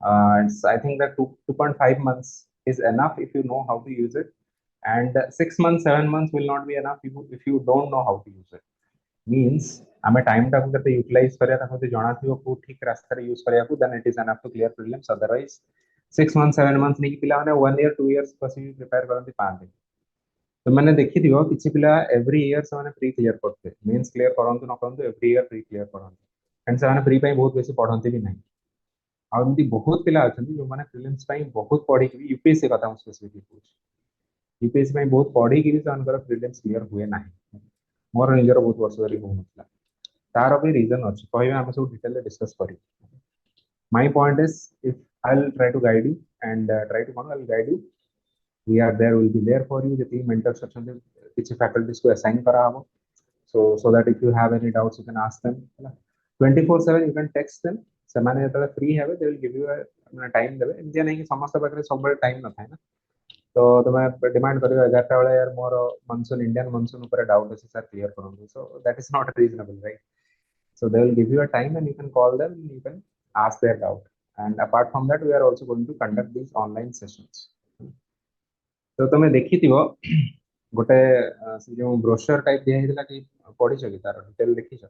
I think that 2.5 months is enough if you know how to use it, and 6 months 7 months will not be enough if you don't know how to use it. Means आम time टाक utilize करा जना थी को ठीक रास्ता use करा then it is enough to clear prelims. Otherwise 6 month 7 month नहीं पिला 1 ईयर 2 ईयर्स बस प्रिपेयर करते पाते. तो मैंने देखी थी किसी पिला एवरी ईयर से प्री क्लियर करते मेन्स क्लियर करंतु न करंतु एवरी ईयर प्री क्लियर करते एंड से प्री बहुत बेसी पढ़ते भी नहीं. आमती बहुत पिला अच्छा जो मैंने प्रीलिम्स बहुत पढ़ी यूपीएससी कथा स्पेसिफिक कहूँ यूपीएससी बहुत पढ़ी भी प्रीलिम्स क्लियर हुए ना. मोर निजर बहुत वर्ष धरी हो तार भी रीजन अच्छी कह आम सब डिटेल डिस्कस कर. My point is if I will try to guide you and try to I will guide you. We are there will be there for you जति मेंटर्स अच्छा किसी फैकल्टीज को असाइन करा हम. so that if you have any doubts you can ask them. 24/7 you can text them. ସେମାନେ ଯେତେବେଳେ free ହେବେ they will give you a time देबे. एमती नहीं कि समस्त पाखे सब टाइम न थाए ना. तो तुम डिमांड कर 11टा बेले यार मोर मनसून इंडियन मनसून ऊपर डाउट अच्छे सर क्लियर करूँ. So that is not reasonable right. So they will give you a time and you can call them and you can ask their doubt. And apart from that, we are also going to conduct these online sessions. तो तुम्हें देखी थी वो गोटे जो brochure type दिया हिला कि पढ़ी छ कि तार डिटेल देखी छ.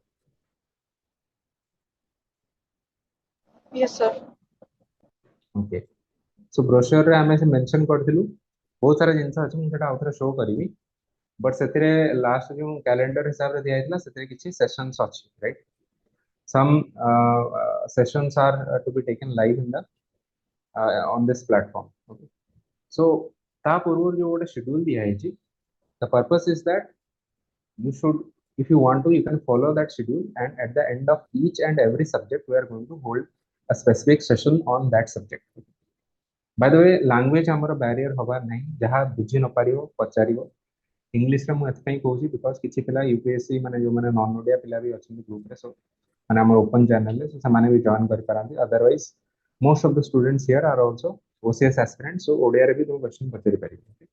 Yes sir. ओके. सो ब्रोशर रे हमें से मेंशन करथिलु बहुत सारा जिंस अछि मु सेटा आउथरे शो करिवि. बट सेतिरे लास्ट जो कैलेंडर हिसाब रे दिया हिला सेतिरे किछि सेशंस अछि right. Some sessions are to be taken live in the on this platform. Okay. So ता पूर्व जो गोटे शेड्यूल दिया है the purpose is that you should, if you want to, you can follow that schedule, and at the end of each and every subject we are going to hold a specific session on that subject. By the way, language हमारा barrier हवा नहीं जहाँ बुझी न पारियो पचारियो. English रे मु एथपई कहूची because किछि पिला यूपीएससी माने जो माने नॉन ओडिया पिला भी अछि ग्रुप रे. सो माने हमर ओपन चैनल रे से माने भी जॉइन कर पारंती. Otherwise most of the students here are also OCS aspirants. So Odia रे भी तुम क्वेश्चन पचारि पारिबो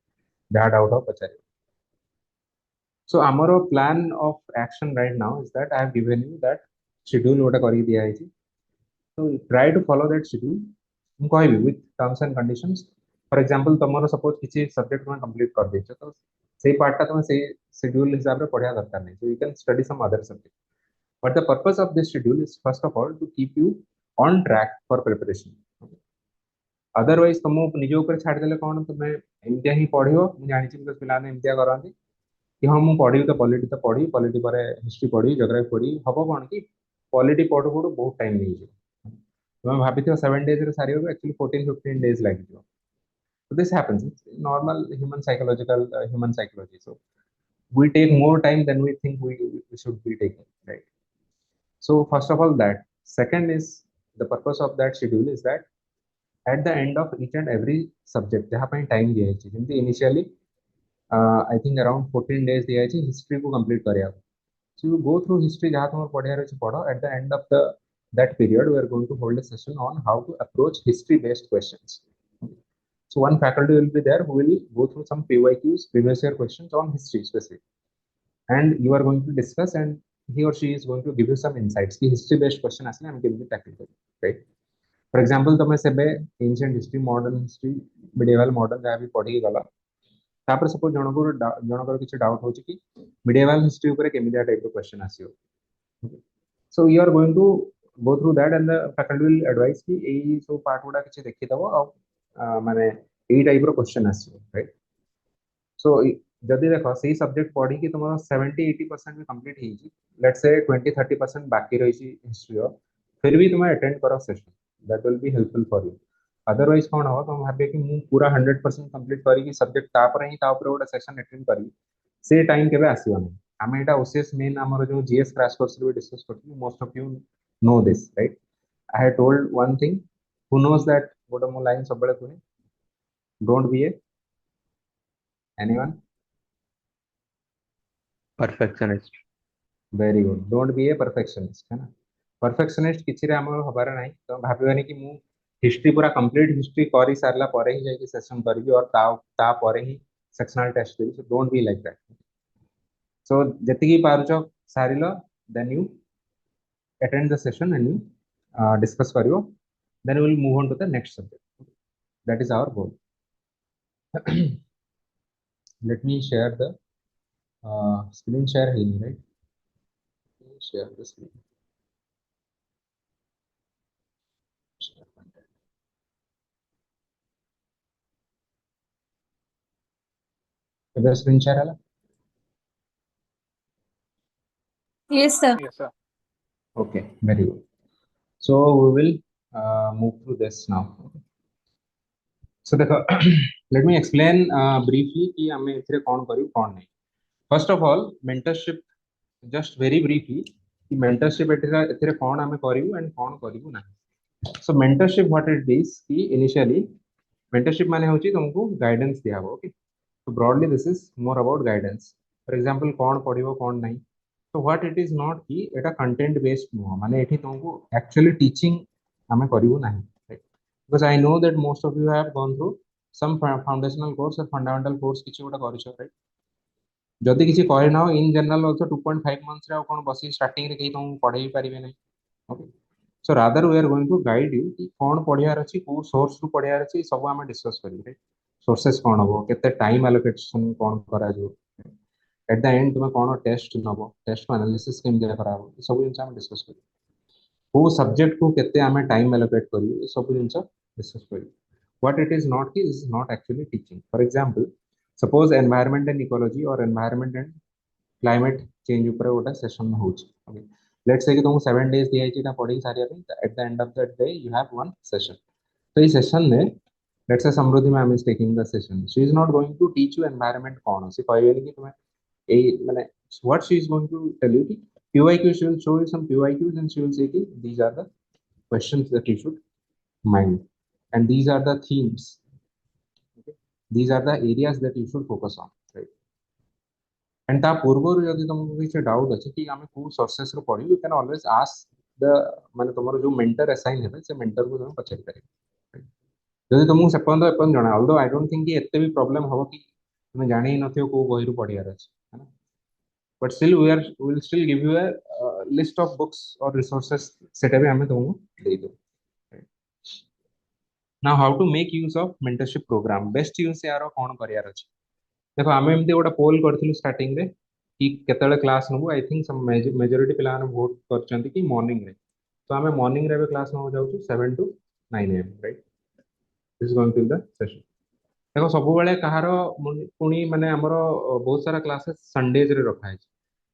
जहाँ डाउट हो पचारि. सो आमर plan of action right now is that I have given you that schedule गोटे करि दिया है. So try to follow that schedule. हम कहबी with terms and conditions. For example तमरो सपोज किछि सब्जेक्ट में कंप्लीट कर देछ तो से पार्टा तुम से शेड्यूल हिसाब रे पढ़िया दरकार नहीं. So you can study some other subject. But the purpose of this schedule is first of all to keep you on track for preparation. Otherwise तुम निज ऊपर छाड़ देले कौन तुम्हें एमतिया ही पढ़ियो. मु जानि छी बिकॉज़ पिलाने एमतिया करंती कि हम मु पढ़ी तो पॉलिटी पर हिस्ट्री पढ़ी ज्योग्राफी पढ़ी हबो कोन कि पॉलिटी पढ़ु पढ़ु बहुत टाइम नहीं जे. तुम भाभी 7 days रे सारी हो एक्चुअली 14-15 days लागी जो. So this happens. It's normal human psychological human psychology. So we take more time than we think we should be taking, right? So first of all that. Second is the purpose of that schedule is that at the end of each and every subject जहाँ पर time दिया है जिनकी initially I think around 14 days दिया है history को complete करें आप. So you go through history जहाँ तुम पढ़े रहे पढ़ो. At the end of that period we are going to hold a session on how to approach history based questions. So one faculty will be there who will go through some PYQs, previous year questions on history specific, and you are going to discuss, and he or she is going to give you some insights कि history based question आसने हम केमती tackle करें, right? For example तुम सेबे ancient history, modern history, medieval modern जहाँ भी पढ़ी गला तापर सपोज जनकर किसी डाउट होची कि medieval history ऊपर केमितिया टाइप ऑफ क्वेश्चन आसियो. So you are going to go through that and the faculty will advise कि एई सो पार्ट गुडा किछि देखि दबो आ माने एई टाइप रो क्वेश्चन आसियो, राइट? सो जदि देखो सही सब्जेक्ट पढ़ी कि तुम 70-80% में कंप्लीट हो लेट्स से 20-30% बाकी रही हिस्ट्री फिर भी तुम अटेंड करो session that will be helpful for you. Otherwise कौन हो तुम भावे कि मु पूरा 100% कंप्लीट करी सब्जेक्ट तापर ही तापर गोटे सेशन अटेंड करी से टाइम केबे आसीबो नहीं. आम एटा ओसीएस मेन हमर जो जीएस क्रैश कोर्स रे डिस्कस करथि. Most of you know this right. I have told one thing who knows that गोटे मो लाइन सब बेले कुनी don't be a anyone perfectionist. Very good. Don't be a perfectionist है ना. परफेक्शनिस्ट किछि रे हमर हबार नाही. तो भाबिबानी कि मु हिस्ट्री पूरा कंप्लीट हिस्ट्री करी सारला परे ही जाई सेशन करबी और ता परे ही सेक्शनल टेस्ट देबी. So don't be like that. So जति की पारुचो सारिलो then you attend the session and you discuss करियो then we will move on to the next subject. That is our goal. Let me share the screen share here, right? Share the screen. Share content. The screen share hala? Yes, sir. Yes, sir. Okay, very good. So we will move through this now. So let me explain briefly कि हमें इतने कौन करूँ कौन नहीं. First of all, mentorship just very briefly कि mentorship इतने कौन हमें करूँ and कौन करूँ नहीं. So mentorship what it is कि initially mentorship माने होची तुमको guidance दिया हुआ. Okay. So broadly this is more about guidance. For example कौन पढ़ियो कौन नहीं. So what it is not कि एटा content based नुह माने एठी तुमको actually teaching हमें करूँ नहीं. Right. Because I know that most of you have gone through some foundational course or fundamental course किसी गोटा करिसो, right. जदि किसी करे ना इन जनरल also 2.5 months रे कौन बसी starting रे कहीं तुम पढ़ाई पारिबे नहीं. Okay. So rather we are going to guide you कि कौन पढ़ियार अछि को सोर्स रु पढ़ियार अछि सब हमें डिस्कस करिवे. सोर्सेस कौन हो केते टाइम एलोकेशन कौन करा जो एट द एंड तुम कौन टेस्ट नबो टेस्ट एनालिसिस केम दिया करा सब जिंस हम डिस्कस करिवे. को सब्जेक्ट को केते हमें टाइम एलोकेट करिवे सब जिंस डिस्कस करिवे. What it is not is not actually teaching. For example, suppose environment and ecology or environment and climate change ऊपर गोटा सेशन होची. Okay. Let's say कि तुमको 7 days दिया है ना पढ़ी सारी अपनी. At the end of the day you have one session. तो इस सेशन में let's say Samriddhi ma'am is taking the session. She is not going to teach you environment कौन है. सी कहबेनी कि तुम्हें ए माने what she is going to tell you कि PYQ she will show you some PYQs and she will say कि these are the questions that you should mind and these are the themes. Okay. These are the areas that you should focus on. Right. And ता पूर्वरु यदि तुमको किसी doubt अछि कि हमें को sources रो पढी you can always ask the माने तुमरो जो मेंटर असाइन हेबे से मेंटर को तुम पचारि पारे. जदि तुमको सेपंद एपन जणा ऑल्दो आई डोंट थिंक कि एते भी प्रॉब्लम हो कि तुम जानि नथियो को बही रो पढियार अछि है ना. But still we will still give you a list of books और रिसोर्सेस सेटा भी हमें तुमको दे दो. Now how to make use of mentorship program. Best use यार कोन करियार अछि. देखो आमे एमती गोटा पोल करथिलु स्टार्टिंग रे कि केतळे क्लास नबो. आई थिंक सम मेजॉरिटी पिला ने वोट करचंती कि मॉर्निंग रे. तो आमे मॉर्निंग रे क्लास न जाउछु 7 to 9 am, right. This is going to the session. देखो सब बेले कहार पुणी माने हमर बहुत सारा क्लासेस संडेज रे रखा है.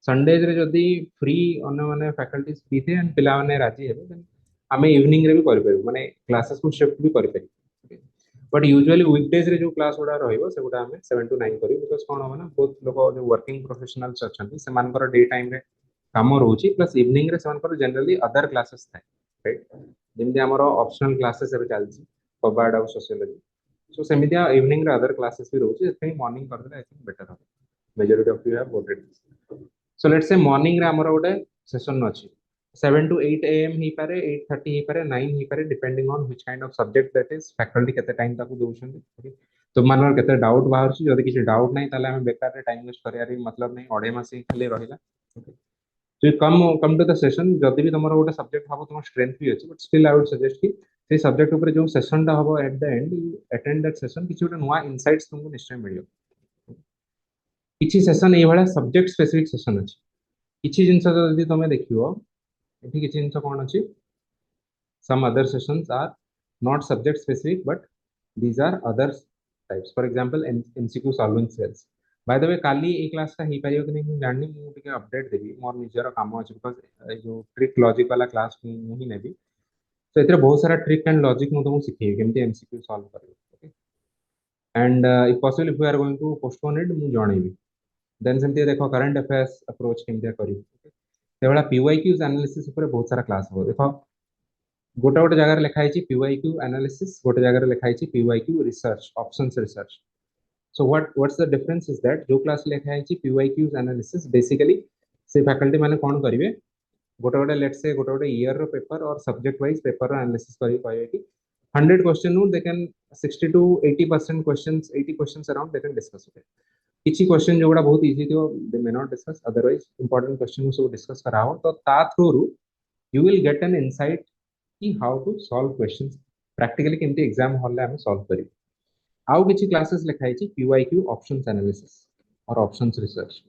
संडेज रे जदी फ्री अन्य माने फैकल्टीज फ्री थे एंड पिला माने राजी हेबे देन आमे इवनिंग रे भी कर परबो माने क्लासेस को शिफ्ट भी कर परबो. बट यूजुअली वीकडेज रे जो क्लास गुडा रहइबो से गुडा हमें 7 to 9 करियो. बिकॉज़ कोन हो ना बहुत लोग जो वर्किंग प्रोफेशनल्स अछंती से मानकर डे टाइम रे काम रहउची प्लस इवनिंग रे सेमानकर जनरली अदर क्लासेस थाए, राइट. जेमति हमर ऑप्शनल क्लासेस एबे चलची कबाड और सोशियोलॉजी. सो सेमितिया इवनिंग रे अदर क्लासेस भी रहउची. एथि मॉर्निंग कर देला आई थिंक बेटर हो. Majority of you have voted. So let's say morning रे हमर गोटे सेशन अछि 7 to 8 am ही पारे 8:30 ही पारे 9 ही पारे depending on which kind of subject that is faculty केते टाइम ताकू दोउछन. तो मानर केते डाउट बाहर छी जदी किसी डाउट नहीं ताले हमें बेकार रे टाइम वेस्ट करियारी मतलब नहीं. अढे मास ही खाली रहिला. तो कम टू द सेशन जदी भी तमरो गोटे सब्जेक्ट हबो तुम स्ट्रेंथ भी अछि but still I would suggest कि से सब्जेक्ट ऊपर जो सेशन ता हबो at the end you attend that session. किछि गोटे नुवा इनसाइट्स तुमको निश्चय मिलियो. किछि सेशन ए वाला सब्जेक्ट स्पेसिफिक सेशन अछि. किछि जिंस जदी तुमे देखियो एठी किछि जिंस कोन अछि. Some other sessions are not subject specific but these are other types. For example MCQ solving cells. By the way Kali A class का ही परियो कि नहीं मैं जाननी मु टिके अपडेट देबी मोर निजर काम अछि. बिकॉज़ जो ट्रिक लॉजिक वाला क्लास मु ही नेबी. तो एतरे बहुत सारा ट्रिक एंड लॉजिक मु तुमको सिखेबी केमती MCQ सॉल्व करियो. Okay. And if possible if we are going to postpone it मु जणेबी. देन सेमती देखो करंट अफेयर्स अप्रोच केमती करियो. ओके. तेवला PYQs एनालिसिस ऊपर बहुत सारा क्लास हो. देखो गोटे गोटे जगह लिखा है PYQ एनालिसिस गोटे जगह लिखा है PYQ research options research. So what's the difference is that जो क्लास लिखा है PYQ एनालिसिस बेसिकली से फैकल्टी माने कोन करिवे गोटे गोटे लेट्स से गोटे गोटे ईयर रो पेपर और सब्जेक्ट वाइज पेपर रो एनालिसिस करि कहबे कि 100 क्वेश्चन नु they can 60 to 80% questions 80 questions around they can discuss. Okay. किछि क्वेश्चन जो गुडा बहुत इजी थियो दे may not discuss. Otherwise important question को डिस्कस कराओ तो ता through you will get an insight कि how to solve questions practically केमती एग्जाम हॉल में हमें सॉल्व करिवे आउ किछि क्लासेस लिखाई छि पीवाईक्यू ऑप्शंस एनालिसिस और ऑप्शंस रिसर्च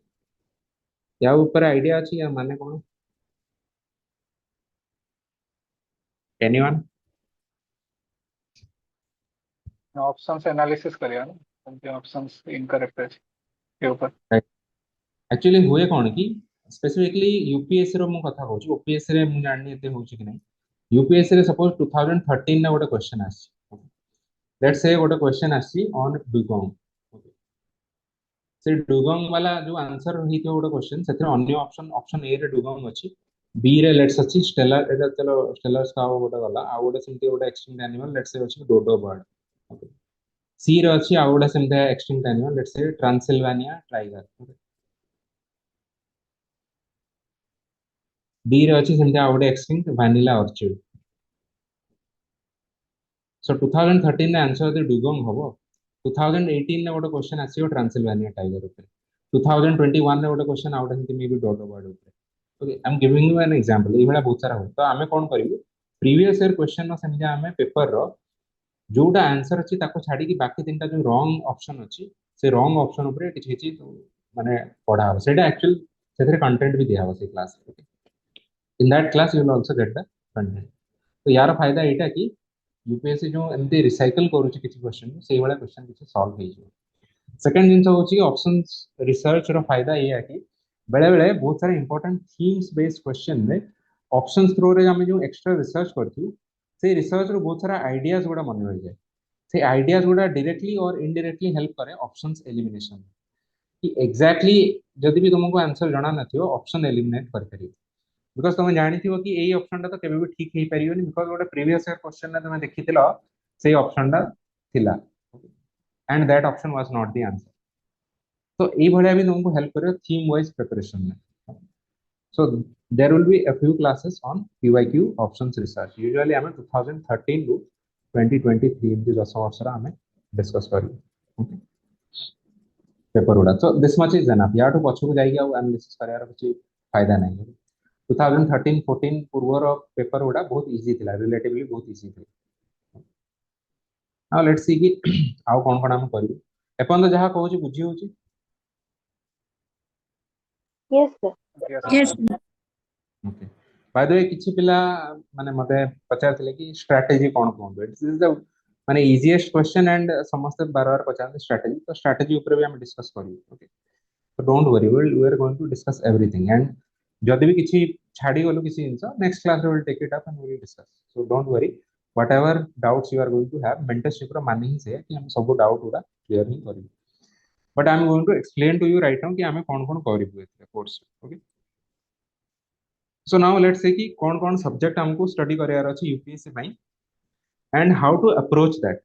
या ऊपर आइडिया अछि या माने कोन एनीवन ऑप्शंस एनालिसिस करिया ना हमके ऑप्शंस इनकरेक्ट है के ऊपर एक्चुअली हुए कोन कि स्पेसिफिकली यूपीएससी रो मु कथा कहूँ ओपीएससी रे मु जाननी एते होउछि कि नहीं यूपीएससी रे सपोज 2013 ने गोटे क्वेश्चन आछि लेट्स से गोटे क्वेश्चन आछि ऑन डुगोंग से डुगोंग वाला जो आंसर रही थी गोटे क्वेश्चन से अन्य ऑप्शन ऑप्शन ए रे डुगोंग अछि बी रे लेट्स अछि स्टेलर एटा चलो स्टेलर स्काउ गोटे वाला आ गोटे सेमती गोटे एक्सटिंक्ट एनिमल लेट्स से अछि डोडो बर्ड सी रे अछि आ गोटे सेमती extinct animal let's say ट्रांसिल्वानिया tiger D रे अछि सेमती आ गोटे एक्सटिंक्ट वैनिला ऑर्चिड सो 2013 ने आंसर दे डुगोंग हबो 2018 ने गोटे क्वेश्चन आसीयो ट्रांसिल्वानिया टाइगर ऊपर 2021 ने गोटे क्वेश्चन आउट हिंदी मे भी डोडो बर्ड ऊपर okay I am giving you an example ई बड़ा बहुत सारा हो तो आमे कोन करिवु प्रीवियस ईयर क्वेश्चन न समझा आमे पेपर रो जोटा आंसर अछि ताको छाडी कि बाकी तीनटा जो रॉन्ग ऑप्शन अछि से रॉन्ग ऑप्शन ऊपर किछि किछि माने पढ़ा हो सेटा एक्चुअल सेथरे कंटेंट भी दिया हो से class in that class you will also get the content तो यार फायदा एटा कि यूपीएससी जो एमती रिसाइकल करूची किछि क्वेश्चन से वाला क्वेश्चन किछि सॉल्व हो जिवो सेकंड जिंस होची ऑप्शंस रिसर्च रो फायदा ये है कि बेले बेले बहुत सारे इंपोर्टेंट थीम्स बेस्ड क्वेश्चन में ऑप्शंस थ्रू रे हम जो एक्स्ट्रा रिसर्च करथु से रिसर्च रो बहुत सारा आइडियाज गुडा मन रह जाए से आइडियाज गुडा डायरेक्टली और इनडायरेक्टली हेल्प करे ऑप्शंस एलिमिनेशन कि एग्जैक्टली जदि भी तुमको आंसर जଣା नथियो ऑप्शन एलिमिनेट कर परियो बिकॉज तुम जानिथिबो कि एई ऑप्शन टा तो केबे भी ठीक हेई परियोनी बिकॉज गोटे प्रीवियस ईयर क्वेश्चन ने तुम देखिथिलो सेई ऑप्शन टा थिला and that option was not the answer तो एई भलिया भी तुमको हेल्प करियो थीम वाइज प्रिपरेशन में so there will be a few classes on PYQ options research usually हमें 2013 to 2023 एमती 10 वर्ष रा हमें डिस्कस करियो paper Uda so this much is enough या तो पछको जाई आ एनालिसिस करार कुछ फायदा नहीं 2013 14 पूर्वर पेपर उडा बहुत इजी थिला रिलेटिवली बहुत इजी थिला नाउ लेट्स सी कि आउ कोन कोन हम करियो एपन तो जहा कहूची बुझी होची Yes, sir. Yes, sir. Okay by the way किछि पिला माने मते पचार थिले कि strategy cone cone it's is the माने इजीएस्ट क्वेश्चन एंड समस्त बार बार पचार स्ट्रेटजी तो स्ट्रेटजी ऊपर भी हम डिस्कस करियो ओके तो don't worry we are going to discuss everything and जदि भी किछि छाडी गलो किछि इंस नेक्स्ट क्लास रे will take it up and we will discuss so don't worry whatever doubts you are going to have mentorship रो माने ही से कि हम सब डाउट उडा क्लियर ही करियो but I am going to explain to you right now कि हमें कोन कोन करिबो एते course okay so now let's say कि कौन कौन सब्जेक्ट हमको स्टडी करार अछि यूपीएससी में and how to approach that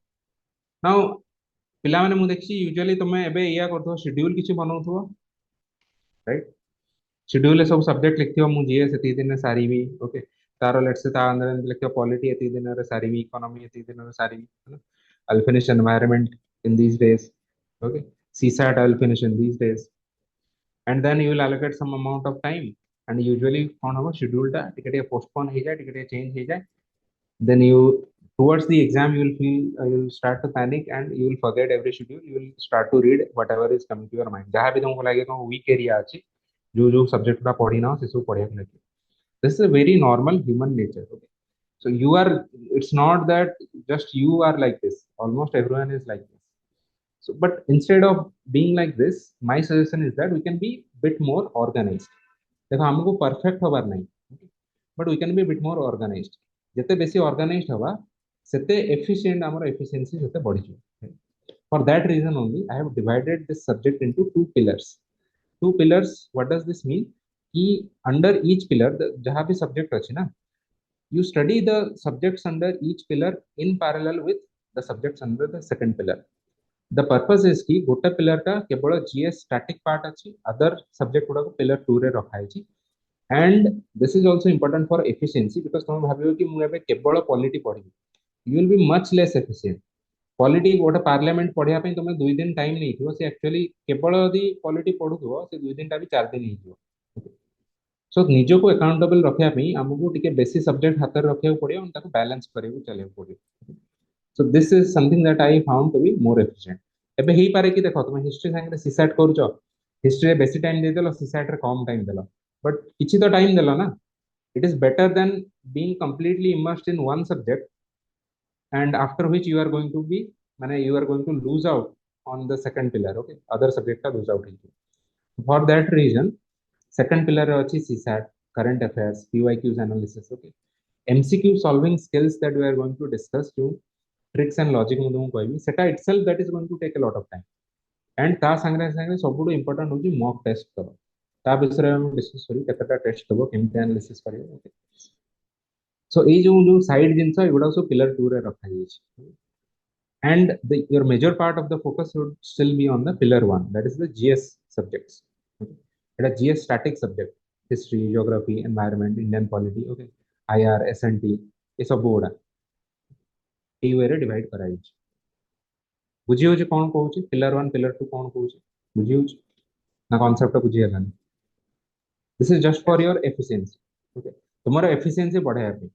now पिला माने मु देखि यूजुअली तुम एबे या करथो शेड्यूल किछि बनाउथो राइट शेड्यूल सब सब्जेक्ट लिखथियो मु जीएस एति दिन में सारीबी ओके तारो लेट्स से ता अंदर लिखथियो पॉलिटी एति दिन रे सारीबी इकोनॉमी एति दिन रे सारीबी I will finish environment in these days okay csat I will finish in these days and then you will allocate some amount of time and usually कौन होगा शेड्यूल टा टिके टिके पोस्टपोन हो जाए टिके टिके चेंज हो जाए then you towards the exam you will feel you will start to panic and you will forget every schedule you will start to read whatever is coming to your mind जहाँ भी तुमको लगे तुम week area अच्छी जो जो subject का पढ़ी ना से सब पढ़िया लगे this is a very normal human nature okay so you are it's not that just you are like this almost everyone is like this so but instead of being like this my suggestion is that we can be bit more organized देखो हमको perfect होबार नहीं but we can be bit more organized जते बेसी organised होबा सेते efficient हमर efficiency सेते बढ़ी जो for that reason only I have divided this subject into two pillars what does this mean कि अंडर ईच पिलर जहां भी सब्जेक्ट अछि ना you study the subjects under each pillar in parallel with the subjects under the second pillar the purpose is कि गोटे pillar का केवल GS static part अछि अदर सब्जेक्ट गुडा को पिलर 2 रे रखा है and this is also important for efficiency because तुम भाबियो कि मु एबे केवल पॉलिटी पढी you will be much less efficient polity गोटे पार्लियामेंट पढिया पई तुम 2 दिन टाइम नहीं थियो से एक्चुअली केवल यदि पॉलिटी पढुथो से 2 दिन टा भी 4 दिन ही थियो सो निजो को अकाउंटेबल रखिया पई हमको टिके बेसी सब्जेक्ट हाथ रे रखिया पड़ियो और ताको बैलेंस करियो चलियो पड़ियो। So this is something that I found to be more efficient. एबे ही पारे कि देखो तुम हिस्ट्री संगे सीसैट करूचो, हिस्ट्री रे बेसी टाइम दे देलो, सीसैट रे कम टाइम देलो, बट किछि तो टाइम देलो ना। It is better than being completely immersed in one subject and after which you are going to be माने you are going to lose out on the second pillar, okay, other subject का lose out ହେଇଯିବ। for that reason second pillar रे अछि CSAT, current affairs, PYQs analysis, okay, MCQ solving skills that we are going to discuss to tricks and logic ମୁଁ तुमको कहबी सेटा itself that is going to take a lot of time and ता संगे संगे सबुठु important होची mock test करो ता विषय हम डिस्कस करी केतेटा टेस्ट दबो केमते एनालिसिस करियो, ओके। सो ए जो साइड जिंस एगुडा सब पिलर 2 रे रखा जायछि and your major part of the focus should still be on the pillar 1, that is the GS subjects, okay, it is GS static subject, history, geography, environment, Indian polity, okay, IR, SNT, ये सब गुड़ा ए वे रे divide करा जायछि। बुझी होछि कोन कहूछि pillar 1 pillar 2 कोन कहूछि बुझी होछि ना कांसेप्ट बुझी हलानी। This is just for your efficiency, okay, तुम्हारा एफिशिएंसी बढ़ाया पे।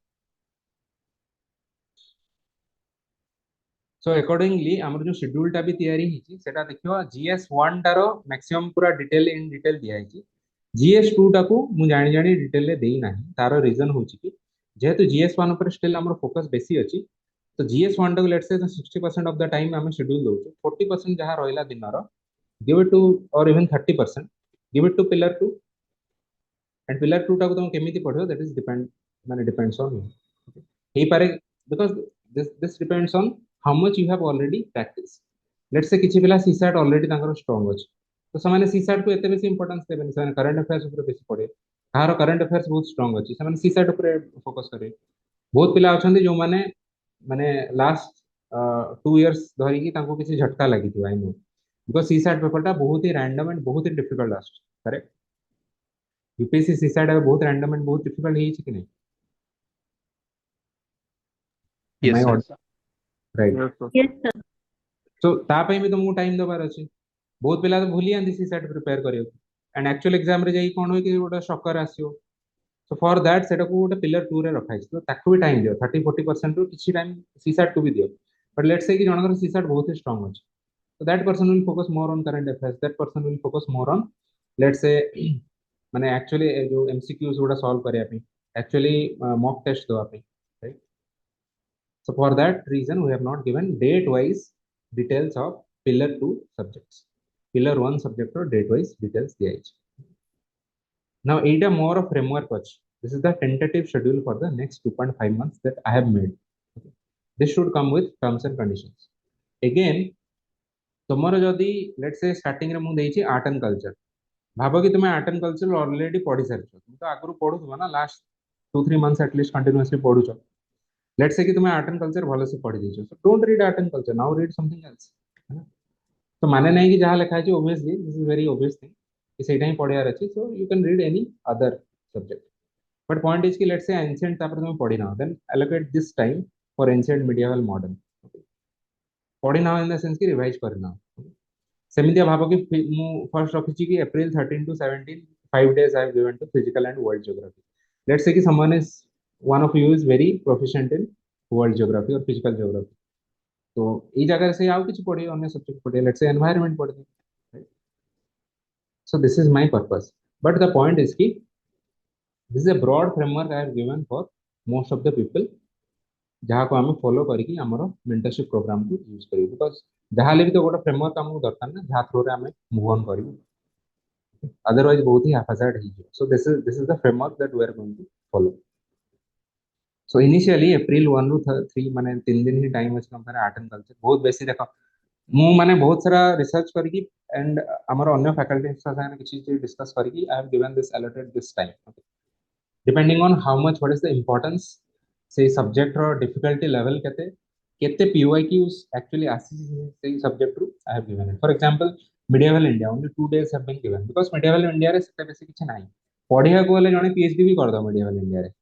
सो अकॉर्डिंगली हमर जो शेड्यूल टा भी तैयारी हिची सेटा देखियो जीएस 1 टारो मैक्सिमम पूरा डिटेल इन डिटेल दिया हिची, जीएस 2 टाको मु जानि जानि डिटेल ले देई नाही। तारो रीजन होची कि जेहेतु जीएस 1 ऊपर स्टिल हमर फोकस बेसी अछि, तो जीएस 1 टाको let's say 60% of the time हम शेड्यूल दउछु, 40% जहा रहइला दिनर गिव इट टू और even 30% give it to pillar 2 and pillar 2 टाको तुम केमिति पढियो दैट इज डिपेंड माने डिपेंड्स ऑन यू, हे पारे because this depends on how much you have already practiced. Let's say किछि पिला सीसैट ऑलरेडी तांकर स्ट्रांग अछि, तो समाने सीसैट को एते बेसी इंपोर्टेंस देबेनी, समाने करंट अफेयर्स ऊपर बेसी पढे, ताहार करंट अफेयर्स बहुत स्ट्रांग अछि समाने सीसैट ऊपर फोकस करे। बहुत पिला अछंती जो माने माने लास्ट 2 इयर्स धरि कि तांको किछि झटका लागि I know, because CSAT paper टा बहुत ही रैंडम एंड बहुत ही डिफिकल्ट आछि, करेक्ट। यूपीएससी सीसैट बहुत रैंडम एंड बहुत डिफिकल्ट हे कि नहीं, Yes, my yes, sir. Right. Yes, sir. Yes, sir. सो ता पई भी तुमको टाइम दबार अछि। बहुत पिला तो भूली आंदी सीसैट प्रिपेयर करियो एंड एक्चुअल एग्जाम रे जाई कोन होय कि गोटा शॉकर आसियो। सो फॉर दैट सेटा को गोटा पिलर 2 रे रखाई तो ताकू भी टाइम दियो 30-40% रो किछि टाइम सीसैट को भी दियो। बट लेट्स से कि जनकर सीसैट बहुत ही स्ट्रांग अछि, तो that person will focus more on current affairs, that person will focus more on let's say माने एक्चुअली जो एमसीक्यूज गोटा सॉल्व करिया पे एक्चुअली मॉक टेस्ट दवा पे, right. So for that reason, we have not given date-wise details of pillar 2 subjects. Pillar 1 subject or date-wise details दिया है। Now, it is more of framework watch. This is the tentative schedule for the next 2.5 months that I have made. Okay. This should come with terms and conditions. Again, तुम्हारा जदि let's say starting रे मु देइछि art and culture, भाबो कि तुमे art and culture already पढ़ी सारिछो, तुम तो आगु पढुथबो ना लास्ट 2-3 मंथ्स एटलीस्ट कंटीन्यूअसली पढुछो। लेट्स से कि तुम्हें आर्ट एंड कल्चर भलो से पढ़ी देछो, so don't read art and culture, now read something else, है ना। तो माने नहीं कि जहां लिखा है obviously this is very obvious thing कि सेटा ही पढ़ियार अछि, so you can read any other subject. But point is कि लेट्स से एंशिएंट तापर तुम पढ़ी ना, then allocate this time for ancient medieval modern, पढ़ी ना इन द सेंस कि रिवाइज करना। सेमितिया भाबो कि मु फर्स्ट रखिछि कि अप्रैल 13 to 17 5 days I have given to physical and world geography. Let's say कि someone is one of you is very proficient in world geography or physical geography, तो ई जगह से आउ किछ पढ़ी अन्य सब्जेक्ट पढ़ी, लेट्स से एनवायरनमेंट पढ़ी, right. So this is my purpose, but the point is कि this is a broad framework I have given for most of the people, जहाँ को हमें फॉलो करके हमरो मेंटरशिप प्रोग्राम को यूज करियो, बिकॉज़ जहाँ ले भी तो गोटा फ्रेमवर्क हमको दरकार ना जहाँ थ्रू रे हमें मूव ऑन करियो, अदरवाइज बहुत ही हाफाजार्ड ही। So this is the framework that we are going to follow. So initially April 1 ରୁ 3 माने 3 दिन ही टाइम अछि हम आर्ट एंड कल्चर बहुत बेसी देखो मु माने बहुत सारा रिसर्च करके एंड हमर अन्य फैकल्टी साथ किछि चीज डिस्कस करके I have given this allotted this time, okay, depending on how much what is the importance से सब्जेक्ट रो डिफिकल्टी लेवल केते केते पीवाईक्यूज एक्चुअली आसी से सब्जेक्ट रू I have given it. For example medieval India only 2 days have been given, because medieval India रे सेते बेसी किछि नाही, पढिया को ले जने पीएचडी भी कर दो मिडिएवल इंडिया रे,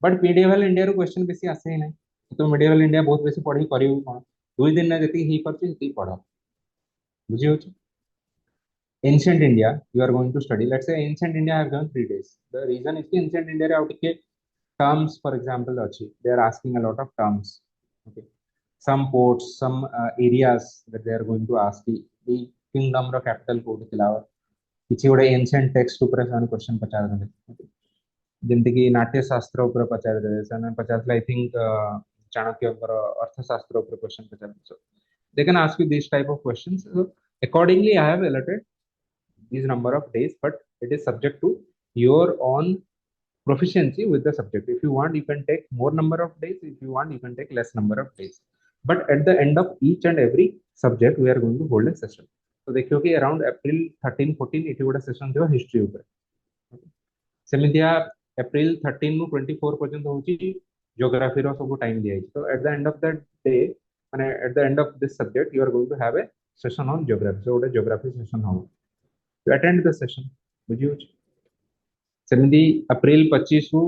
बट मिडिएवल इंडिया रो क्वेश्चन बेसी आसे ही नाही, तो मिडिएवल इंडिया बहुत बेसी पढ़ी करियो कोन 2 दिन ना जति ही परछि जति पढ़ो, बुझी होछ। ancient India you are going to study. Let's say ancient India I have given 3 days. The reason is ki ancient India re out ke terms for example achi, they are asking a lot of terms. Okay, some ports, some areas that they are going to ask the kingdom ର capital କୋଉଠି ଥିଲା, କିଛି ଗୋଟେ ancient text ଉପରେ ସେମାନେ question ପଚାରିଦେବେ. Okay, ଯେମିତି କି ନାଟ୍ୟ ଶାସ୍ତ୍ର ଉପରେ ପଚାରିଦେବେ, ସେମାନେ ପଚାରିଥିଲେ I think ଚାଣକ୍ୟଙ୍କର ଅର୍ଥଶାସ୍ତ୍ର ଉପରେ question ପଚାରିଦେବେ. So they can ask you these type of questions. So accordingly I have allotted these number of days, but it is subject to your own proficiency with the subject. If you want, you can take more number of days. If you want, you can take less number of days. But at the end of each and every subject, we are going to hold a session. So देखियो कि around April 13-14 इटी गोटे session जो history ऊपर. सेमितिया April 13 नु 24 पर्यंत होची geography रो सब time दिया है. So at the end of that day, माने at the end of this subject, you are going to have a session on geography. So गोटे geography session हो. To attend the session, बुझियो. सेमिति अप्रैल 25 रु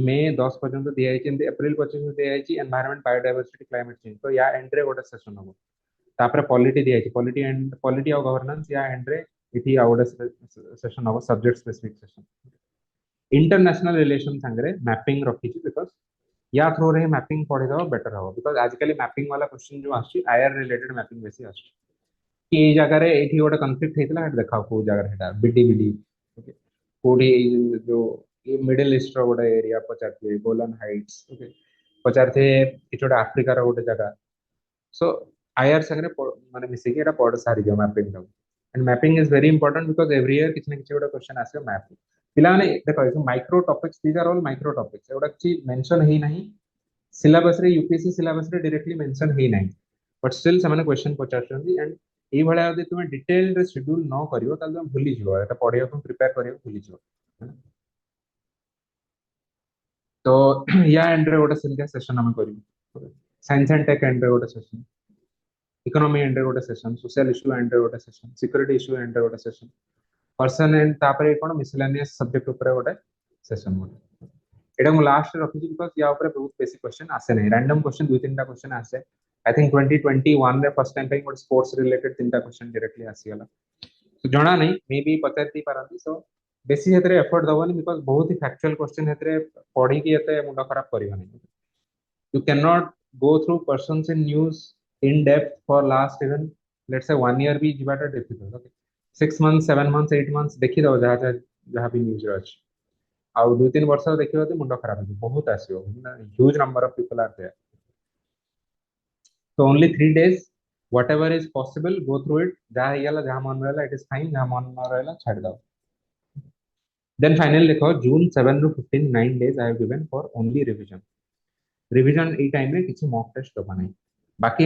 मे 10 पर्यंत दिया है. एमती अप्रैल 25 रु दिया है एनवायरनमेंट बायोडायवर्सिटी क्लाइमेट चेंज. तो या एंड रे गोटे सेशन हो. तापर पॉलिटी दिया है, पॉलिटी और गवर्नेंस या एंड रे इथि आ गोटे सेशन हो, subject specific session. International relation संगरे मैपिंग रखी छी बिकॉज़ या थ्रू रे मैपिंग पढ़ी दो बेटर हो. बिकॉज़ आजकल मैपिंग वाला क्वेश्चन जो आछि आईआर रिलेटेड मैपिंग बेसी आछि कि ए जगह रे एथि गोटे कॉन्फ्लिक्ट हेतला हट देखाओ को जगह हेटा बीडी. ओके, कोडी जो ये मिडिल ईस्ट रो गोटे एरिया पचारथे गोलन हाइट्स. ओके, पचारथे किछोटा अफ्रीका रो गोटे जगह. सो आईआर संगरे माने मिसे के एटा पढ़ सारी जो मैपिंग रो. And mapping is very important because every year किछ न किछ गोटे क्वेश्चन आसे मैप. पिला माने देखो इस micro topics, these are all micro topics. एटा किछ मेंशन हे नाही सिलेबस रे, यूपीएससी सिलेबस रे डायरेक्टली मेंशन हे नाही, बट स्टिल से माने क्वेश्चन पचारछंदी. एंड এই ভଳିଆ যদি তুমি ডিটেল রে শিডিউল ন করিও তাহলে তুমি ভুলি ଯିବ, এটা পড়িବାକୁ প্রিপেয়ার କରିବାକୁ ভুলি ଯିବ. तो या एंड रे गोटे सेमितिया सेशन हम करिवु. साइंस एंड टेक एंड रे गोटे सेशन, इकोनॉमी एंड रे गोटे सेशन, सोशल इश्यू एंड रे गोटे सेशन, सिक्योरिटी इश्यू एंड रे गोटे सेशन, पर्सन एंड तापरे कोन मिसलेनियस सब्जेक्ट ऊपर गोटे सेशन गोटे. एटा मु लास्ट रे रखि बिकॉज़ या ऊपर बहुत बेसिक क्वेश्चन आसे नहीं. रैंडम क्वेश्चन दुई तीनटा क्वेश्चन आसे. आई थिंक 2021 रे फर्स्ट टाइम पे गोटे स्पोर्ट्स रिलेटेड तीनटा क्वेश्चन डायरेक्टली आसी गला. तो जणा नहीं मे बी पचारती पारंती. सो बेसी हेतरे एफर्ट दबनी बिकॉज़ बहुत ही फैक्चुअल क्वेश्चन हेतरे पढ़ी कि एते मुंडा खराब करिवनी. You cannot go through persons in news in depth for last even let's say 1 year भी जिबाटा difficult. Okay, 6 months 7 months 8 months देखि दो जहाँ जहाँ भी न्यूज रच आउ 2-3 वर्ष देखियो तो मुंडा खराब हो बहुत आसियो. Huge number of people are there. So only 3 days, whatever is possible go through it. जहाँ हियाला जहाँ मन रहला it is fine, जहाँ मन न रहला छाड़ दो. Then finally देखो June 7 to 15 9 days I have given for only revision. Revision A time रे किछि मॉक टेस्ट दबा नाही. बाकी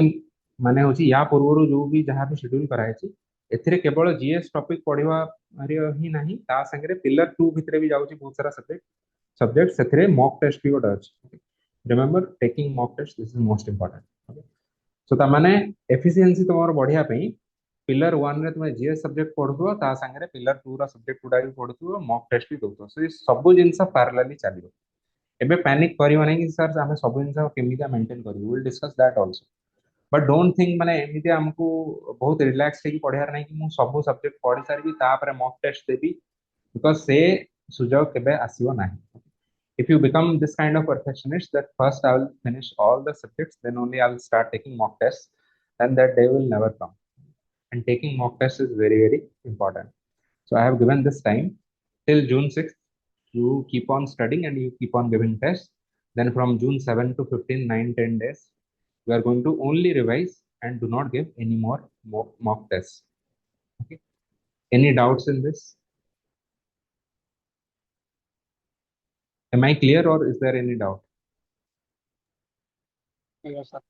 माने होची या पूर्वरु जो भी जहाँ भी शेड्यूल कराय छी एथिरे केवल जीएस टॉपिक पढिवा रे ही नाही, ता संगे पिलर 2 भितरे भी जाउची बहुत सारा सब्जेक्ट सेथिरे मॉक टेस्ट भी गोटा अछि. Remember taking mock test, this is most important. Okay, so ता माने एफिशिएंसी तमर बढ़िया पई पिलर 1 रे तुमे जीएस सब्जेक्ट पढुथो, ता संगे पिलर 2 रा सब्जेक्ट गुडा भी पढुथो, मॉक टेस्ट भी दोथो. सो ये सब जिंस पैरेलली चलियो. एबे पैनिक करियो नहीं कि सर हमें सब जिन केमिका मेंटेन करियो. We will discuss that also, but don't think माने एमिति हमको बहुत रिलैक्स है कि पढ़ियार नहीं कि मु सब सब्जेक्ट पढ़ी सारी तापर मॉक टेस्ट देबी, बिकॉज़ से सुजोग केबे आसीबो नाही. If you become this kind of perfectionist that first I will finish all the subjects, then only I will start taking mock tests, then that day will never come. And taking mock tests is very very important. So I have given this time till June 6th. You keep on studying and you keep on giving tests. Then from June 7 to 15 9-10 days we are going to only revise and do not give any more mock tests. Okay, any doubts in this? Am I clear or is there any doubt? Yes, sir.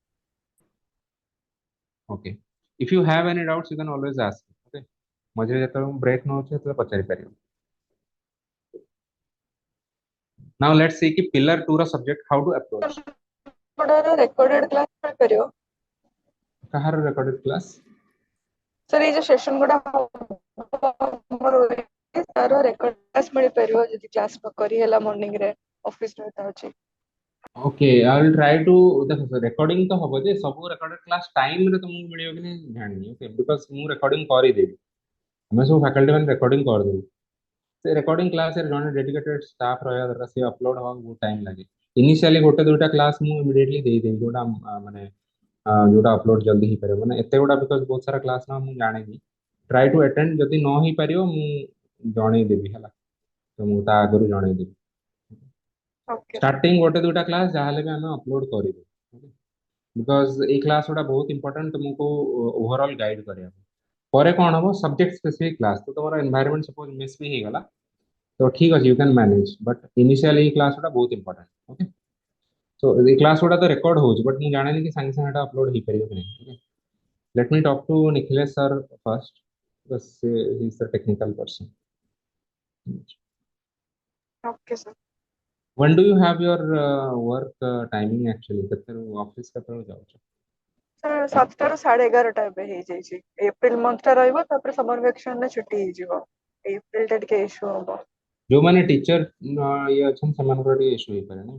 Okay, if you have any doubts you can always ask. Okay, मझे जब break न होचे तो पचारि परियो. Now let's see कि pillar 2 रा subject how to approach. थोड़ा recorded class में करियो. कहार recorded class? सर ये जो सेशन गुडा हमर तारो रेकॉर्ड क्लास मिल परियो जदी क्लास में करी हला मॉर्निंग रे ऑफिस रे ता अछि. Okay, I will try to देखो recording तो हबो जे सब recorded class time रे तुमको मिलियो कि नहीं जानि. Okay, because मु recording करी देबी. हमें सब फैकल्टी मैंने रिकॉर्डिंग कर देबू से रिकॉर्डिंग क्लास रे जने डेडिकेटेड स्टाफ रहा दरकार से अपलोड हवा बहुत टाइम लगे इनिशियली गोटे दुईटा क्लास मु इमिडिएटली दे देबी जोटा माने जोटा अपलोड जल्दी ही पारे माने एते गुडा बिकॉज बहुत सारा क्लास ना मु जाने भी ट्राई टू अटेंड जदि न ही पारियो मु जणे देबी हला तो मु ता आगरु जणे देबी ओके सर स्टार्टिंग गोटे दुईटा क्लास जहाँ भी आम अपलोड करेंगे बिकज ये क्लास गुड़ा बहुत इंपोर्टेंट तुमको ओवरऑल गाइड करिया पर कौन हम सब्जेक्ट स्पेसिफिक क्लास तो तुम एनवायरनमेंट सपोज मिस भी हो गला तो ठीक अच्छे you can manage but initial ये क्लास गुड़ा बहुत इंपोर्टेंट ओके सो ये क्लास गुड़ा तो रिकॉर्ड हो बट मुझे जाने कि सांगे सांगे अपलोड हो पारे कि नहीं let me talk to Nikhilesh sir first बस he is the technical person okay sir when do you have your work timing actually କେତେ ऑफिस କେତେ जाओ सर 7 ଟାରୁ 11:30 ଏବେ ହେଇଯାଇଛି ଏପ୍ରିଲ ମନ୍ଥ ଟା ରହିବ ତାପରେ ସମର ଭ୍ୟାକେସନ ରେ ଛୁଟି ହେଇଯିବ ଏପ୍ରିଲ ଟା ଟିକେ ଇସ୍ୟୁ ହବ जो माने टीचर ये अछन सेमानकर टी इशू ही पारे ना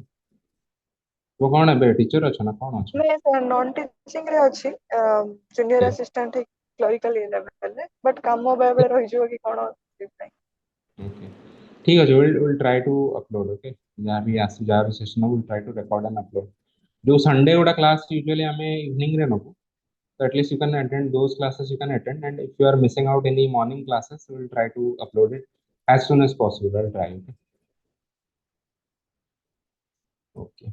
वो कौन है टीचर अच्छा ना कौन अच्छा ନାଇଁ सर नॉन टीचिंग रे ଅଛି junior Okay. Assistant clerical level ରେ ବଟ୍ କାମ ବେଳେ ବେଳେ ରହିଯିବ କି କଣ ସେଥିପାଇଁ Okay. ठीक है will try to upload okay जहाँ भी session will try to record and upload जो संडे गुड़ा क्लास यूजुअली हमें इवनिंग रे नबु so at least you can attend those classes you can attend and if you are missing out any morning classes we will try to upload it as soon as possible I'll try okay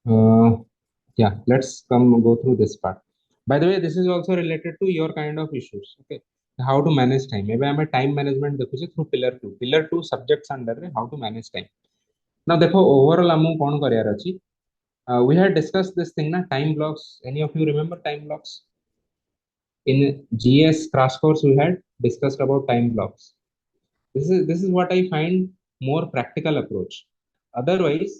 uh, yeah let's come go through this part by the way this is also related to your kind of issues okay how to manage time maybe I'm a time management देखुचे through pillar 2 subjects under रे how to manage time now देखो overall हमू कौन करियार अछि we had discussed this thing na time blocks any of you remember time blocks in GS crash course we had discussed about time blocks this is what I find more practical approach otherwise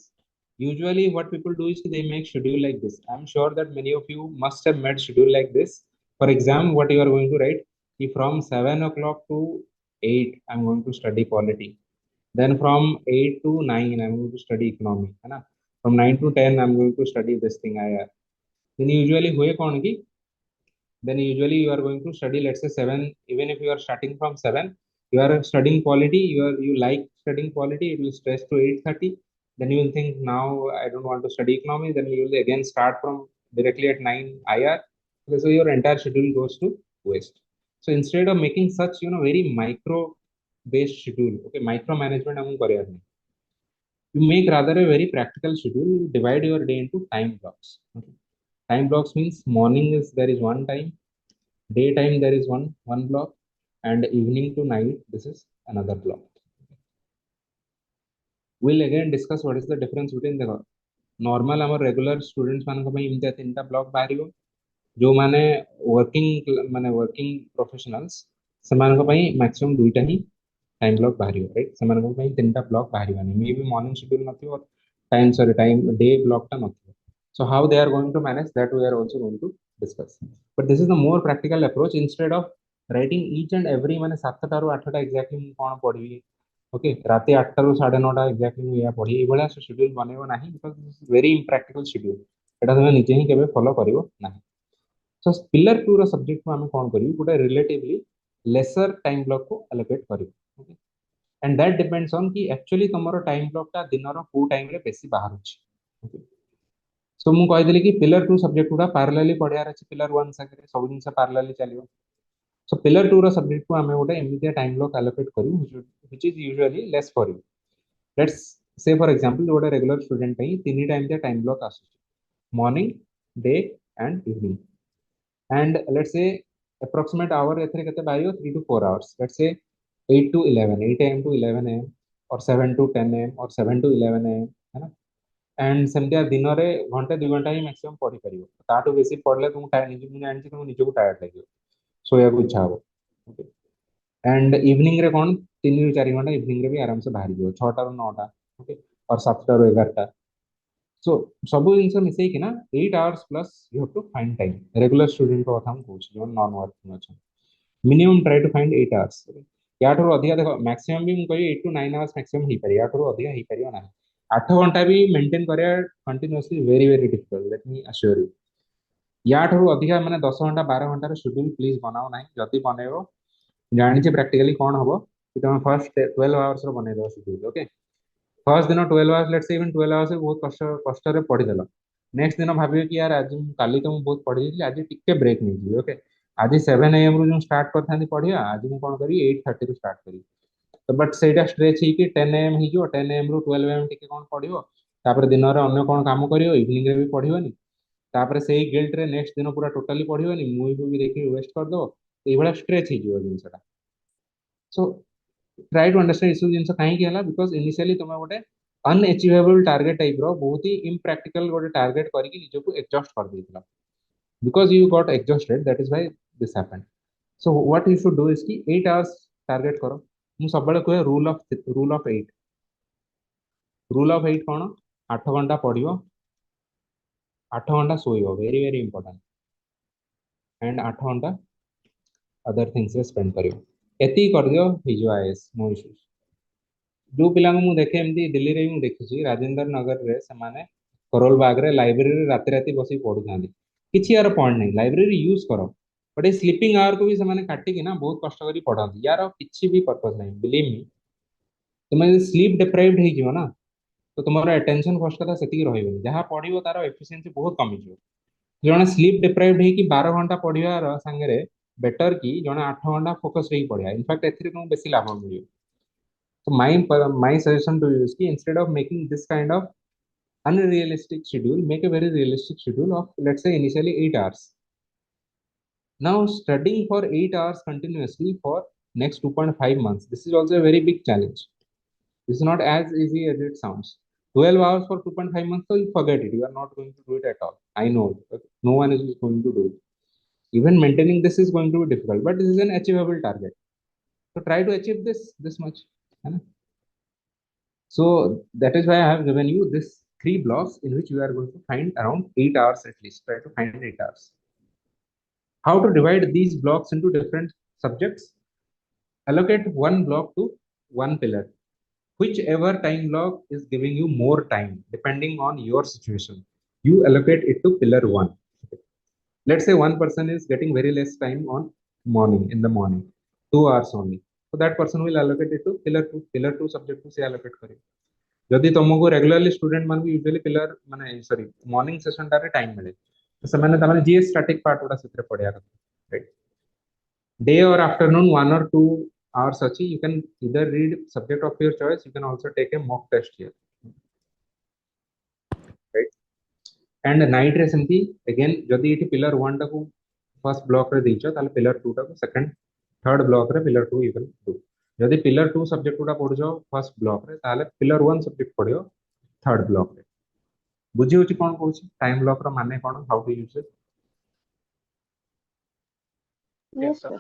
usually what people do is they make schedule like this I'm sure that many of you must have made schedule like this for exam what you are going to write if from 7 o'clock to 8 I'm going to study polity then from 8 to 9 I'm going to study economy है ना from 9 to 10 I'm going to study this thing I then usually हुए कौन की then usually you are going to study let's say 7 even if you are starting from 7 you are studying quality you like studying quality it will stress to 8:30 then you will think now I don't want to study economy then you will again start from directly at 9 IR okay, so your entire schedule goes to waste so instead of making such very micro based schedule okay micro management हम career नहीं you make rather a very practical schedule you divide your day into time blocks okay time blocks means morning is there is one time daytime there is one block and evening to night this is another block we'll again discuss what is the difference between the normal our regular students ମାନଙ୍କ ପାଇଁ ଏମିତିଆ ତିନିଟା block ବାହାରିବ ଯୋଉମାନେ working professionals ସେମାନଙ୍କ ପାଇଁ maximum ଦୁଇଟା ହିଁ time block ବାହାରିବ right ସେମାନଙ୍କ ପାଇଁ ତିନିଟା block ବାହାରିବନି ମେ ବି morning schedule ନଥିବ time day block ଟା ନଥିବ so how they are going to manage that we are also going to discuss but this is the more practical approach instead of writing each and every ମାନେ 7ଟାରୁ 8ଟା exactly ମୁଁ କ'ଣ ପଢିବି okay राति 8टाରୁ 9:30 exactly ମୁଁ या पढ़ी एभला शेड्यूल बनेबो नाही because this is very impractical schedule एटा तमे निजे ही केबे फॉलो करिवो नाही सो पिलर 2 रो सब्जेक्ट को हमें कोन करिवो गोटे रिलेटिवली लेसर टाइम ब्लॉक को एलोकेट करिवो okay and that depends on कि एक्चुअली तमरो टाइम ब्लॉक टा दिन रो को टाइम रे बेसी बाहर अछि ओके सो मु कहि देली कि पिलर 2 सब्जेक्ट गुडा पैरेलली पढियार अछि पिलर 1 संगे सब दिन से पैरेलली चलियो so pillar 2 रो सब्जेक्ट को हमें गोटे इमीडिएट टाइम ब्लॉक एलोकेट करू which is usually less for you let's say for example गोटे रेगुलर स्टूडेंट पई तीन टाइम के टाइम ब्लॉक आसु morning day and evening and let's say approximate hour एथरे केते बारियो 3 to 4 hours let's say 8 to 11 8 am to 11 am or 7 to 10 am or 7 to 11 am है ना and सेमतिया दिन रे घंटे 2 घंटा ही मैक्सिमम पढ़ी परियो ताटो बेसी पढ़ले तुम टाइम निज मुने आंची तुम निजको टायर्ड लागियो सोया को इच्छा हो ओके एंड इवनिंग रे कोन 3 ରୁ 4 घंटा इवनिंग रे भी आराम से बाहर जियो 6 ରୁ 9 ओके और 7 ରୁ 11 सो सब जिनस मिसई कि ना 8 hours plus you have to find time regular student को कथा हम कहूछ जो नॉन वर्किंग अच्छा minimum try to find 8 hours याठरो अधिका देखो मैक्सिमम भी हम कहि 8 to 9 hours मैक्सिमम ही पारि याठरो अधिका ही पारियो ना 8 घंटा भी मेंटेन करिया continuously very very difficult let me assure you याठरो अधिका माने 10 घंटा 12 घंटा रे शेड्यूल प्लीज बनाओ नाही जदी बनेबो जानी छे प्रैक्टिकली कौन हबो कि तुम फर्स्ट 12 आवर्स रो बनै दो शेड्यूल ओके फर्स्ट दिन 12 hours let's say even 12 hours बहुत कष्ट कष्ट रे पढ़ी देला नेक्स्ट दिन भाबियो कि यार आज काली तो बहुत पढ़ी थी आज टिके ब्रेक नहीं जी ओके आज 7 AM रु जो स्टार्ट करथानी पढ़िया आज मु कोन करी 8:30 रु स्टार्ट करी तो बट सेटा स्ट्रेच ही कि 10 AM ही जो 10 AM रु 12 AM टिके कोन पढ़ियो तापर दिन रे अन्य कोन काम करियो इवनिंग रे भी पढ़ियोनी तापर सेही गिल्ट रे नेक्स्ट दिन पूरा टोटली पढ़ियोनी मूवी भी देखि वेस्ट कर दो तो एभला स्ट्रेच ही जो जिनसटा सो ट्राई टू अंडरस्टैंड इस जिनस कहीं हला बिकॉज इनिशियली तुम गोटे अनएचिवेबल टारगेट टाइप रो बहुत ही इम्प्रैक्टिकल गोटे टारगेट करके निजको एडजस्ट कर देथिला because you got exhausted that is why this happened so what you should do is कि 8 आवर्स टारगेट करो मु सब बेले कहे रूल ऑफ 8 रूल ऑफ 8 कोन 8 घंटा पढ़ियो 8 घंटा सोइयो वेरी वेरी इंपोर्टेंट एंड 8 घंटा अदर थिंग्स रे स्पेंड करियो एती कर दियो हिजो आईएएस नो इश्यूज जो पिला को मु देखे एमती दिल्ली रे मु देखिछि राजेंद्र नगर रे समाने करोल बाग रे लाइब्रेरी राति राति बसी पढु थांदी किछि यार पॉइंट नहीं लाइब्रेरी यूज करो बट ए स्लीपिंग आवर को भी समाने काटी कि ना बहुत कष्ट करी पढांती यार किछि भी पर्पस नहीं बिलीव मी तुम स्लीप डिप्राइव्ड हे जिवो ना तो तुम्हारा अटेंशन फर्स्ट कथा सेतिकी रहइबनी जहां पढिबो तार एफिशिएंसी बहुत कमी जिवो जणे स्लीप डिप्राइव्ड हे कि 12 घंटा पढिबार संगे बेटर कि जणे 8 घंटा फोकस रही पढिया इनफैक्ट एथिरे तुम बेसी लाभ मिलियो so my suggestion to you is ki instead of making this kind of unrealistic schedule, make a very realistic schedule of let's say initially 8 hours. Now studying for 8 hours continuously for next 2.5 months. This is also a very big challenge. This is not as easy as it sounds. 12 hours for 2.5 months, so you forget it. You are not going to do it at all. I know it, but no one is going to do it. Even maintaining this is going to be difficult, but this is an achievable target. So try to achieve this much. है ना? So that is why I have given you this 3 blocks in which you are going to find around 8 hours at least. Try to find 8 hours. How to divide these blocks into different subjects? Allocate one block to one pillar. Whichever time block is giving you more time, depending on your situation, you allocate it to pillar one. Let's say one person is getting very less time on in the morning, 2 hours only. So that person will allocate it to pillar two subject to say allocate करें. जदि तुमको regularly student मान को usually pillar माने sorry morning session टारे time मिले तो से माने तमाने जीएस स्टैटिक पार्ट उडा सेतरे पढिया राइट डे और आफ्टरनून 1 or 2 hours अछि you can either read subject of your choice you can also take a mock test here right and night रे सेमती अगेन जदि इठी पिलर 1 टाको फर्स्ट ब्लॉक रे दिचो ताले पिलर 2 टाको सेकंड थर्ड ब्लॉक रे पिलर 2 यू कैन डू जदि pillar 2 subject उडा पढजो फर्स्ट ब्लॉक रे ताले पिलर 1 सब्जेक्ट पढियो थर्ड ब्लॉक रे बुझी होची कोन कहूची टाइम ब्लॉक रो माने कोन how to use it Yes, sir.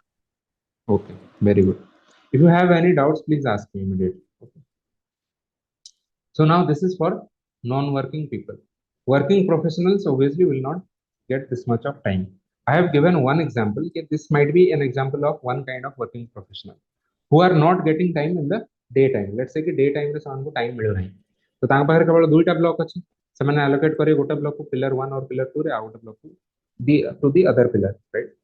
Okay very good if you have any doubts please ask me immediately okay so now this is for non working people working professionals obviously will not get this much of time I have given one example that this might be an example of one kind of working professional who are not getting time in the daytime let's say कि daytime रे सान को time मिलो नहीं तो तांग पाखरे केवल दुईटा ब्लॉक अछि ସେମାନେ allocate करे गोटे ब्लॉक को पिलर 1 और पिलर 2 रे आ गोटे ब्लॉक को to the other pillar right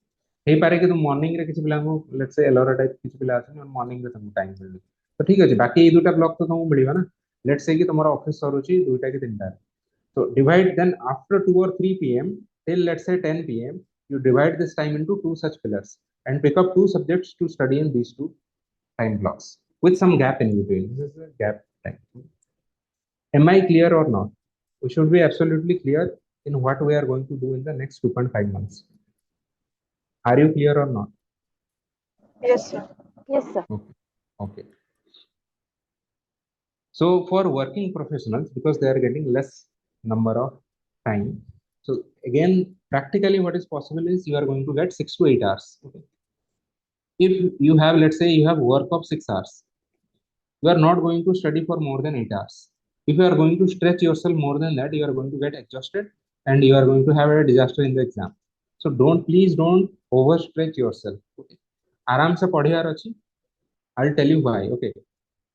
हे पारे कि तुम मॉर्निंग रे किछि पिला को लेट्स से एलोरा टाइप किछि पिला आछन और मॉर्निंग रे तुम टाइम मिलले तो ठीक अछि बाकी ए दुटा ब्लॉक तो तुमको मिलिबा ना लेट्स से कि तुम्हारा ऑफिस सरुची दुईटा कि तीनटा so divide then after 2 or 3 p.m. till let's say 10 p.m. you divide this time into two such pillars and pick up two subjects to study in these two time blocks with some gap in between. This is a gap time. Am I clear or not? We should be absolutely clear in what we are going to do in the next 2.5 months. Are you clear or not? Yes, sir. Yes, sir. Okay. Okay. So for working professionals, because they are getting less number of time, so again practically what is possible is you are going to get 6 to 8 hours. Okay. If you have, let's say you have work of 6 hours, you are not going to study for more than 8 hours. If you are going to stretch yourself more than that, you are going to get exhausted and you are going to have a disaster in the exam. So please don't overstretch yourself. Okay. आराम से पढ़ियार अछि. I'll tell you why. Okay.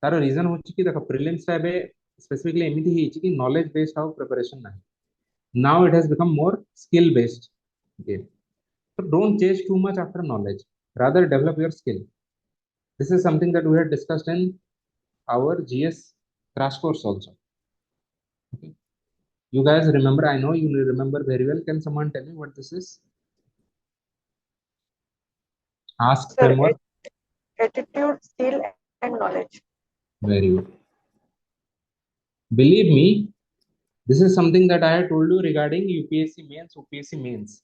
तार reason होची कि देखो prelims टा बे specifically एमिति हिची कि नॉलेज बेस्ड हाउ प्रिपरेशन नाही now it has become more skill based game so don't chase too much after knowledge rather develop your skill This is something that we had discussed in our GS crash course also. Okay. You guys remember? I know you remember very well. Can someone tell me what this is? Ask Sir, framework. attitude, skill, and knowledge. Very good. Believe me, this is something that I had told you regarding UPSC mains, UPSC mains.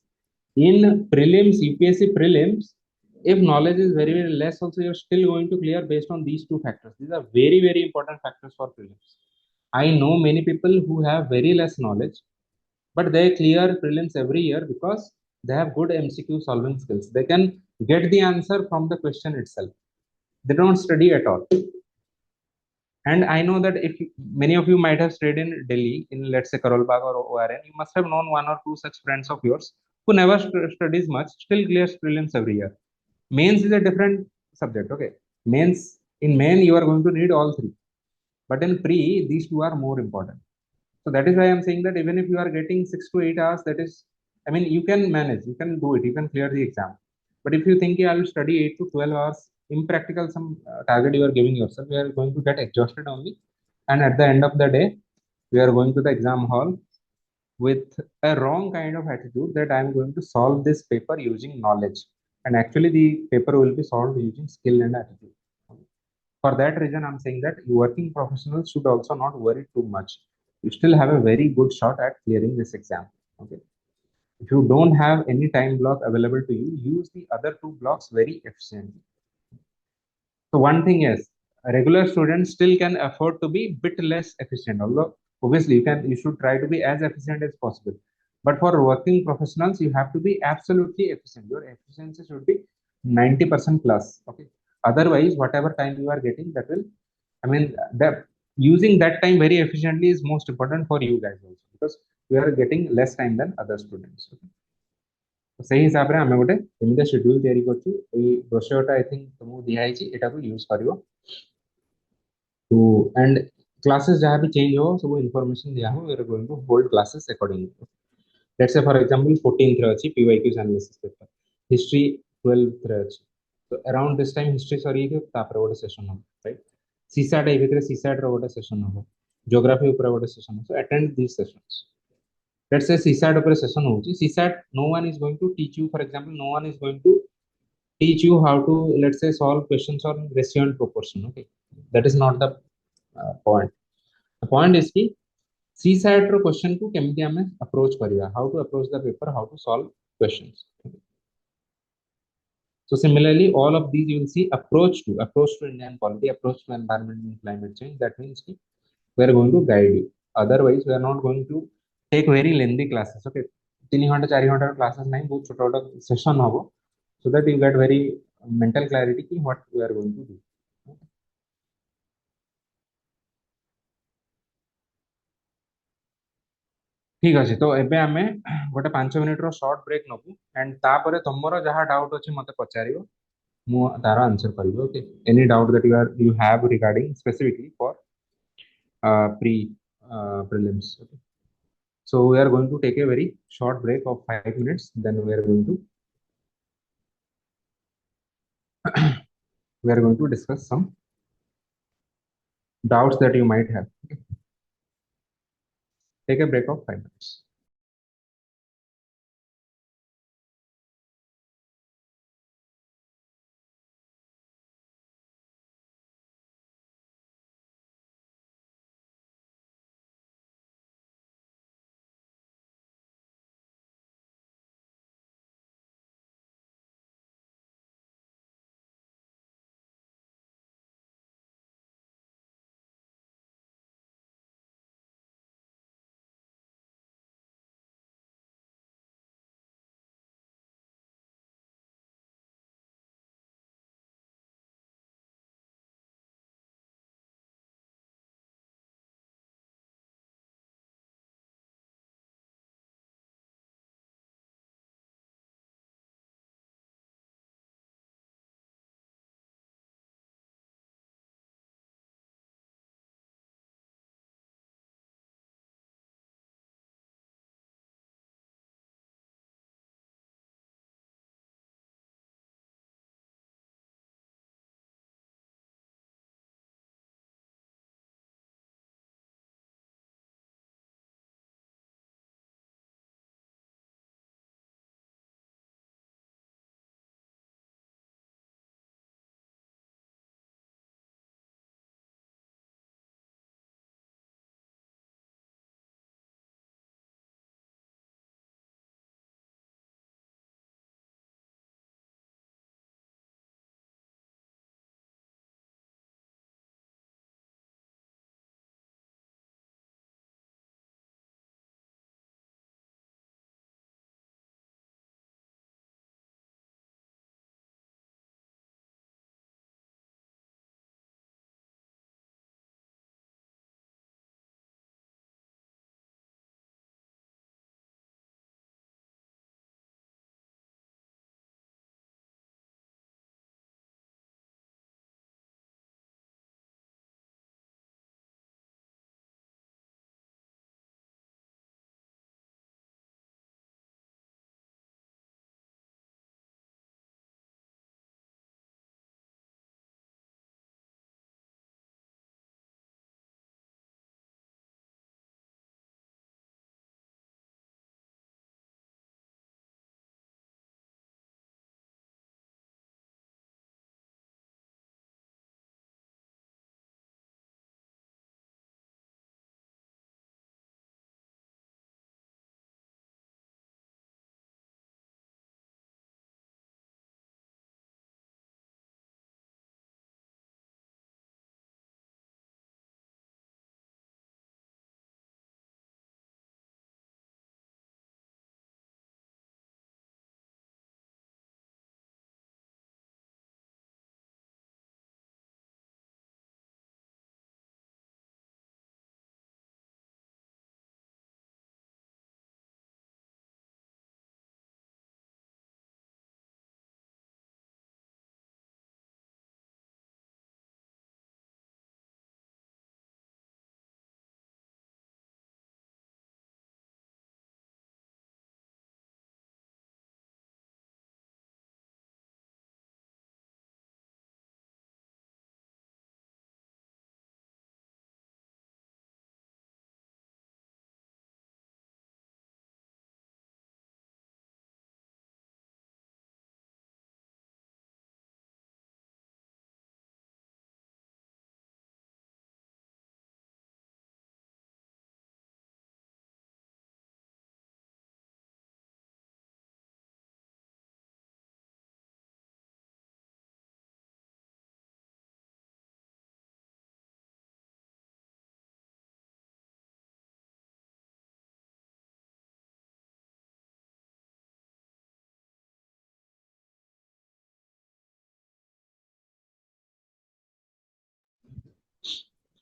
In prelims, UPSC prelims, if knowledge is very, very less, also you're still going to clear based on these two factors. These are very, very important factors for prelims. I know many people who have very less knowledge, but they clear prelims every year because they have good MCQ solving skills. They can get the answer from the question itself. They don't study at all. And I know that if many of you might have stayed in Delhi, in let's say Karol Bagh or ORN, you must have known one or two such friends of yours who never studies much, still clears prelims every year. Mains is a different subject. Okay, mains, in main you are going to need all three, but in pre these two are more important. So that is why I'm saying that even if you are getting 6 to 8 hours, that is, I mean, you can manage, you can do it, you can clear the exam. But if you think, yeah, I will study 8 to 12 hours, impractical some target you are giving yourself, you are going to get exhausted only. And at the end of the day, we are going to the exam hall with a wrong kind of attitude that I'm going to solve this paper using knowledge. And actually, the paper will be solved using skill and attitude. For that reason, I'm saying that working professionals should also not worry too much. You still have a very good shot at clearing this exam. Okay. If you don't have any time block available to you, use the other two blocks very efficiently. So one thing is, a regular student still can afford to be bit less efficient. Although obviously you should try to be as efficient as possible. But for working professionals, you have to be absolutely efficient. Your efficiency should be 90% plus. Okay. Otherwise, whatever time you are getting, that will, I mean, that using that time very efficiently is most important for you guys also because we are getting less time than other students. Okay. तो ସେଇ ହିସାବରେ ଆମେ ଗୋଟେ ଏମିତି schedule ତିଆରି କରୁଛୁ ଏଇ ବ୍ରୋସିୟରଟା I think ତମକୁ ଦିଆହେଇଛି ଏଟାକୁ ୟୁଜ କରିବ to and classes ଯାହା ବି ଚେଞ୍ଜ ହବ ସବୁ ଇନଫର୍ମେସନ ଦିଆହବ we are going to hold classes accordingly. Let's say for example 14th ରେ ଅଛି PYQs analysis paper, history 12th ରେ ଅଛି, so around this time history ସରିକି ତାପରେ ଗୋଟେ session ହବ, right? CSAT ଏଇ ଭିତରେ CSAT ର ଗୋଟେ session ହବ, geography ଉପରେ ଗୋଟେ session ହବ, so attend these sessions. Let's say CSAT ଉପରେ session ହଉଛି, CSAT no one is going to teach you, for example no one is going to teach you how to, let's say, solve questions on ratio and proportion. Okay, that is not the point. The point is ki CSAT ro question ku kemiti ame approach kariba, how to approach the paper, how to solve questions. Okay. So similarly, all of these you will see approach to Indian polity, approach to environment and climate change. That means ki we are going to guide you. Otherwise, we are not going to take very lengthy classes. Okay, 3 घंटा 4 घंटा classes नहीं, बहुत छोटा छोटा session होगा, so that you get very mental clarity ki what we are going to do. ठीक अछि, तो एबे आमे गोटे 5 मिनिट रो शॉर्ट ब्रेक नबु एंड तापरे तमरो जहा डाउट अछि मते पचारियो, मु तार आंसर करिवो. Okay, any doubt that you have regarding specifically for pre prelims. Okay, so we are going to take a very short break of 5 minutes, then we are going to discuss some doubts that you might have. Okay. Take a break of 5 minutes.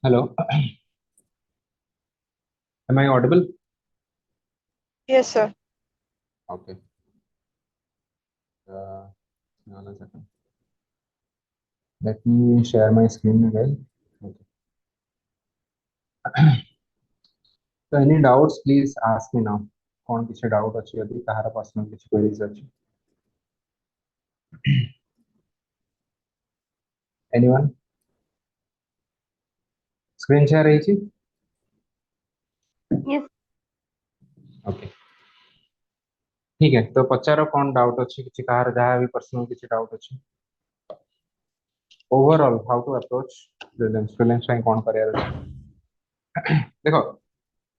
Hello. Am I audible? Yes, sir. Okay. Hang on a second. Let me share my screen again. Okay. So any doubts, please ask me now. कौन किसी doubt अच्छी होती है कहाँ personal किसी queries अच्छी? Anyone? Screen share रही थी? Yes. Okay. ठीक है तो पचारो कौन डाउट अच्छी किसी कहार जहाँ भी पर्सनल किसी डाउट अच्छी overall how to approach prelims time कौन करियर अच्छी देखो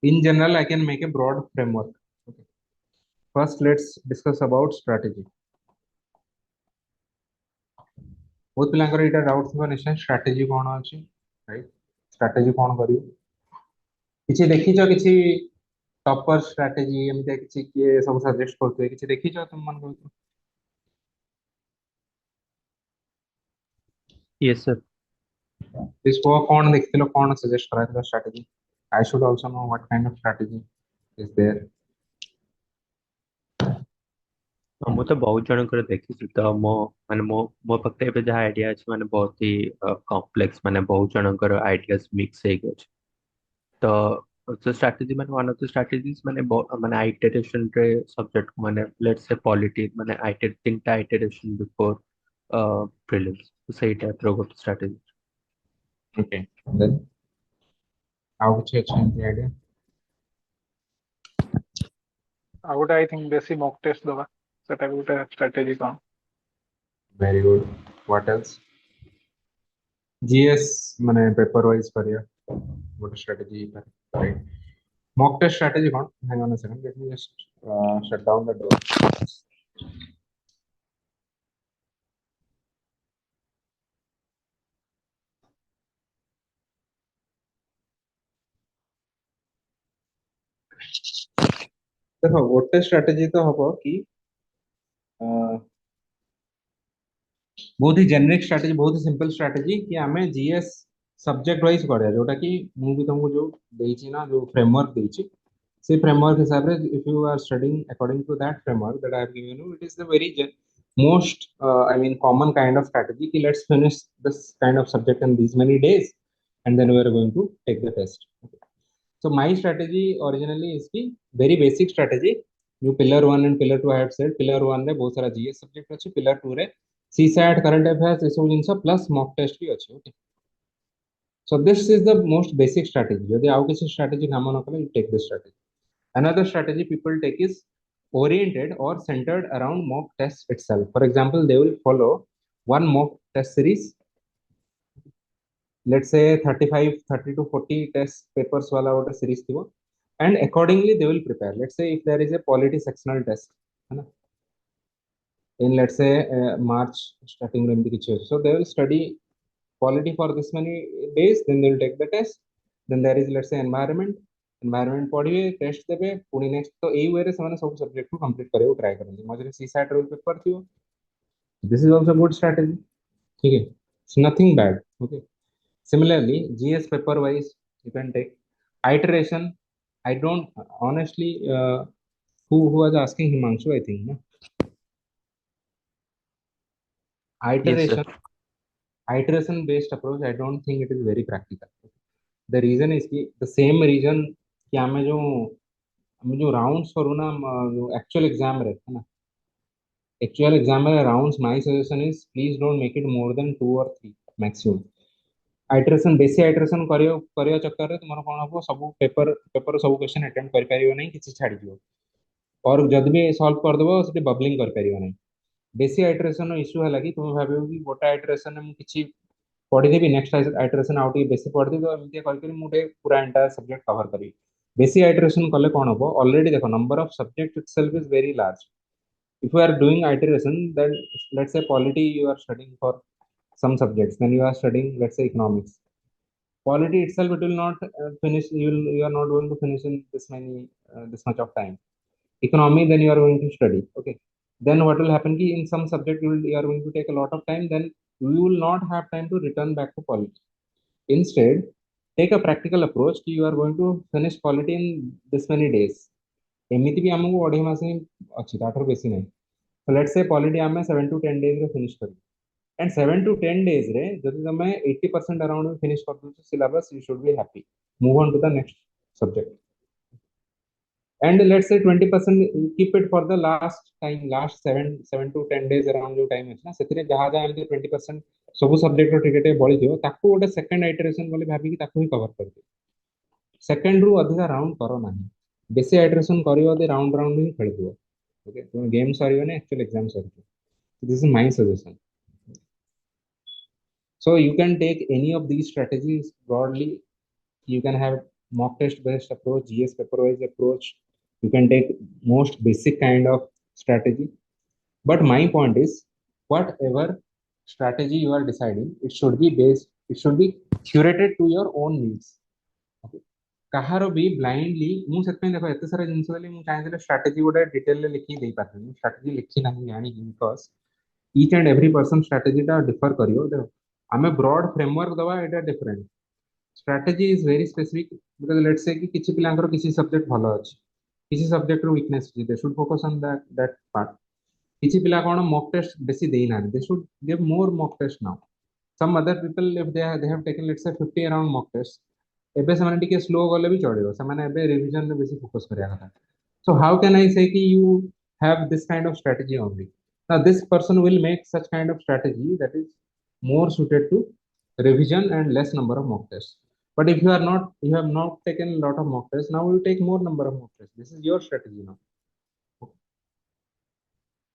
in general I can make a broad framework first let's discuss about strategy बहुत पिलांकर एटा डाउट थिबो निश्चय स्ट्रेटजी कौन अच्छी राइट स्ट्रेटजी कौन करियो किसी देखिଛ किसी टॉपर स्ट्रेटजी एमते किसी किए सब सजेस्ट करते किसी देखिଛ तुम मन को Yes, sir. इसको कौन देखथिलो कौन सजेस्ट कराथिलो strategy I should also know what kind of strategy is there ମୁଁ ତ ବହୁତ ଜଣଙ୍କର ଦେଖିଛି ତ ମୋ ପାଖରେ ଏବେ ଯାହା ଆଇଡିଆ ଅଛି ମାନେ ବହୁତ ହି କମ୍ପ୍ଲେକ୍ସ ମାନେ ବହୁତ ଜଣଙ୍କର ଆଇଡିଆସ ମିକ୍ସ ହେଇକି ଅଛି ତ ଷ୍ଟ୍ରାଟେଜି ମାନେ ୱାନ୍ ଅଫ୍ ଦ ଷ୍ଟ୍ରାଟେଜିଜ ମାନେ ଆଇଟରେସନ ରେ ସବଜେକ୍ଟ ମାନେ ଲେଟ୍ସ ସେ ପଲିଟି ମାନେ ତିନିଟା ଆଇଟରେସନ ବିଫୋର ପ୍ରିଲିମ୍ସ ସେଇ ଟାଇପର ଗୋଟେ ଷ୍ଟ୍ରାଟେଜି ओके देन ଆଉ କିଛି ଅଛି ଏମିତି ଆଇଡିଆ ଆଉ ଗୋଟେ ଆଇ ଥିଙ୍କ ବେଶୀ ମକ୍ ଟେଷ୍ଟ ଦବା ସେଟା ବି ଗୋଟେ ଷ୍ଟ୍ରାଟେଜି କଣ very good what else GS माने पेपर वाइज करिया what strategy right mock test strategy कौन hang on a second let me just shut down the door देखो गोटे स्ट्रेटजी तो हबो कि बहुत ही जेनेरिक स्ट्रेटजी बहुत ही सिंपल स्ट्रेटजी कि आमे जीएस सब्जेक्ट वाइज करिया जोटा कि मु भी तुमको जो देछि ना जो फ्रेमवर्क देछि से फ्रेमवर्क हिसाब रे if you are studying according to that framework that I have given you it is the very most I mean common kind of strategy ki let's finish this kind of subject in these many days and then we are going to take the test okay. So my strategy originally is ki very basic strategy जो pillar 1 and pillar 2 I have said pillar 1 रे बहुत सारा GS subject अछि pillar 2 रे CSAT current affairs ए सब जिंस plus mock test भी अछि okay. So this is the most basic strategy यदि आउ किसी strategy काम न कले you take this strategy another strategy people take is oriented or centered around mock test itself. For example, they will follow one mock test series, let's say 35, 30 to 40 test papers wala order series thibo, and accordingly they will prepare. Let's say if there is a polity sectional test, in let's say March starting when the so they will study polity for this many days, then they will take the test. Then there is let's say environment पढ़िए test देबे पुनी next तो एई वे रे समान सब subject को complete करे try करनी मझे सीसैट रोल पेपर थियो this is also good strategy ठीक है it's nothing bad okay similarly GS paper wise you can take iteration I don't honestly who was asking Himanshu I think na yes sir iteration based approach I don't think it is very practical the reason is कि the same reason कि हमें जो rounds करू ना जो actual exam रे है ना एक्चुअल एग्जाम रे rounds my suggestion is please don't make it more than 2 और 3 मैक्सिमम आइटरेशन बेसी आइटरेशन करियो चक्कर रे तुमर कोन हबो सब पेपर सब क्वेश्चन अटेम्प्ट कर परियो नहीं किछि छाडी दियो और जद भी सॉल्व कर देबो सेठी बबलिंग कर परियो नहीं बेसी आइटरेशन इश्यू है कि तुम भाबियो कि गोटा आइटरेशन में किछि पढ़ी देबी नेक्स्ट आइटरेशन आउट बेसी पढ़ देबी एमती करके मुटे पूरा एंटायर सब्जेक्ट कवर करी बेसी आइटरेशन कले कोन हबो ऑलरेडी देखो number of subject itself is very large if you are doing iteration then let's say polity you are studying for some subjects then you are studying let's say economics polity itself it will not finish you are not going to finish in this much of time economy then you are going to study okay then what will happen ki in some subject you are going to take a lot of time then you will not have time to return back to polity instead take a practical approach कि you are going to finish quality in this many days. एमिति भी हमको अढ़ाई मास ही अच्छी ताठर बेसी नहीं. So let's say quality आमे 7 to 10 days रे finish करी. And 7 to 10 days रे जब तमे 80% around में finish कर दो syllabus, you should be happy. Move on to the next subject. And let's say 20% keep it for the last time, last 7 to 10 days around जो time है ना सेतिरे जहाँ जहाँ एमती 20% सब सब्जेक्ट रो टिके बढ़ी दियो ताकू गोटे सेकंड आइटरेशन बोली भाबी कि ताकू ही कवर कर दियो. सेकंड रु अधिका राउंड करो नाही. बेसी आइटरेशन करियो दे राउंड राउंड ही खेल दियो. ओके तो गेम सरियो ने एक्चुअल एग्जाम सरियो. This is my suggestion. So you can take any of these strategies broadly. You can have mock test based approach, GS paper wise approach. You can take most basic kind of strategy. But my point is, whatever strategy you are deciding, it should be curated to your own needs. Okay. କାହାର ବି blindly ମୁଁ ସେଥିପାଇଁ ଦେଖ ଏତେ ସାରା ଜିନିଷ ଦେଲି ମୁଁ ଚାହିଁଥିଲେ strategy ଗୋଟେ ଡିଟେଲରେ ଲେଖିକି ଦେଇପାରିବି. ମୁଁ ଷ୍ଟ୍ରାଟେଜି ଲେଖି ନାହିଁ ଜାଣିକି because each and every person strategy ଟା differ କରିବ. ଦେଖ ଆମେ broad framework ଦବା ଏଇଟା different. Strategy is very specific because let's say कि କିଛି ପିଲାଙ୍କର କିଛି subject ଭଲ ଅଛି, କିଛି subject ର weakness ଅଛି, they should focus on that part. କିଛି ପିଲା କ'ଣ mock test ବେଶୀ ଦେଇନାହାନ୍ତି, they should give more mock test now. Some other people if they have taken let's say 50 around mock test, ଏବେ ସେମାନେ ଟିକେ slow ଗଲେ ବି ଚଳିବ, ସେମାନେ ଏବେ revision ରେ ବେଶୀ focus କରିବା କଥା. So how can I say कि you have this kind of strategy only? Now this person will make such kind of strategy that is more suited to revision and less number of mock tests. But if you have not taken a lot of mock tests, now you take more number of mock tests. This is your strategy now.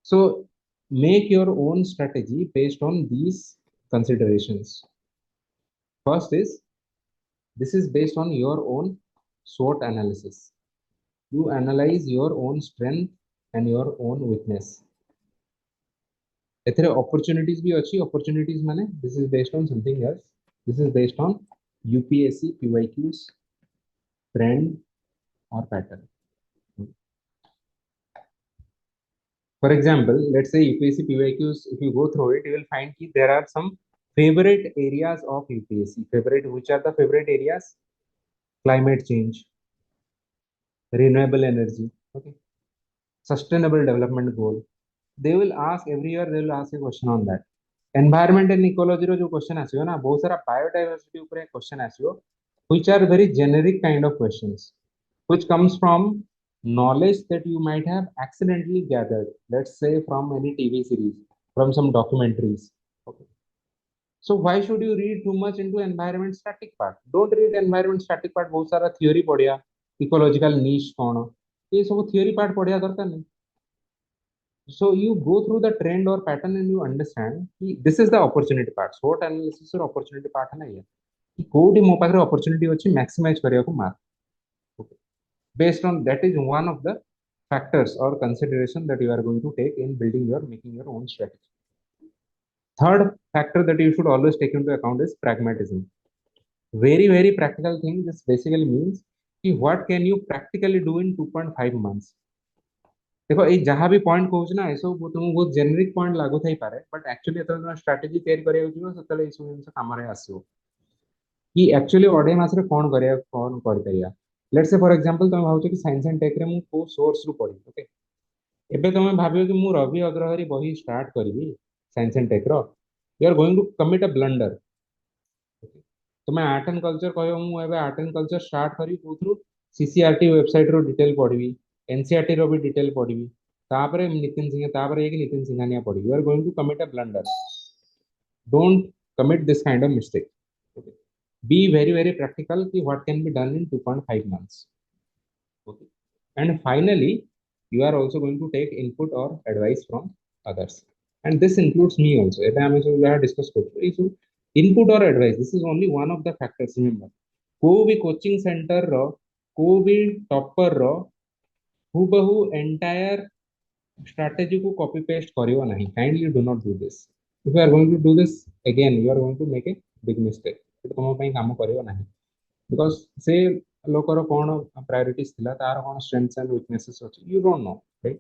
So make your own strategy based on these considerations. First is, this is based on your own SWOT analysis. You analyze your own strength and your own weakness. एथरे opportunities भी अच्छी opportunities माने this is based on something else. This is based on UPSC PYQs, trend or pattern. For example, let's say UPSC PYQs, if you go through it, you will find that there are some favorite areas of UPSC. Which are the favorite areas? Climate change, renewable energy, okay, sustainable development goal. They will ask every year, they will ask a question on that. Environment and ecology रो जो question आसियो ना, बहुत सारा biodiversity ऊपर एक question आसियो, which are very generic kind of questions, which comes from knowledge that you might have accidentally gathered, let's say from any TV series, from some documentaries. Okay. So why should you read too much into environment static part? Don't read environment static part. बहुत सारा theory पढ़िया, ecological niche कौन, ये सब theory part पढ़िया दरकार नहीं. So you go through the trend or pattern and you understand this is the opportunity part. SWOT analysis or opportunity part है ना ये कि कोई मो पाखरे opportunity अच्छी maximize करिया को मार. Okay. Based on that is one of the factors or consideration that you are going to take in making your own strategy. Third factor that you should always take into account is pragmatism. Very, very practical thing. This basically means what can you practically do in 2.5 months. देखो ये जहाँ भी point कहूँ ना ऐसा तुमको बहुत generic point लागू थई पारे, बट एक्चुअली तो तुम स्ट्रेटजी तैयारी करिया होजियो सेतले ई सब जिंस काम रे आसीओ कि एक्चुअली अढे मास रे कोन करिया कोन कर परिया. लेट्स से फॉर एग्जांपल तुम भाबो कि साइंस एंड टेक रे मु को सोर्स रु पढी. ओके एबे तुम भाबियो कि मु रवि अग्रहरी बही स्टार्ट करबी साइंस एंड टेक रो, you are going to commit a blunder. तुम्हें आर्ट एंड कल्चर कहयो मु एबे आर्ट एंड कल्चर स्टार्ट करी कोथरु सीसीआरटी वेबसाइट रो डिटेल पढबी, एनसीईआरटी रो भी डिटेल पढबी, तापरे नितिन सिंह तापरे एक नितिन सिंघानिया पढबी. You are going to commit a blunder. Don't commit this kind of mistake. Okay. Be very, very practical ki what can be done in 2.5 months. Okay. And finally, you are also going to take input or advice from others. And this includes me also. If I am also, we have discussed input or advice. This is only one of the factors. Remember, को भी coaching center रो, को भी topper रो, हुबहु entire strategy को copy paste करियो नहीं. Kindly do not do this. If you are going to do this again, you are going to make a big mistake. तो तुम पे काम करियो नहीं. Because से लोकर कौन priorities थिला, तार कौन strengths and weaknesses होची, you don't know, right?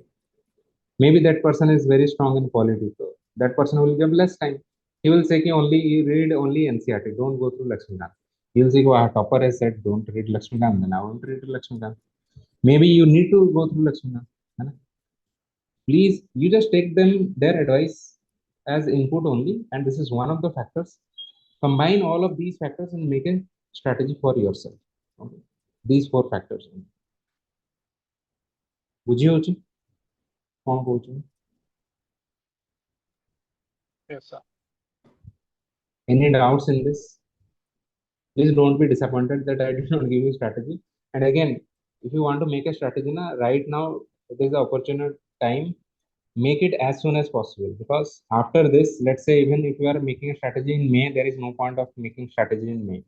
Maybe that person is very strong in quality, so that person will give less time. He will say कि only read only NCERT, don't go through Lakshmikant. You'll see, wow, topper has said, don't read Lakshmikant, then I won't read Lakshmikant. Maybe you need to go through Lakshmikant. है ना? Please, you just take them their advice as input only, and this is one of the factors. Combine all of these factors and make a strategy for yourself. Okay? These four factors. ବୁଝି ହଉଛି କଣ କହୁଛୁ? Yes, sir. Any doubts in this? Please don't be disappointed that I did not give you strategy. And again, if you want to make a strategy na, right now, it is the opportune time. Make it as soon as possible, because after this, let's say even if you are making a strategy in May, there is no point of making strategy in May.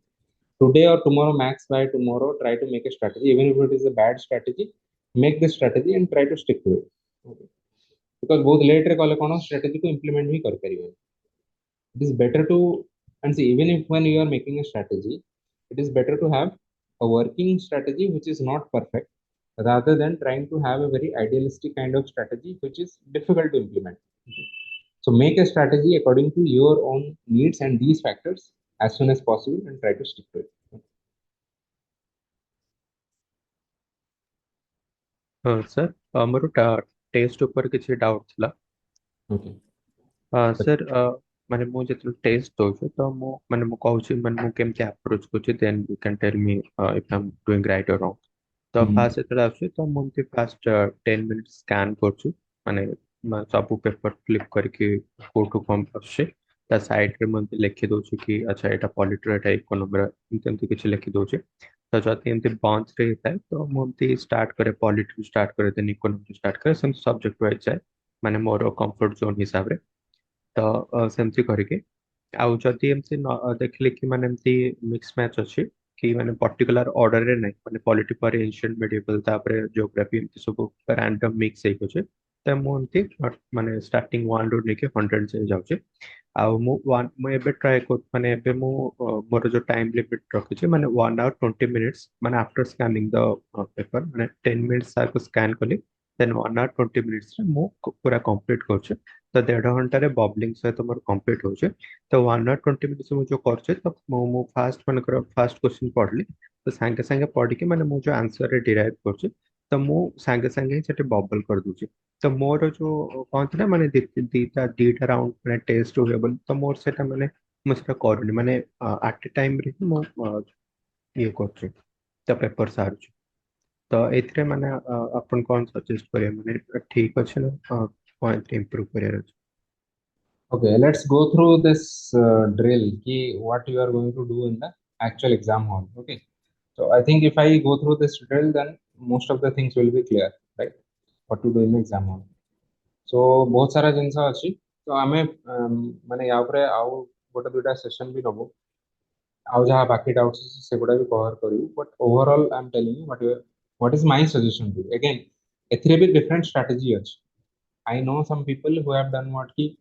Today or tomorrow, max by tomorrow, try to make a strategy. Even if it is a bad strategy, make the strategy and try to stick to it. Okay? Because both later call कौन strategy को implement भी कर करिए. It is better to, and see, even if when you are making a strategy, it is better to have a working strategy which is not perfect, rather than trying to have a very idealistic kind of strategy which is difficult to implement. Okay? So make a strategy according to your own needs and these factors as soon as possible and try to stick to it. Sir more test ऊपर किसी doubt थिला Okay. Sir माने मु जेतल test दोछु तो मु माने मु कहूची माने मु केमती अप्रोच करछि then you can tell me if I am doing right और रॉन्ग तो Mhm. फास्ट जेतल आछी तो मु एमती फास्ट 10 मिनट स्कैन करछु माने सब पेपर फ्लिप करके फोटो कम आछे ता साइड रे मते लिखि दोछु कि अच्छा एटा पॉलिटी एटा इकोनॉमी एमती किछि लिखि दोछु तो जति एमती बंच रे थाए तो मु एमती स्टार्ट करे पॉलिटी स्टार्ट करे देन इकोनॉमी स्टार्ट करे सम सब्जेक्ट वाइज जाए माने मोर कंफर्ट जोन हिसाब रे तो सेमती करके आउ जदि एमती देखले कि माने एमती मिक्स मैच अछि कि माने पर्टिकुलर ऑर्डर रे नहीं माने पॉलिटी पर एंशिएंट मेडिएवल तापर ज्योग्राफी एमती सब रैंडम मिक्स हे होचे त मु एमती माने स्टार्टिंग 1 रो लेके 100 से जाउचे आउ मु एबे ट्राई कर माने एबे मु मोर जो टाइम लिमिट रखि छै माने 1 आवर 20 मिनिट्स माने आफ्टर स्कैनिंग द पेपर माने 10 मिनिट्स को स्कैन कली देन 1 आवर 20 मिनिट्स रे मु पूरा कंप्लीट करछे तो 1.5 घंटे बबलिंग सहित मोर कंप्लीट होचे तो 1 आवर 20 मिनिट्स मु जो करछे तो मु फास्ट मन कर फास्ट क्वेश्चन पढ़ली तो संगे संगे पढ़ के माने मु जो आंसर रे डिराइव करछे तो मु संगे संगे सेटे बबल कर दूची तो मोर जो कौन था माने दीटा राउंड माने टेस्ट हुए बोल तो मोर सेटा माने मु सेटा करूनी माने एट ए टाइम रे मु ये करछे तो पेपर सारुची तो एथरे माने अपन कौन सजेस्ट करे माने ठीक अछि ना पॉइंट इंप्रूव करे Okay, let's go through this drill. Ki what you are going to do in the actual exam hall. Okay. So I think if I go through this drill, then most of the things will be clear, right? What to do in the exam hall. So बहुत सारा जिनस अछि तो आमे माने या ऊपर आउ गोटे दुटा सेशन भी नबो आउ जहाँ बाकी डाउट्स से गुडा भी कवर करियो but overall I am telling you what is my suggestion to again एथिरे भी डिफरेंट स्ट्रेटजी अछि I know some people who have done what की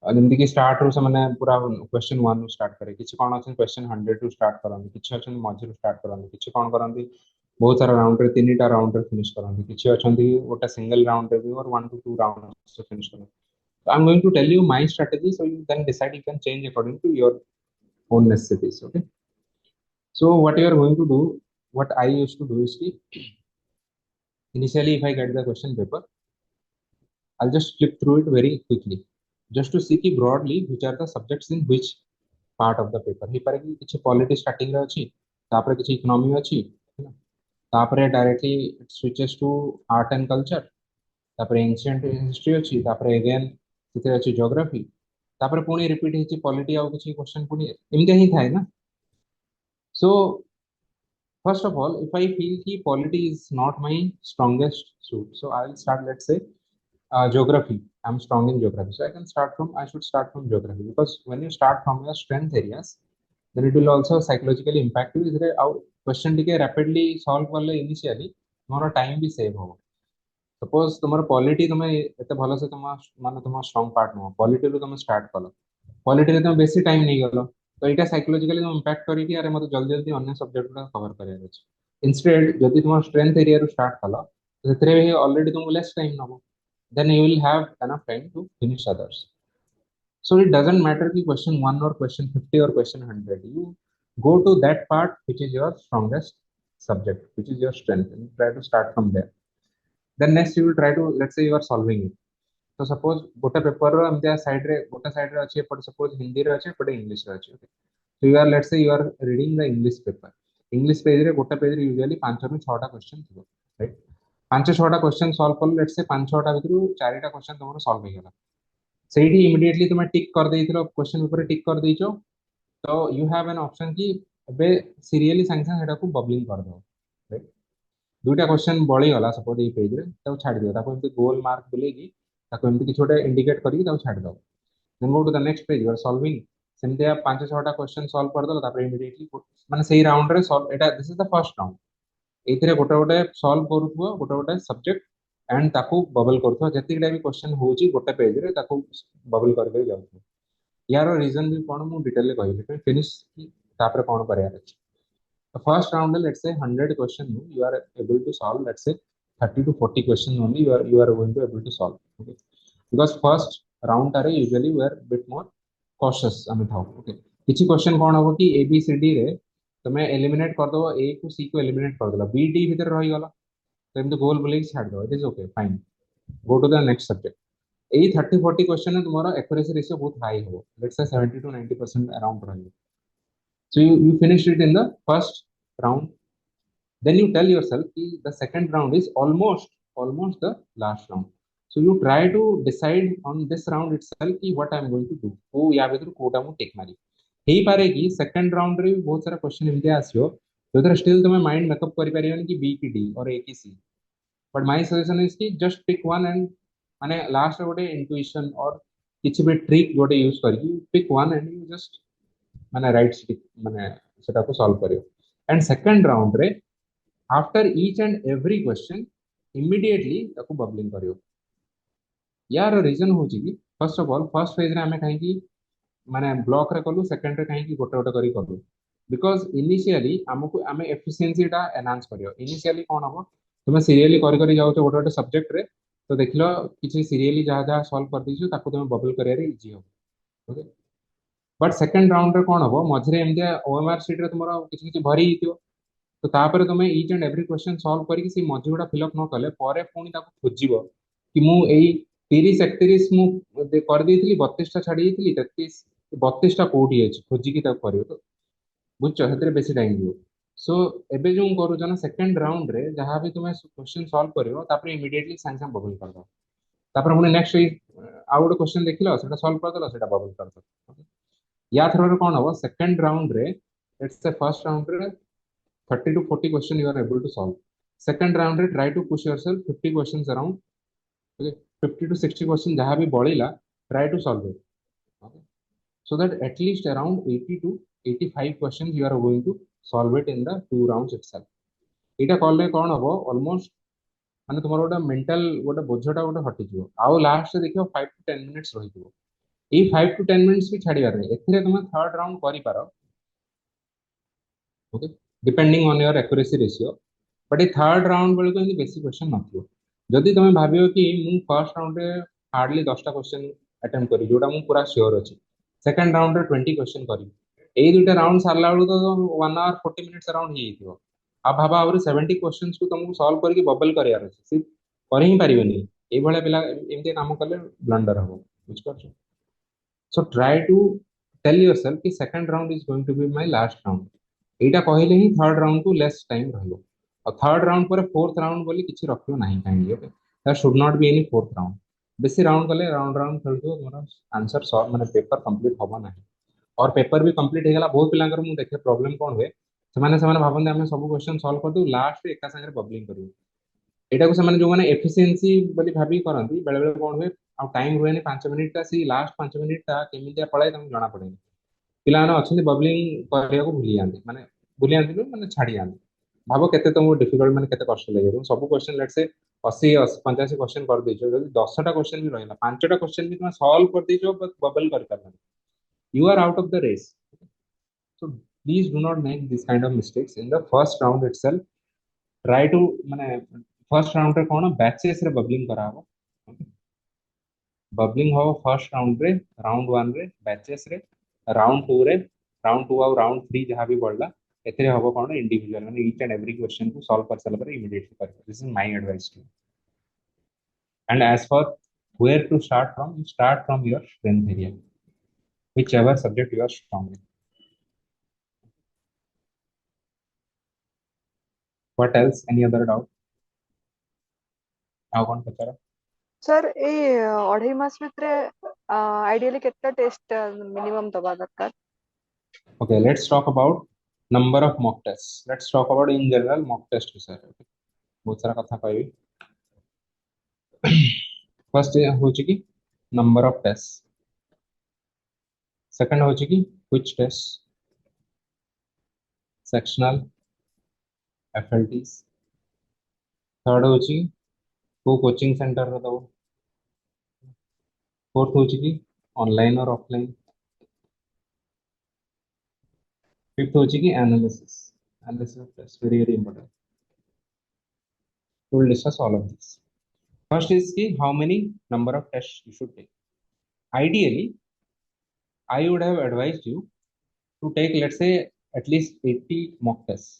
ଯେମିତି କି ଷ୍ଟାର୍ଟ ରୁ ସେମାନେ ପୁରା କ୍ୱେଶ୍ଚନ 1 ରୁ ଷ୍ଟାର୍ଟ करे କିଛି କଣ ଅଛନ୍ତି କ୍ୱେଶ୍ଚନ 100 ରୁ ଷ୍ଟାର୍ଟ କରନ୍ତି କିଛି ଅଛନ୍ତି ମଝିରୁ ଷ୍ଟାର୍ଟ କରନ୍ତି କିଛି କଣ କରନ୍ତି ବହୁତ ସାରା ରାଉଣ୍ଡ ରେ ତିନିଟା ରାଉଣ୍ଡ ରେ ଫିନିଶ କରନ୍ତି କିଛି ଅଛନ୍ତି ଗୋଟେ ସିଙ୍ଗଲ ରାଉଣ୍ଡ ରେ ବି or 1 to 2 ରାଉଣ୍ଡ ରେ ଫିନିଶ କରନ୍ତି so I'm going to tell you my strategy so you then decide you can change according to your own necessities okay so what you are going to do what I used to do is ki, initially if I get the question paper I'll just flip through it very quickly just to see ki broadly which are the subjects in which part of the paper ହେଇପାରେ କି କିଛି polity starting ରେ ଅଛି ତାପରେ କିଛି economy ଅଛି ହେଲା ତାପରେ directly it switches to art and culture तापर एंशिएंट हिस्ट्री अछि तापर अगेन किते अछि ज्योग्राफी तापर पुणी रिपीट हेछि पॉलिटी आउ किछि क्वेश्चन पुणी एमते ही थाए ना so first of all if I feel कि polity is not my strongest suit so I will start let's say geography I'm strong in geography so I should start from geography because when you start from your strength areas then it will also psychologically impact you इधर आउ question टिके rapidly solve करले initially तुम्हारा time भी save हो suppose तुम्हारा polity तुम्हें एते भलो से तुम माने तुम स्ट्रांग पार्ट नो पॉलिटी रो तुम स्टार्ट कलो पॉलिटी रे तुम बेसी टाइम नहीं गलो तो इटा साइकोलॉजिकली तुम इंपैक्ट करी कि अरे मते जल्दी जल्दी अन्य सब्जेक्ट गुडा कवर करे अछि इंस्टेड जदि तुम स्ट्रेंथ एरिया रो स्टार्ट कलो तो सेतरे ऑलरेडी तुम less time Nebo then you will have enough time to finish others so it doesn't matter ki question 1 or question 50 or question 100 you go to that part which is your strongest subject, which is your strength, and try to start from there. Then next you will try to, let's say you are solving it. तो suppose गोटे paper रो एमतिया side रे गोटे side रे अछि एपटे suppose Hindi रे अछि एपटे English रे अछि okay so you are let's say you are reading the English paper English page रे गोटे पेज रे यूजुअली 5 रु 6टा क्वेश्चन थिबो राइट 5-6टा क्वेश्चन सॉल्व कर लेट्स से 5-6टा भितरु 4टा क्वेश्चन तमरो सॉल्व हो गेला सेठी इमीडिएटली तुम टिक कर देइथिलो क्वेश्चन ऊपर टिक कर देइचो तो यू हैव एन ऑप्शन कि एबे सीरियली संग संग हेडा को बबलिंग कर दो राइट दुईटा क्वेश्चन बळी गला सपोज ए पेज रे ताको छाडी दियो ताको एमती गोल मार्क बुलेगी ताको एमती किछ छोटे इंडिकेट करके ताको छाडी दो then go to the next page you are solving सेमते आप 5-6टा क्वेश्चन सॉल्व कर दो तापर इमीडिएटली माने सेही राउंड रे सॉल्व एटा this is the first round एथिरे गोटे गोटे सॉल्व करूथबो गोटे गोटे सब्जेक्ट एंड ताको बबल करूथबो जतिकटा भी क्वेश्चन होची गोटे पेज रे ताको बबल कर कर जाउथबो यार रीजन भी कोन मु डिटेल ले कहि फिनिश तापर कोन करयार अछि the first round let's say 100 question you are able to solve let's say 30 to 40 questions only you are going to able to solve okay because first round are usually we are bit more cautious ami thau okay किछि question कोन हो कि ए B C D रे तमे eliminate कर दो ए को सी को eliminate कर दो बी डी भीतर रहि गला तो एमते गोल बोले छाड़ दो it is okay fine go to the next subject ए 30-40 क्वेश्चन में तुम्हारा एक्यूरेसी रेशियो बहुत हाई हो लेट्स से 70 to 90% अराउंड रहि so you finish it in the first round then you tell yourself कि the second round is almost the last round so you try to decide on this round itself कि what I am going to do ओ या भीतर कोटा मु take मारी हेई पारे कि second round रे बहुत सारा क्वेश्चन एमते आसियो जोधर स्टिल तुम माइंड मेकअप करि परियन कि बी की डी और ए की सी बट माय सजेशन इज कि जस्ट पिक वन एंड माने लास्ट रे गोटे इंट्यूशन और किछि भी ट्रिक गोटे यूज करके pick one and you just माने राइट माने सेटा को सॉल्व करियो एंड सेकंड राउंड रे after each and every question immediately ताको बबलिंग करियो यार रीजन होची कि first of all first phase रे हमें कहीं कि माने ब्लॉक रे कलु सेकंड रे कहीं कि गोटे गोटे करी कलु बिकॉज़ इनिशियली हमको हमें एफिशिएंसी टा एनहांस करियो इनिशियली कोन हो तुम सीरियली करी करी जाउ गोटे गोटे सब्जेक्ट रे तो देखलो किछि सीरियली जहा जहा सॉल्व कर दीजो ताको तुम बबल करिया रे इजी हो ओके बट सेकंड राउंड रे कोन हो मझरे एमदिया ओएमआर शीट रे तुमरो किछि किछि भरी हितियो तो तापर तुम each and every question solve करके सी मझी गुडा फिल अप न कले परे पुणी ताको खोजिबो कि मु एई 30-31 मु कर देइथिली 32 टा छाडी देइथिली 33 32 टा कोठी अछि खोजि कि ताको करियो तो बुझछो हेतरे बेसी टाइम दियो सो एबे जो करू जना सेकंड राउंड रे जहां भी तुम क्वेश्चन सॉल्व करियो तापर इमीडिएटली संग संग बबल कर दो तापर पुणी नेक्स्ट आ गुड क्वेश्चन देखिलो सेटा सॉल्व कर दलो सेटा बबल कर दो या थ्रो कौन हम सेकंड राउंड रे लेट्स से फर्स्ट राउंड रे 30 to 40 question you are able to solve second round रे try to push yourself 50 questions around okay 50 to 60 question जहां भी बळिला try to solve it okay so that at least around 80 to 85 question you are going to solve it in the two rounds itself एटा करले कोन हबो almost माने तुमर गोटा mental गोटा बोझटा गोटा हटि जिवो आउ लास्ट देखियो 5 to 10 मिनिट्स रहि जिवो ए 5 to 10 मिनिट्स भी छाड़िबार नहीं एथिरे तुम थर्ड राउंड करि पारो okay depending on your accuracy ratio but ए थर्ड राउंड बेले तो बेसी क्वेश्चन नथियो जदि तुम भाबियो कि मु फर्स्ट राउंड रे हार्डली 10 टा क्वेश्चन अटेम्प्ट करी जोटा मु पूरा श्योर अछि सेकंड राउंड रे 20 क्वेश्चन करी ए दुटा राउंड सारला बेलु तो 1 hour 40 मिनिट्स अराउंड ही हिथियो आ भाबा और 70 क्वेश्चंस को तुमको सॉल्व करके बबल करियार अछि सिर्फ कर ही परिबेनी ए भले पिला एमते काम करले ब्लंडर हो बुझ पाछो so try to tell yourself कि second round is going to be my last round एटा कहले ही थर्ड राउंड को लेस टाइम रहलो और थर्ड राउंड पर फोर्थ राउंड बोली किछि रखियो नाही kindly okay there should not be any fourth round बेसी राउंड कले राउंड राउंड खेलतो तोरा आंसर सॉल्व माने पेपर कंप्लीट होबा नाही और पेपर भी कंप्लीट हे गला बहुत पिलांकर मु देखे प्रॉब्लम कोन होए से भाबन हम सब क्वेश्चन सॉल्व कर दू लास्ट एका संगे बबलिंग करियो एटा को से जो माने एफिशिएंसी बोली भाबी करंती बेले बेले कोन होए आ टाइम रुएनी 5 मिनिट ता सी लास्ट 5 मिनिट ता केमितिया पळाय तुम जाना पड़ेनी पिला माने अछंती बबलिंग करिया को भूली जांती माने भूली जांती माने छाड़ी जांती भाबो केते तुमको डिफिकल्ट माने केते कष्ट लागे तुम सब क्वेश्चन लेट्स से 80 85 क्वेश्चन कर देछो जदी 10 टा क्वेश्चन भी रहला 5 टा क्वेश्चन भी तुम सॉल्व कर देछो बस बबल कर करना you are out of the race so please do not make this kind of mistakes in the first round itself try to माने फर्स्ट राउंड रे कोन बैचेस रे बबलिंग कराबो बबलिंग हो फर्स्ट राउंड रे राउंड 1 रे batches रे round 2 रे round 2 और राउंड 3 जहाँ भी बढ़ला एथिरे हबो कोन इंडिविजुअल माने ईच एंड एवरी क्वेश्चन को सॉल्व कर साला पर इमीडिएटली कर this is my advice to and as for where to start from you start from your strength area whichever subject you are strong in what else any other doubt now कौन पचारा sir ए अढ़ाई मास भितर ideally कितना test minimum दबा दरकार okay let's talk about number of mock tests let's talk about in general mock test विषय okay बहुत सारा कथा कहबी फर्स्ट होची की नंबर ऑफ टेस्ट सेकंड होची की व्हिच टेस्ट सेक्शनल एफएलटीज थर्ड होची को कोचिंग सेंटर रे दो फोर्थ होची की ऑनलाइन और ऑफलाइन फिफ्थ होची की analysis analysis of test very very important we will discuss all of this first is ki how many number of tests you should take ideally I would have advised you to take let's say at least 80 mock tests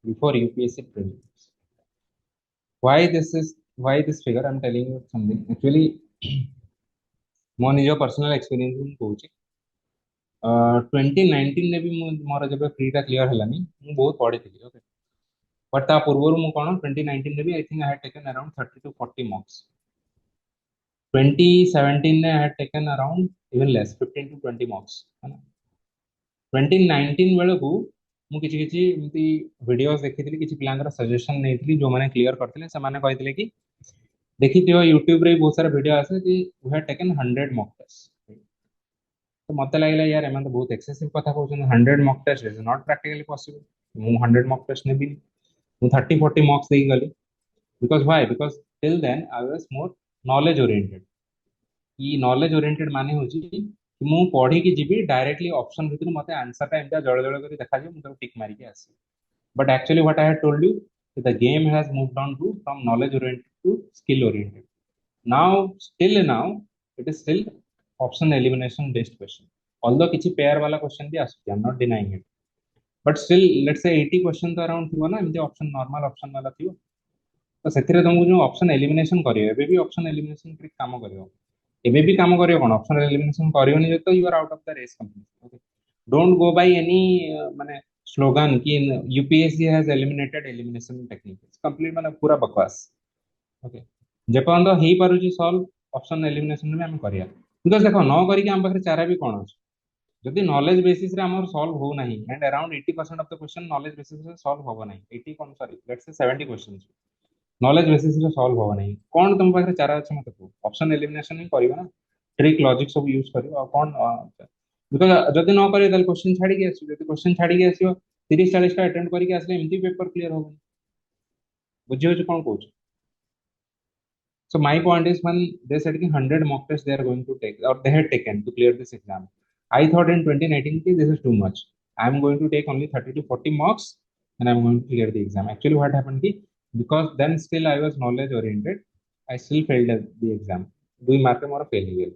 before UPSC prelims why this figure I'm telling you something actually मो निज personal experience में कहूँ 2019 ने भी मोर जब फ्रीटा clear हलानी मु बहुत पढ़ी थी ओके बट ता पूर्व मु कोन 2019 ने भी I think I had taken around 30 to 40 marks 2017 ने I had taken around even less 15 to 20 marks है ना 2019 बेले को मु किछि किछि एमती वीडियोस देखिथिली किछि पिलांकर सजेशन नेथिली जो माने क्लियर करथिले से माने कहिथिले कि देखिथियो YouTube रे बहुत सारा वीडियो आसे कि we had taken 100 mock test तो मत लगे यार एम तो बहुत एक्सेसिव कथा कहते 100 mock test is not practically possible मु 100 मॉक टेस्ट ने भी मु 30-40 मॉक्स दे गली because why because till then I was more knowledge oriented ई नॉलेज ओरिएंटेड माने होची कि मु पढ़ी कि जीबी डायरेक्टली ऑप्शन भितर मते आंसर टा एमता जळ जळ करी देखा जे मु तो टिक मारी के आसी but actually what I had told you the game has moved on to from knowledge oriented to skill oriented now it is still option elimination based question although किछि पेयर वाला क्वेश्चन भी आसु I am not denying it but still let's say 80 question तो around थिबो ना एमते option normal option वाला थिबो तो सेथिरे तुमको जो ऑप्शन एलिमिनेशन करियो एबे भी ऑप्शन एलिमिनेशन ट्रिक काम करियो एबे भी काम करियो कोन ऑप्शन एलिमिनेशन करियो नि तो you are out of the race completely okay don't go by any माने स्लोगन कि UPSC has eliminated elimination technique complete माने पूरा बकवास ओके जेपर्यंत हेई पारुची सॉल्व ऑप्शन एलिमिनेशन में हम करिया बिकॉज देखो न करिके हम पाखरे चारा भी कोन अछि जदि नॉलेज बेसिस रे हमर सॉल्व हो नाही and around 80% of the question knowledge basis रे सॉल्व होबो नाही 80 कोन sorry let's say 70 questions knowledge basis रे सॉल्व होबो नाही कोन तुम पाखरे चारा अछि मते को ऑप्शन एलिमिनेशन ही करियो ना ट्रिक लॉजिक सब यूज करियो और कोन बिकॉज जदि न करियो तल क्वेश्चन छाडी के आसी जदि क्वेश्चन छाडी के आसीयो 30-40 का अटेम्प्ट करिके आसले एमती पेपर क्लियर होबो बुझियो जे कोन कहू So my point is when they said कि 100 mock tests they are going to take or they had taken to clear this exam. I thought in 2019 कि this is too much. I am going to take only 30 to 40 marks and I am going to clear the exam. Actually what happened कि because then still I was knowledge oriented, I still failed at the exam. 2 mark more fail हो गेल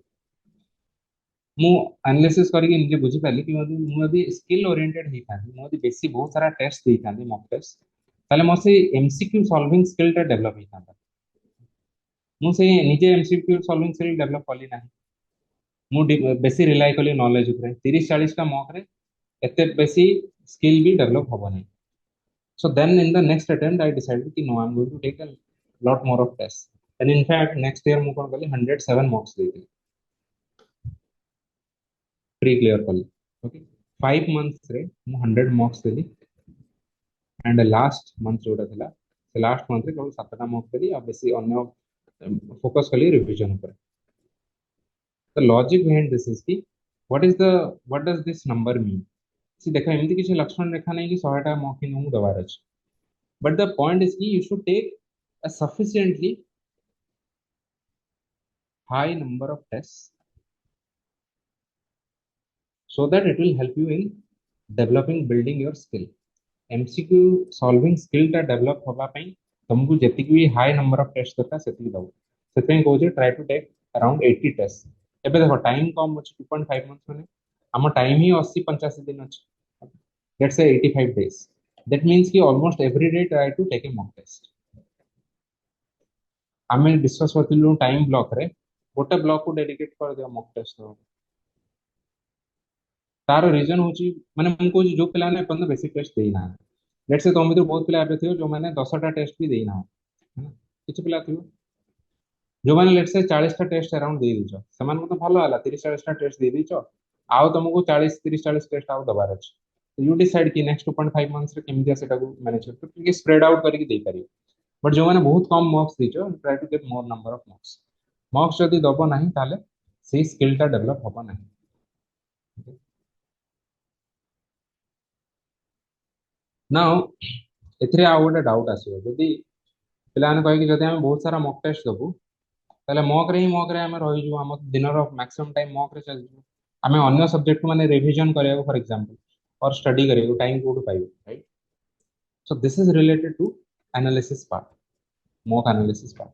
मु analysis करके निजे बुझी पाली कि मु यदि skill oriented ही था मु यदि बेसी बहुत सारा टेस्ट देई था मॉक टेस्ट ताले मोर से एमसीक्यू सॉल्विंग स्किल टा डेवलप ही था मु से निजे एमसीक्यू सॉल्विंग स्किल डेवलप कली ना मु बेसी रिलाय कली नॉलेज ऊपर 30-40 का मॉक रे एते बेसी स्किल भी डेवलप होबो नहीं so then in the next attempt I decided कि no I am going to take a lot more of test and in fact next year मु कोन कली 107 मार्क्स देती प्री क्लियर कली ओके 5 मंथ्स रे मु 100 मार्क्स देली एंड लास्ट मंथ जोटा थिला से लास्ट मंथ रे केवल 7टा मार्क्स देली अब बेसी अन्य फोकस कली रिवीजन पर the logic behind this is कि what does this number mean see देखा एमती किसी लक्षण रेखा नहीं कि 100टा मॉक इन मु दबार अछि but the point is कि you should take a sufficiently high number of tests so that it will help you in developing building your skill MCQ solving skill टा develop होबा पई तुमको जति भी हाई नंबर ऑफ टेस्ट दरकार सेति दउ सेति कहू जे try to take around 80 test एबे देखो टाइम कम अछि 2.5 मंथ्स माने हम टाइम ही 80-85 दिन अछि let's say 85 days. That means कि almost every day try to take a mock test. आमे डिस्कस करथिलु टाइम ब्लॉक रे गोटे ब्लॉक को डेडिकेट कर दिया मॉक टेस्ट तार रीजन होची माने मन को जो पिला ने अपन बेसिक टेस्ट देना है लेट्स से तुम तो बहुत पिला आबे थियो जो माने 10टा टेस्ट भी देना है ना किछ पिला थियो जो माने लेट्स से 40टा टेस्ट अराउंड दे दिछो समान को तो भलो होला 30 40टा टेस्ट दे दिछो आउ तुमको 40 30 40 टेस्ट आउ दबार अछि तो यू डिसाइड कि नेक्स्ट 2.5 मंथ्स रे केमितिया सेटा को मैनेज कर तो कि स्प्रेड आउट करके दे पारियो बट जो माने बहुत कम मार्क्स दिछो try to get more number of marks marks जदी दबो नहीं ताले सेही स्किल ता डेवलप होबो नहीं नाउ एथरे आ गोटे डाउट आसीबो जदी पिलाने कहि कि जदी हम बहुत सारा मॉक टेस्ट दबु ताले मॉक रे हम रहि जो हम दिनर मैक्सिमम टाइम मॉक रे चल जो हमें अन्य सब्जेक्ट को माने रिवीजन करिया फॉर एग्जांपल और स्टडी करिया टाइम कोड पाइबो right so this is related to analysis part mock analysis part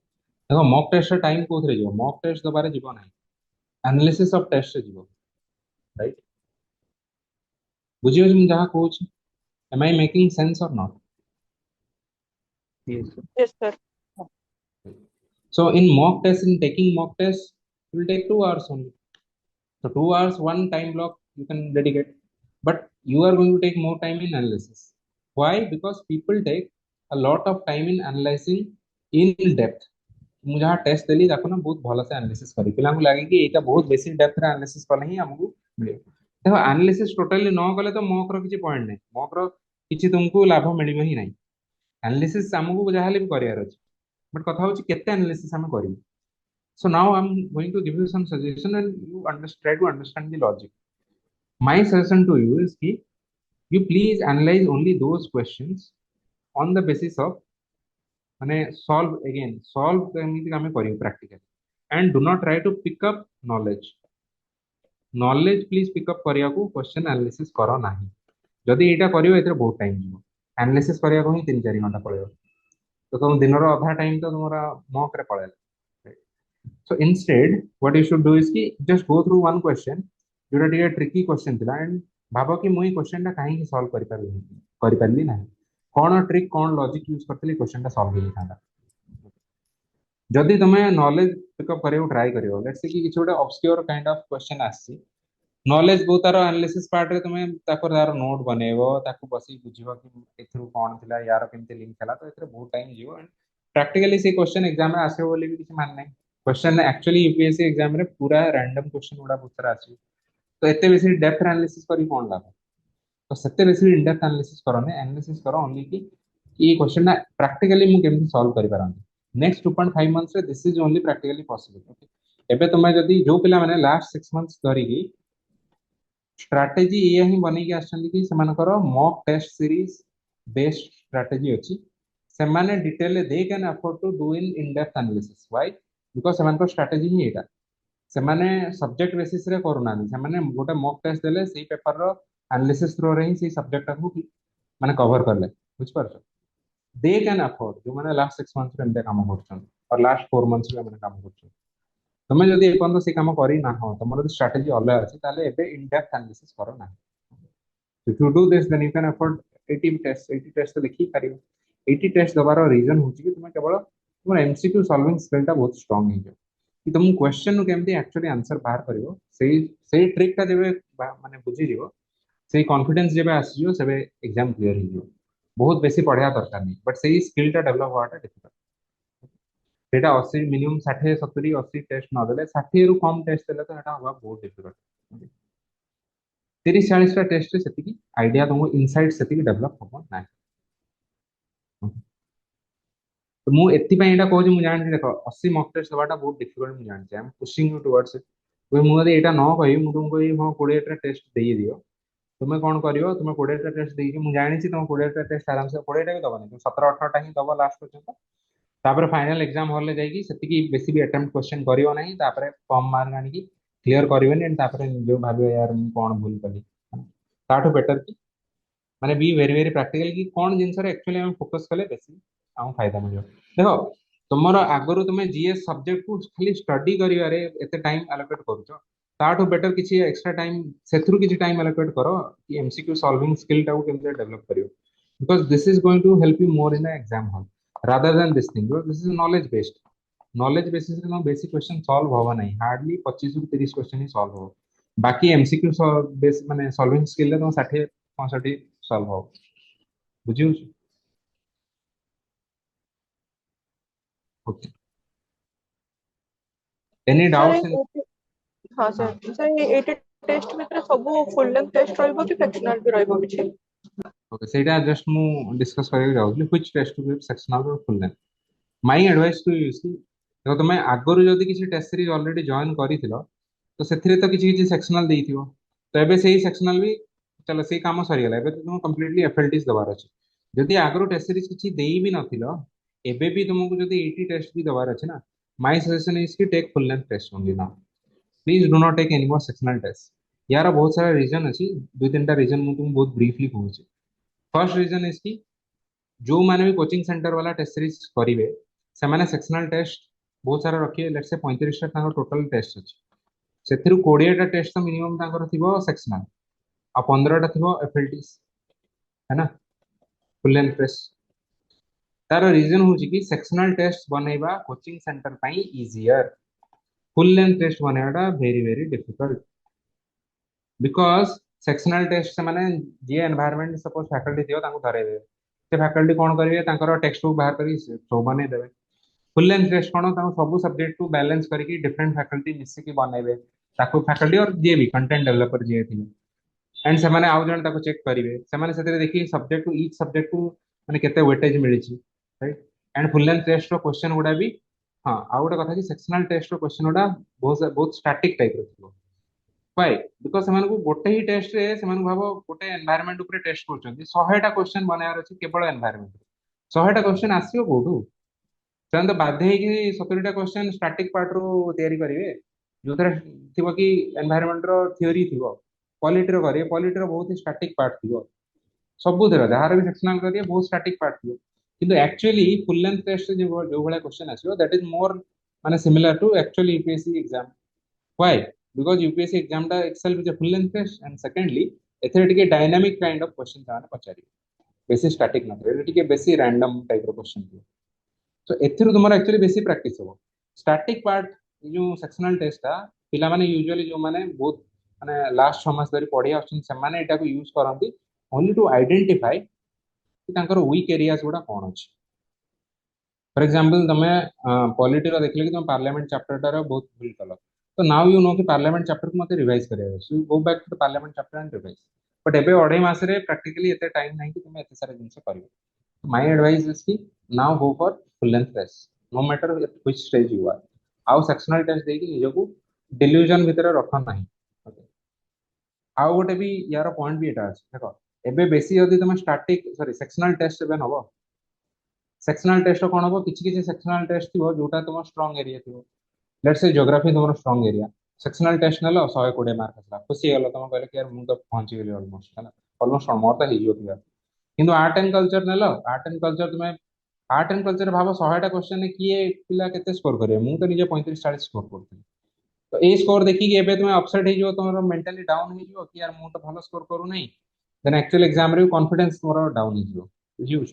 देखो मॉक टेस्ट टाइम कोथरे जो मॉक टेस्ट दबारे जीवो नाही एनालिसिस ऑफ टेस्ट जीवो राइट बुझियो जे जहां कोच am I making sense or not Yes, sir. Yes, sir. so in mock test in taking mock test it will take 2 hours only so 2 hours one time block you can dedicate but you are going to take more time in analysis why because people take a lot of time in analyzing in depth ମୁଁ ଯାହା test ଦେଲି ତାକୁ ନା ବହୁତ ଭଲସେ analysis କରି ପିଲାଙ୍କୁ ଲାଗେ କି ଏଇଟା ବହୁତ ବେଶୀ ଡେପ୍ଥରେ ଆନାଲିସିସ୍ କଲେ ହିଁ ଆମକୁ ମିଳିବ ଦେଖ ଆନାଲିସିସ୍ ଟୋଟାଲି ନ କଲେ ତ ମକ୍ର କିଛି ପଏଣ୍ଟ ନାହିଁ ମକ୍ର କିଛି ତୁମକୁ ଲାଭ ମିଳିବ ହିଁ ନାହିଁ ଆନାଲିସିସ୍ ଆମକୁ ଯାହାହେଲେ ବି କରିବାର ଅଛି ବଟ୍ କଥା ହଉଛି କେତେ ଆନାଲିସିସ୍ ଆମେ କରିବୁ so now I'm going to give you some suggestion and you try to understand the logic my suggestion to you is कि you please analyze only those questions on the basis of माने solve केमिति हमें करियो practical and do not try to pick up knowledge please pick up करिया को question analysis करो नाही जदी एटा करियो एतरे बहुत टाइम जीवो एनालिसिस करिया को ही 3-4 घंटा पळेयो तो तुम दिन रो आधा टाइम तो तुम्हारा मॉक रे पळेला so instead what you should do is कि just go through one question जोटा टिके ट्रिकी क्वेश्चन थिला एंड भाबो कि मुई क्वेश्चन टा काहे कि सॉल्व करि परली नाही कौन ट्रिक कौन लॉजिक यूज करतली क्वेश्चन टा सॉल्व हो थांदा जदि तुम्हें नॉलेज पिकअप करियो ट्राई करियो लेट्स से कि किछ गोटे ऑब्सक्योर काइंड ऑफ क्वेश्चन आसी नॉलेज बहुत तार एनालिसिस पार्ट रे तुम्हें ताको तार नोट बनेबो ताको बसी बुझिबो कि एथरु कोन थिला यार केमते लिंक थिला तो एथरे बहुत टाइम जीवो एंड प्रैक्टिकली से क्वेश्चन एग्जाम में आसे बोली भी किछ मान नै क्वेश्चन एक्चुअली यूपीएससी एग्जाम रे पूरा रैंडम क्वेश्चन उडा बहुत सारा आसी तो एते बेसी डेप्थ एनालिसिस करी कोन लाभ तो सेते बेसी इन डेप्थ एनालिसिस करो ने एनालिसिस करो ओनली कि ये क्वेश्चन ना प्रैक्टिकली मु केमती सॉल्व करि पारंती नेक्स्ट 2.5 मंथ्स रे this is only practically possible okay एबे तुमे जदी जो पिला माने लास्ट 6 मंथ्स धरी की स्ट्रैटेजी ये ही बनै के आछन कि सेमानकर mock test series based strategy अछि सेमाने detail they can afford to do in depth analysis why because सेमानकर स्ट्रैटेजी ही एटा सेमाने सब्जेक्ट बेसिस रे करूना सेमाने गोटे मॉक टेस्ट देले सेही पेपर रो एनालिसिस थ्रू रे ही सेही सब्जेक्ट को माने कवर करले बुझ पारछो दे कैन अफोर्ड जो माने लास्ट 6 मंथ्स रे एंते काम करछन और लास्ट 4 मंथ्स रे माने काम करछन तुम जदि एपन से काम करी ना हो तुमर स्ट्रैटेजी अलग अछि ताले एबे इन डेप्थ एनालिसिस करो ना if you do this then you can afford 80 test देखि पारियो 80 टेस्ट दबार रीजन होछि कि तुम केवल तुम एमसीक्यू सॉल्विंग स्किल ता बहुत स्ट्रांग हे कि तुम क्वेश्चन नु केमती एक्चुअली आंसर बाहर करियो सेही ट्रिक ता जेबे माने बुझि जिवो सेही कॉन्फिडेंस जेबे आसीजो सेबे एग्जाम क्लियर हो जिवो बहुत बेसी पढ़िया दरकार नहीं बट सेही स्किल ता डेवलप होवाटा डिफिकल्ट सेटा 80 मिनिमम 60 70 80 टेस्ट न देले 60 रु कम टेस्ट देले तो एटा होबा बहुत डिफिकल्ट 30 40 टा टेस्ट सेति की आईडिया तुमको इनसाइट सेति की डेवलप होबो ना तो मु एति पय एटा कहू जे मु जानि देखो 80 मॉक टेस्ट दबाटा बहुत डिफिकल्ट मु जानि I am pushing you towards it कोई मु यदि एटा न कहि मु तुमको ई हां 20 टा टेस्ट देई दियो तुम्हें कौन करियो तुम्हें 20 टा टेस्ट देई मु जानि छी तुम 20 टा टेस्ट आराम से 20 टा भी दबनी तुम 17 18 टा ही दबो लास्ट पर्यंत तापर फाइनल एग्जाम हॉल ले जाई सेति की बेसी भी अटेम्प्ट क्वेश्चन करियो नहीं तापर कम मार्क आनी की क्लियर करिवनी एंड तापर जो भाबे यार मु कोन भूल कली ताठो बेटर की माने बी वेरी वेरी प्रैक्टिकल की कोन जिंस रे एक्चुअली हम फोकस कले बेसी हम फायदा मिलियो देखो तुमरो आगरु तुमे जीएस सब्जेक्ट को खाली स्टडी करिवारे एते टाइम एलोकेट करूछो ताठू बेटर किसी एक्स्ट्रा टाइम सेथुरु किसी टाइम एलोकेट करो कि एमसीक्यू सॉल्विंग स्किल टाକୁ କେମିତି डेवलप करियो because this is going to help you more in the exam hall rather than this thing because this is knowledge basis रे basic question solve होवा नहीं hardly 25 ରୁ 30 question ही solve हो बाकी MCQ base माने solving skill रे तुम 60 65 solve हो बुझियो okay any sir doubts in हाँ सर सर ये 80 टेस्ट भितर सब फुल लेंथ टेस्ट रहइबो कि फ्रैक्शनल भी रहइबो किछि ओके सेटा जस्ट मु डिस्कस करके जाउली which test to give sectional और full length my advice to you see देखो तुम आगରୁ जदि किसी टेस्ट सीरीज ऑलरेडी जॉइन करिथिलो तो सेथिरे तो किसी किसी सेक्शनल देइथिबो तो एबे सेही सेक्शनल भी चलो सेही काम सरी गेला एबे तो तुम कंप्लीटली एफएलटीज दबार अछि जदि आगରୁ टेस्ट सीरीज किछि देई भी नथिलो एबे भी तुमको जदि 80 टेस्ट भी दबार अछि ना माय सजेशन इज कि take full length test only now please do not take any more sectional test यार बहुत सारा रीजन अछि दुई तीनटा रीजन मु तुम बहुत ब्रीफली कहूची फर्स्ट रीजन इज कि जो माने भी कोचिंग सेंटर वाला टेस्ट सीरीज करिवे से माने सेक्शनल टेस्ट बहुत सारा रखिए लेट्स से 35 टा तांको टोटल टेस्ट अछि सेथिरु 20 टा टेस्ट तो मिनिमम तांकर थिबो सेक्शनल आ 15 टा थिबो एफएलटीज है ना फुल लेंथ टेस्ट तार रीजन होची कि सेक्शनल टेस्ट बनेबा कोचिंग सेंटर पई इजियर फुल लेंथ टेस्ट बनेबाटा very very difficult because sectional test से माने जे एनवायरनमेंट सपोज फैकल्टी दियो तांको धरे देबे से फैकल्टी कोन करिवे तांकर टेक्स्ट बुक बाहर करी शो बने देबे फुल लेंथ टेस्ट कोन तांको सब सब्जेक्ट को बैलेंस करके डिफरेंट फैकल्टी मिसी की बनेबे ताको फैकल्टी और जे भी कंटेंट डेवलपर जे थिबे एंड से माने आउ जण ताको चेक करिवे से माने सेते देखि सब्जेक्ट टू ईच सब्जेक्ट को माने केते वेटेज मिलिछि right and full length test रो क्वेश्चन गुडा भी हां आ गोटे कथा कि सेक्शनल टेस्ट रो क्वेश्चन गुडा बहुत बहुत स्टैटिक टाइप रो थिबो व्हाई बिकॉज सेमान को गोटे ही टेस्ट रे सेमान भाबो गोटे एनवायरनमेंट ऊपर टेस्ट करछन्ती 100 टा क्वेश्चन बनायार अछि केवल एनवायरनमेंट 100 टा क्वेश्चन आसीयो कोठू ସେମାନେ ତ ବାଧ୍ୟ ହେଇକି 70ଟା क्वेश्चन स्टैटिक पार्ट ରୁ तैयारी करिवे जोथरे थिबो कि एनवायरनमेंट रो थ्योरी थिबो पॉलिटी रो करिवे पॉलिटी रो बहुत ही स्टैटिक पार्ट थिबो सब थरा जहार भी सेक्शनल करिवे बहुत स्टैटिक पार्ट थिबो किंतु एक्चुअली फुल लेंथ टेस्ट जो भला क्वेश्चन आसीबो दैट इज मोर माने similar to actually UPSC exam why because UPSC exam टा itself is a full length test and secondly एथरे टिके डायनामिक काइंड ऑफ क्वेश्चन ताने पचारिवे बेसी स्टैटिक न करे टिके बेसी रैंडम टाइप रो क्वेश्चन थिबो सो एथिरु तुमरा एक्चुअली बेसी प्रैक्टिस हो स्टैटिक पार्ट जो सेक्शनल टेस्ट था पिला माने यूजुअली जो माने बहुत माने लास्ट 6 मास धरि पढी आछन से माने एटा को यूज करंती ओनली टू आइडेंटिफाई कि तांकर वीक एरियाज गुडा कोन अछि फॉर एग्जांपल तमे पॉलिटी रो देखले कि तुम पार्लियामेंट चैप्टर टा रो बहुत भूल कलो तो नाउ यू नो कि पार्लियामेंट चैप्टर को मते रिवाइज करे so go back to the parliament chapter and revise but एबे अढाई मास रे प्रैक्टिकली एते टाइम नहीं कि तुम एते सारा जिंस करियो माय एडवाइस इज कि now go for full length test no matter which stage you are आउ सेक्शनल टेस्ट देकी निजको डिल्यूजन भितर रख नाही आउ गोटे भी यार पॉइंट भी एटा अछि देखो एबे बेसी यदि तुम स्टैटिक सॉरी सेक्शनल टेस्ट एबे नबो सेक्शनल टेस्ट कोन हबो किछि किछि सेक्शनल टेस्ट थिबो जोटा तुम स्ट्रांग एरिया थिबो लेट्स से ज्योग्राफी तुम स्ट्रांग एरिया सेक्शनल टेस्ट नलो 120 मार्क असला खुशी गेलो तुम कहले कि यार मु तो पहुंची गेली ऑलमोस्ट है ना ऑलमोस्ट मोर तो हिजो थिया किंतु आर्ट एंड कल्चर नेलो आर्ट एंड कल्चर तुम आर्ट एंड कल्चर भाव 100 टा क्वेश्चन किए पिला केते स्कोर करे मु तो निजे 35 40 स्कोर करथि तो ए स्कोर देखि कि एबे तुम अपसेट हे जो तुमरो मेंटली डाउन हे जो कि यार मु तो भलो स्कोर करू नै देन एक्चुअल एग्जाम रे कॉन्फिडेंस मोर डाउन हे जो बुझियो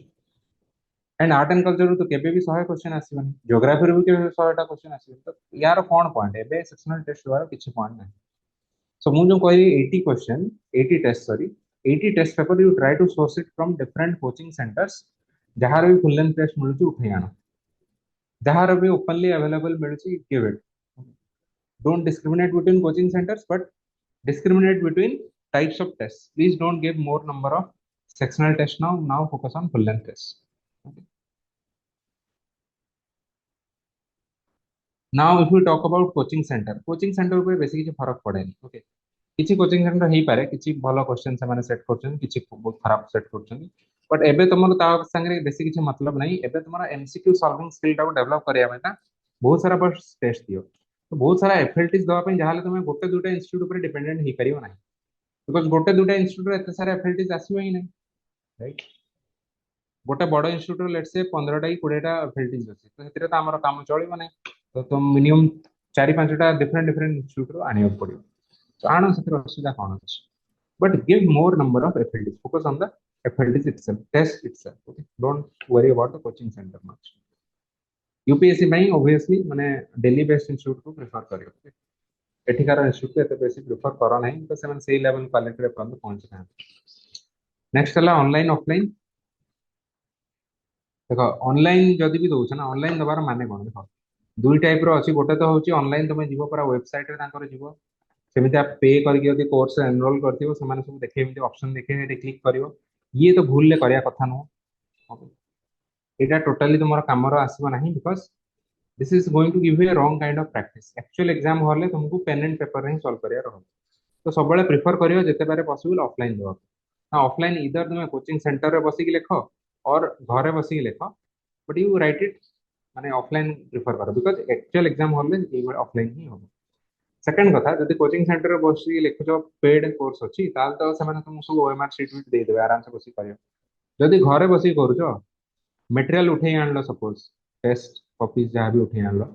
एंड आर्ट एंड कल्चर तो केबे भी 100 क्वेश्चन आसीबनी ज्योग्राफी रे भी केबे 100 टा क्वेश्चन आसीबनी तो यार कोन पॉइंट एबे सेक्शनल टेस्ट द्वारा किछि पॉइंट नै सो मु जो कहि 80 question 80 test sorry 80 test paper you try to source it from different coaching centres जहार भी फुल लेंथ टेस्ट मिलुची उठै आनो जहार भी ओपनली अवेलेबल मिलुची give it don't discriminate between coaching centers but discriminate between types of tests please don't give more number of sectional tests now focus on full length tests okay. Now if we talk about coaching center ऊपर बेसी किछि फरक पड़ेनी okay किछि coaching centre हेई पारे किछि भलो question से माने सेट करछन किछि बहुत खराब सेट करछन बट एबे तुमरो ता संगे बेसी किछि मतलब नहीं एबे तुमरो एमसीक्यू सॉल्विंग स्किल टा को डेवलप करिया में ना बहुत सारा बस टेस्ट दियो तो बहुत सारा एफएलटीज दवा पे जहाले तुम गोटे दुटा इंस्टीट्यूट ऊपर डिपेंडेंट हेई परियो नाही बिकॉज़ गोटे दुटा इंस्टीट्यूट रे एते सारा एफएलटीज आसीबो ही नहीं राइट गोटे बड़ इंस्टीट्यूट लेट्स से 15 टा कि 20 टा एफएलटीज अछि तो हेतिरे त हमर काम चलिबो नाही तो तुम मिनिमम 4 5 टा डिफरेंट इंस्टीट्यूट रो आनियो पड़ियो So आण से असुविधा कौन अच्छे but give more number of FLDs. Focus on the FLDs itself, test itself. Okay, don't worry about the coaching center much. UPSC में obviously माने daily based institute को prefer करियो. Okay, एठिकार institute को एते बेसी prefer करो नहीं तो सेमन सेही लेवल क्वालिटी रे पहुंच पहुंच ना. नेक्स्ट हला ऑनलाइन ऑफलाइन. देखो ऑनलाइन जदि भी दउछ ना ऑनलाइन दबार माने कोन देखो दुई टाइप रो अछि गोटे तो होची ऑनलाइन तुम जीवो पूरा वेबसाइट रे तांकर जीवो सेमिति आप पे करके यदि कोर्स एनरोल करथिबो समान सब देखे एमिति ऑप्शन देखे एटे क्लिक करिवो ये तो भूल ले करिया कथा नो एटा टोटली तुमर कामर आसीबो नाही because this is going to give you a wrong kind of practice actual exam hall तुमको पेन एंड पेपर रे सॉल्व करिया रहो तो सब बेले प्रिफर करियो जते बारे पॉसिबल ऑफलाइन दो हां ऑफलाइन इधर तुम कोचिंग सेंटर रे बसी के लेखो और घरे बसी के लेखो बट यू राइट इट माने ऑफलाइन प्रिफर करो बिकॉज़ एक्चुअल एग्जाम हॉल में ये ऑफलाइन ही होबो सेकंड कथा जदि कोचिंग सेंटर रे बसी लिखुछ पेड कोर्स अछि ताल तो से माने तुम सब ओएमआर शीट भी दे देबे आराम से बसी करियो जदि घरे बसी करूछ मटेरियल उठे आनलो सपोज टेस्ट कॉपीज जहां भी उठे आनलो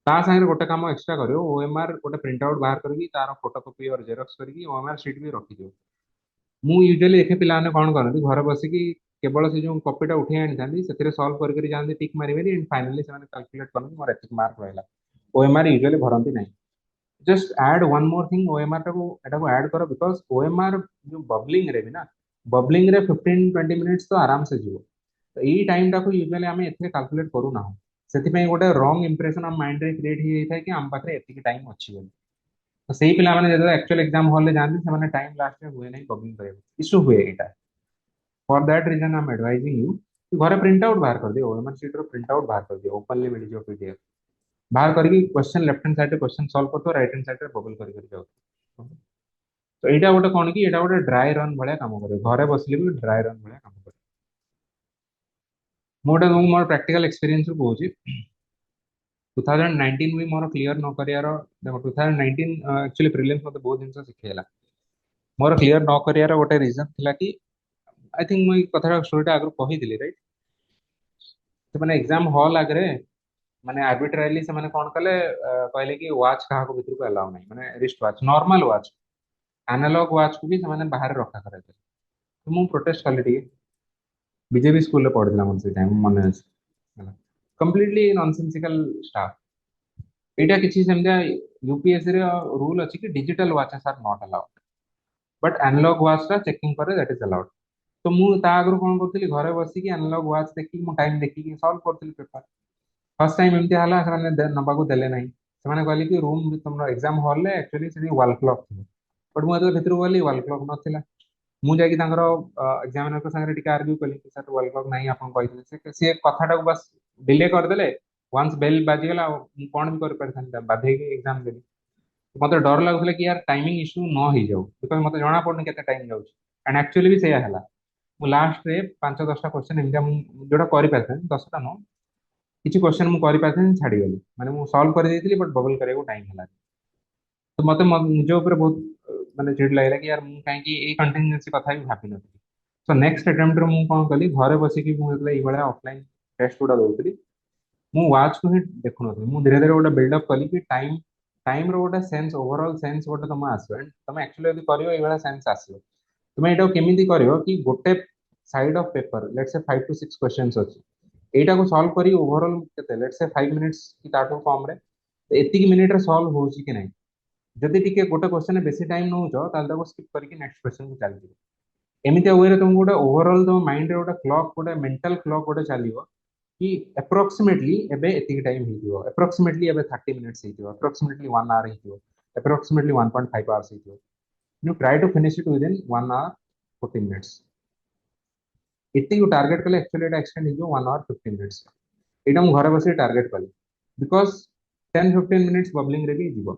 ता संगे गोटे काम एक्स्ट्रा करियो ओएमआर गोटे प्रिंट आउट बाहर करके तार फोटोकॉपी और जेरॉक्स करके ओएमआर शीट भी रखि दियो मु यूजुअली देखे पिला ने कोन करନ୍ତି घरे बसी की केवल से जो कॉपीटा उठे आनी थांदी सेथिरे सॉल्व कर जांदी टिक मारिबेनी एंड फाइनली से माने कैलकुलेट करन मोर एतिक मार्क रहला ओएमआर यूजुअली भरंती नहीं just add one more thing OMR टाको एटा को ऐड करो बिकॉज़ ओएमआर जो बबलिंग रे भी ना बबलिंग रे 15-20 मिनिट्स तो आराम से जीवो तो ई टाइम टाको यूजुअली हम एथे कैलकुलेट करू ना सेति पई गोटे रॉन्ग इंप्रेशन हम माइंड रे क्रिएट ही थाय कि हम पाखरे एतिक टाइम अछि बोली तो सेही पिला माने जदि एक्चुअल एग्जाम हॉल ले जांदी से माने टाइम लास्ट में हुए नहीं बबलिंग करे इशू हुए एटा for that reason I am advising you कि घरे प्रिंट आउट बाहर कर दियो ओएमआर शीट रो प्रिंट आउट बाहर कर दियो ओपनली मिल जो पीडीएफ बाहर करके क्वेश्चन लेफ्ट हैंड साइड रे क्वेश्चन सॉल्व करतो राइट हैंड साइड रे बबल कर जाओ तो एटा गोटे कोन कि एटा गोटे ड्राई रन भलिया काम करे घरे बसले भी ड्राई रन भलिया काम करे मोटा मोर प्रैक्टिकल एक्सपीरियंस रू कहूची 2019 में मोर क्लियर न करियार देखो 2019 एक्चुअली प्रीलिम्स मते बहुत दिन सिखेला मोर क्लियर न करियार गोटे रीजन थिला कि आई थिंक मुई कथा स्टोरीटा आगु कहि दिली राइट तो माने एग्जाम हॉल आगरे माने आर्बिट्रारिली से माने कोन कले कहले कि वॉच कहा को भीतर को अलाउ नहीं माने wrist watch normal watch analogue watch को भी से माने बाहर रखा करे तो मु प्रोटेस्ट कले टी बीजेपी स्कूल रे पढ़िला मन से टाइम मन है कंप्लीटली नॉनसेंसिकल स्टाफ एटा किछि सेमदा यूपीएससी रे रूल अछि कि digital watches are not allowed but analogue watch रा चेकिंग करे दैट इज अलाउड तो मु ता आगु कोन करथली घरे बसी कि एनालॉग वॉच देखि मु टाइम देखि कि सॉल्व करथली पेपर फर्स्ट टाइम एमती हला से नबाकू देले नहीं से कहले कि रूम तुम एग्जाम हॉल रे एक्चुअली से वॉल क्लॉक थी बट मु तो भितर गली वॉल क्लॉक नथिला मु जाकी तांकर एग्जामिनर को संगे टिका आर्ग्यू कली कि सर वॉल क्लॉक नहीं आपन कहितले से कथाटा को बस डिले कर देले वंस बेल बाजी गला मु कोन भी कर परथन बाधे के एग्जाम देली मते डर लागुଥିଲା कि यार टाइमिंग इशू न हो जाऊ बिकॉज़ मते जणा पड़ने केते टाइम जाउछ एंड एक्चुअली भी सेया हला मु लास्ट रे 5-10टा क्वेश्चन एमजा मु जोडा करि परथन 10टा नो किसी क्वेश्चन मु करि पाथन छाडी गली माने मु सॉल्व कर देइतिली बट बबल करे को टाइम हला तो मते निज ऊपर बहुत माने चिड़ लागला कि यार मु काहे कि ए कंटिन्यूअसली कथा भी भाबी नथि सो नेक्स्ट अटेम्प्ट रे मु कोन कली घरे बसी कि मु एतले ई बळा ऑफलाइन टेस्ट उडा दउतली मु वाच को ही देखु नथि मु धीरे धीरे गोटा बिल्ड अप कली कि टाइम टाइम रो गोटा सेंस ओवरऑल सेंस गोटा तम आसो एंड तम एक्चुअली यदि करियो ई बळा सेंस आसो तुम एटा केमिति करियो कि गोटे side of paper let's say 5 to 6 questions अछि एटा को सॉल्व करी ओवरऑल केते लेट्स से 5 मिनिट्स की ताठो कम रे एतिक मिनिट रे सॉल्व होची कि नहीं जदि टिके गोटे क्वेश्चन बेसी टाइम नौ जो ताल ताको स्किप करके नेक्स्ट क्वेश्चन को चल जिवो एमिति वे रे तुम गोटे ओवरऑल तुम माइंड रे गोटे क्लॉक गोटे मेंटल क्लॉक गोटे चलिवो कि अप्रोक्सीमेटली एबे एतिक टाइम ही दिवो अप्रोक्सीमेटली एबे 30 मिनिट्स ही दिवो अप्रोक्सीमेटली 1 आवर ही दिवो अप्रोक्सीमेटली 1.5 आवर्स ही दिवो you try to finish it within 1 hour 40 minutes इति टार्गेट कले एक्चुअली एटा एक्सटेंड हो 1 आवर 15 मिनिट्स एटा मु घरे बसी टार्गेट कली बिकॉज़ 10-15 मिनिट्स बबलिंग रे भी जीवो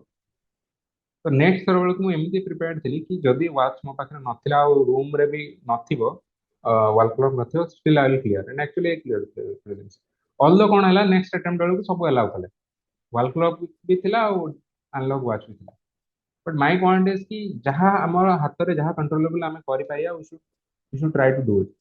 तो नेक्स्ट थर बेलू मुझे एमती प्रिपेयर थी कि जदि वाच मो पाखे ना रूम रे भी नथिबो वॉल क्लॉक नथिबो still I will clear and actually clear prelims although कोन हला नेक्स्ट अटेम्प्ट बेलू सब अलाउ कले वॉल क्लॉक भी थिला और एनालॉग वाच भी थिला बट माय पॉइंट इज कि जहां हमर हाथ रे जहां कंट्रोलेबल हमें करि पाइया we should try to do it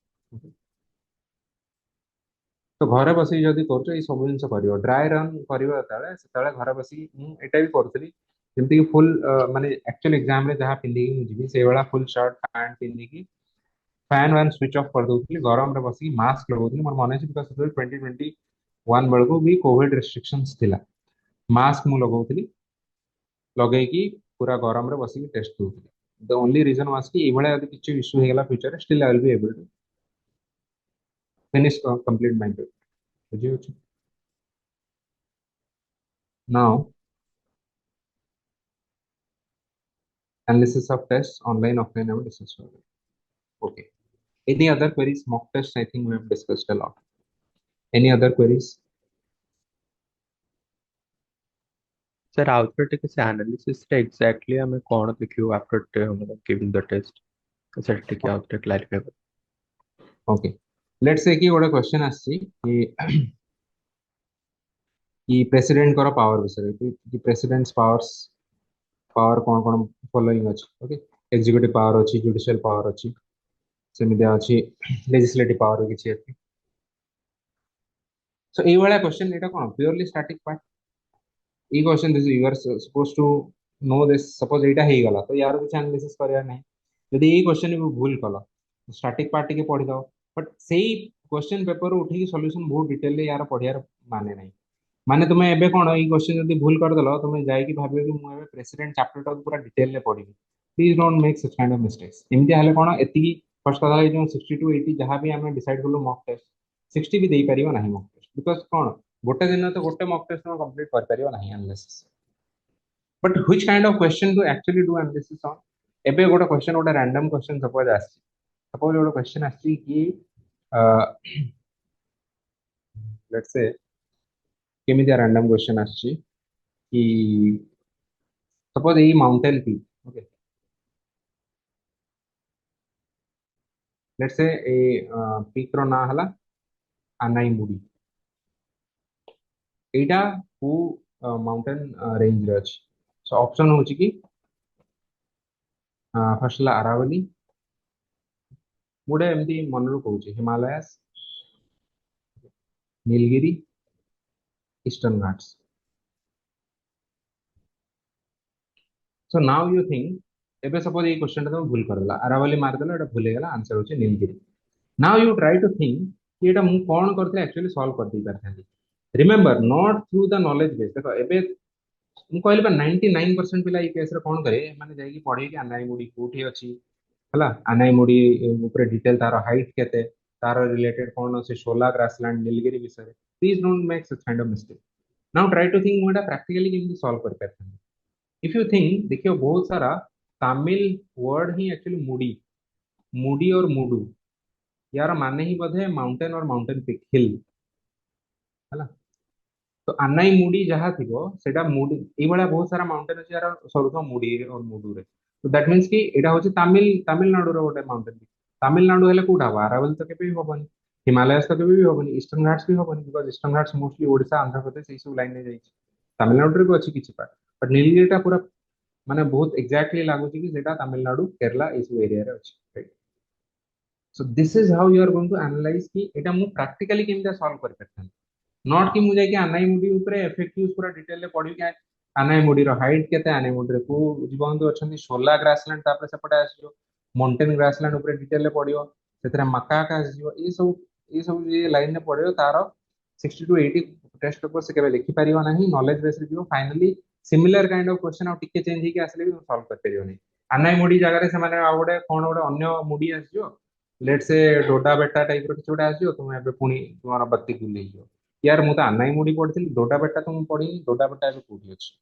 तो घरे बसी जदि करछो ई सब जिंस करियो ड्राई रन करियो ताले से ताले घरे बसी एटा भी करथली जमती कि फुल माने एक्चुअल एग्जाम रे जहाँ पिंदी की मुझे से वाला फुल शर्ट पैंट पिंदी की फैन वैन स्विच ऑफ कर दूसरी गरम रे बसी मास्क लगाउथली मोर मन अछि बिकॉज़ 2021 बेलको भी कोविड रेस्ट्रिक्शंस थिला मास्क मु लगाउथली लगे कि पूरा गरम रे बसी टेस्ट दूथली द ओनली रीजन वाज कि ए भले यदि किछि इशू हेगला future still I will be able to finish complete my paper बुझियो छी now analysis of tests online offline I will discuss further. Okay. Any other queries? Mock tests, I think we have discussed a lot. Any other queries? Sir output ଟିକେ ସେ analysis ରେ exactly ଆମେ କଣ ଦେଖିବୁ after giving the test ସେଟା ଟିକେ ଆଉ ଟିକେ clarify କର Okay. Let's say कि ଗୋଟେ question आसी कि president करो power विषय कि president's power कौन कौन following अछि okay executive power अछि judicial power अछि सेमिति अछि legislative power किछि अछि so एई वाला question एटा कोन purely static part ई question this you are suppose to know this suppose एटा हे गला तो यार कुछ एनालिसिस करिया नहीं यदि ई क्वेश्चन भी भूल कला स्टैटिक पार्ट के पढ़ी दो बट सेही क्वेश्चन पेपर उठी की सॉल्यूशन बहुत डिटेल ले यार पढ़ियार माने नहीं माने तुम्हें एबे कोन ई क्वेश्चन यदि भूल कर देलो तुम्हें जाई कि भाबियो कि मु एबे प्रेसिडेंट चैप्टर टा पूरा डिटेल ले पढ़ी please don't make such kind of mistakes इमती हाले कोन एति फर्स्ट कथा जो 60 टू 80 जहां भी हमें डिसाइड करलो मॉक टेस्ट 60 भी देई परियो नहीं मॉक टेस्ट बिकॉज़ कोन गोटे दिन तो गोटे मॉक टेस्ट में कंप्लीट कर परियो नहीं analysis but which kind of question to actually do analysis on एबे गोटे क्वेश्चन गोटे रैंडम क्वेश्चन सपोज गोटे क्वेश्चन आछि कि लेट्स से केमिति रैंडम क्वेश्चन आछि कि suppose a mountain peak okay let's say a peak रो ना हला अनाई मुडी एटा को माउंटेन रेंज रे अछि सो ऑप्शन होछि कि फर्स्ट ला अरावली मुडे एमती मनरु कहूछि Himalayas Nilgiri Eastern Ghats so now you think एबे सपोज ये क्वेश्चन तुम भूल करला अरावली मार देला एटा भूल गेला आंसर होछि Nilgiri now you try to think कि एटा मु कोन करते एक्चुअली सॉल्व कर दी परथांती remember not through the knowledge base देखो एबे मु कहले बा 99% पिला ई केस रे कोन करे माने जाई कि पढे कि अनाई मुडी कोठी अछि हला अनाई मुडी ऊपर डिटेल तार हाइट केते तार रिलेटेड कोन से शोला ग्रासलैंड नीलगिरी विषय please don't make such kind of mistake now try to think मोटा प्रैक्टिकली केमि सॉल्व कर परथांती इफ यू थिंक देखियो बहुत सारा तमिल वर्ड ही एक्चुअली मुडी मुडी और मुडू यार माने ही बोधे माउंटेन और माउंटेन पीक हिल है तो अनाई मुडी जहाँ थी सेटा मुडी ये वाला बहुत सारा माउंटेन अछि यार सबतो मुडी और मुडू रे तो दैट मींस कि एटा होछि तमिलनाडु रो गोटे माउंटेन पीक तमिलनाडु हेले कोठा अरावली तो केबे भी होबनी हिमालयस तो केबे भी होबनी ईस्टर्न घाट्स भी होबनी because Eastern Ghats mostly Odisha Andhra Pradesh ई सब लाइन में जाई छी तमिलनाडु रे भी अछि किछि पार्ट बट नीलगिरीटा पूरा माने बहुत एग्जैक्टली लागु छी कि सेटा तमिलनाडु केरला ई सब एरिया रे अछि right so this is how you are going to analyse कि एटा मु प्रैक्टिकली केमिता सॉल्व कर परथान नॉट कि मुझे कि अनाई मुडी ऊपर एफएक्यूज पूरा डिटेल ले पढी कि अनाई मुडी रो हाइट केते अनाई मुडी रे को जीवंतु अछंती शोला ग्रासलैंड तापर सेपटे आसियो माउंटेन ग्रासलैंड ऊपर डिटेल ले पढियो सेतरा मक्का का आसियो ई सब जे लाइन में पढियो तारो 60 टू 80 टेस्ट पेपर से केबे लिखि परियो नाही knowledge base review finally similar kind of question आ टिके चेंज ही के आसले भी सॉल्व कर परियो नहीं अनाई मुडी जगह रे से माने आ गोटे कोन गोटे अन्य मुडी आसियो लेट से डोडा बेटा टाइप रो किछोटा आसियो तुम एबे पुनी तुम्हारा बत्ती गुले हियो यार मु तो अनाई मुडी पढ़ी डोडा बेटा तो मु पढ़ी डोडा बेटा एबे कोठी अछि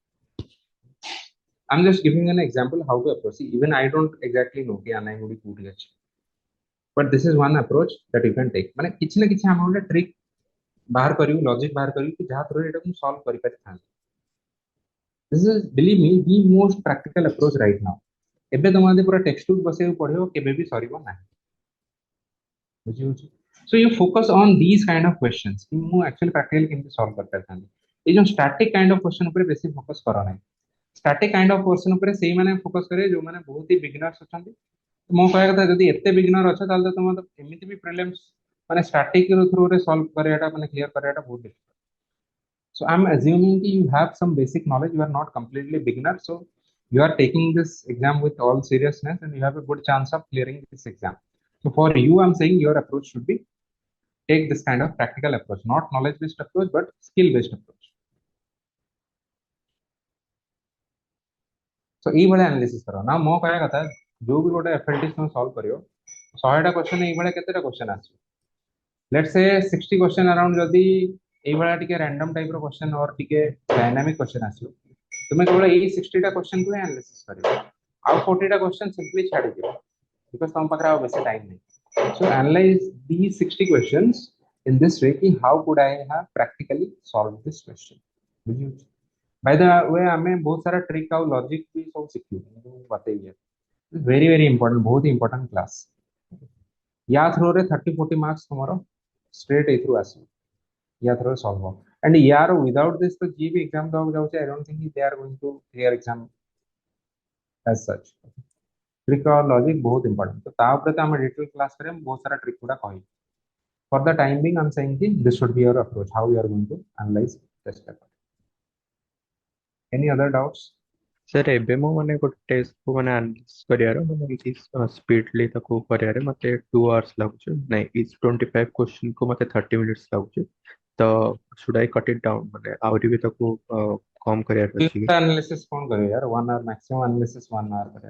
I'm just giving an example how to approach. See, even I don't exactly know कि अनाई मुडी कोठी अछि but this is one approach that you can take माने किछि ना किछि हम गोटे ट्रिक बाहर करियो लॉजिक बाहर करियो कि जहा थ्रू एटा को सॉल्व करि पारि थान this is believe me the most practical approach right now एबे तुम पूरा टेक्स्ट बुक बसे पढ़ियो केबे भी सरीबो नाही बुझी होची so you focus on these kind of questions कि मु एक्चुअली प्रैक्टिकली केमति सॉल्व कर परथान ए जो स्टैटिक काइंड ऑफ क्वेश्चन ऊपर बेसी फोकस करा नाही स्टैटिक काइंड ऑफ क्वेश्चन ऊपर सेही माने फोकस करे जो माने बहुत ही बिगिनर्स अछंती मो कहया कथा जदी एते बिगिनर अछ ताले तुम तो एमिति भी प्रीलिम्स माने स्टैटिक रो थ्रू रे सॉल्व करेटा माने क्लियर करेटा बहुत difficult So I'm assuming that you have some basic knowledge, you are not completely beginner, so you are taking this exam with all seriousness and you have a good chance of clearing this exam. So for you, I'm saying your approach should be take this kind of practical approach, not knowledge based approach but skill based approach. So ये वाला analysis करो ना मो कहया कथा जो भी गोटे FLT तुम सॉल्व करियो 100टा क्वेश्चन ये वाला केतेटा question आछो let's say 60 question around जदी ये वाला टिके रैंडम टाइप रो क्वेश्चन और टिके डायनामिक क्वेश्चन आछो तुम केवल ये 60टा क्वेश्चन को एनालिसिस करियो आउ 40टा क्वेश्चन सिंपली छाड़ी दियो बिकॉज़ तुम पाखरा बेसी टाइम नहीं सो analyse these 60 questions in this way कि how could I have practically solved this question बुझियो बाय द वे हमें बहुत सारा ट्रिक और लॉजिक भी सब सीखियो बताइए वेरी वेरी इंपोर्टेंट बहुत ही इंपोर्टेंट क्लास या थ्रो रे 30-40 मार्क्स तुम्हारो स्ट्रेट एथ्रू आसो या थ्रो सॉल्व हो एंड यार विदाउट दिस तो जी भी एग्जाम दो जाउ I don't think they are going to clear exam as such trick और लॉजिक बहुत इंपोर्टेंट तो ता ऊपर तो हम डिटेल क्लास करे बहुत सारा ट्रिक गुडा कहि for the time being I am saying कि this should be your approach how you are going to analyze test paper any other doubts sir एबे मो माने गोटे टेस्ट को माने एनालिसिस करियार माने एमती स्पीडली ताको करियार मते 2 आवर्स लागुचे नहीं इस 25 क्वेश्चन को मते 30 मिनिट्स लागुचे तो should I cut it down माने आउरी भी ताको कम करियार अछि कि एनालिसिस कौन करे यार 1 आवर मैक्सिमम एनालिसिस 1 आवर करे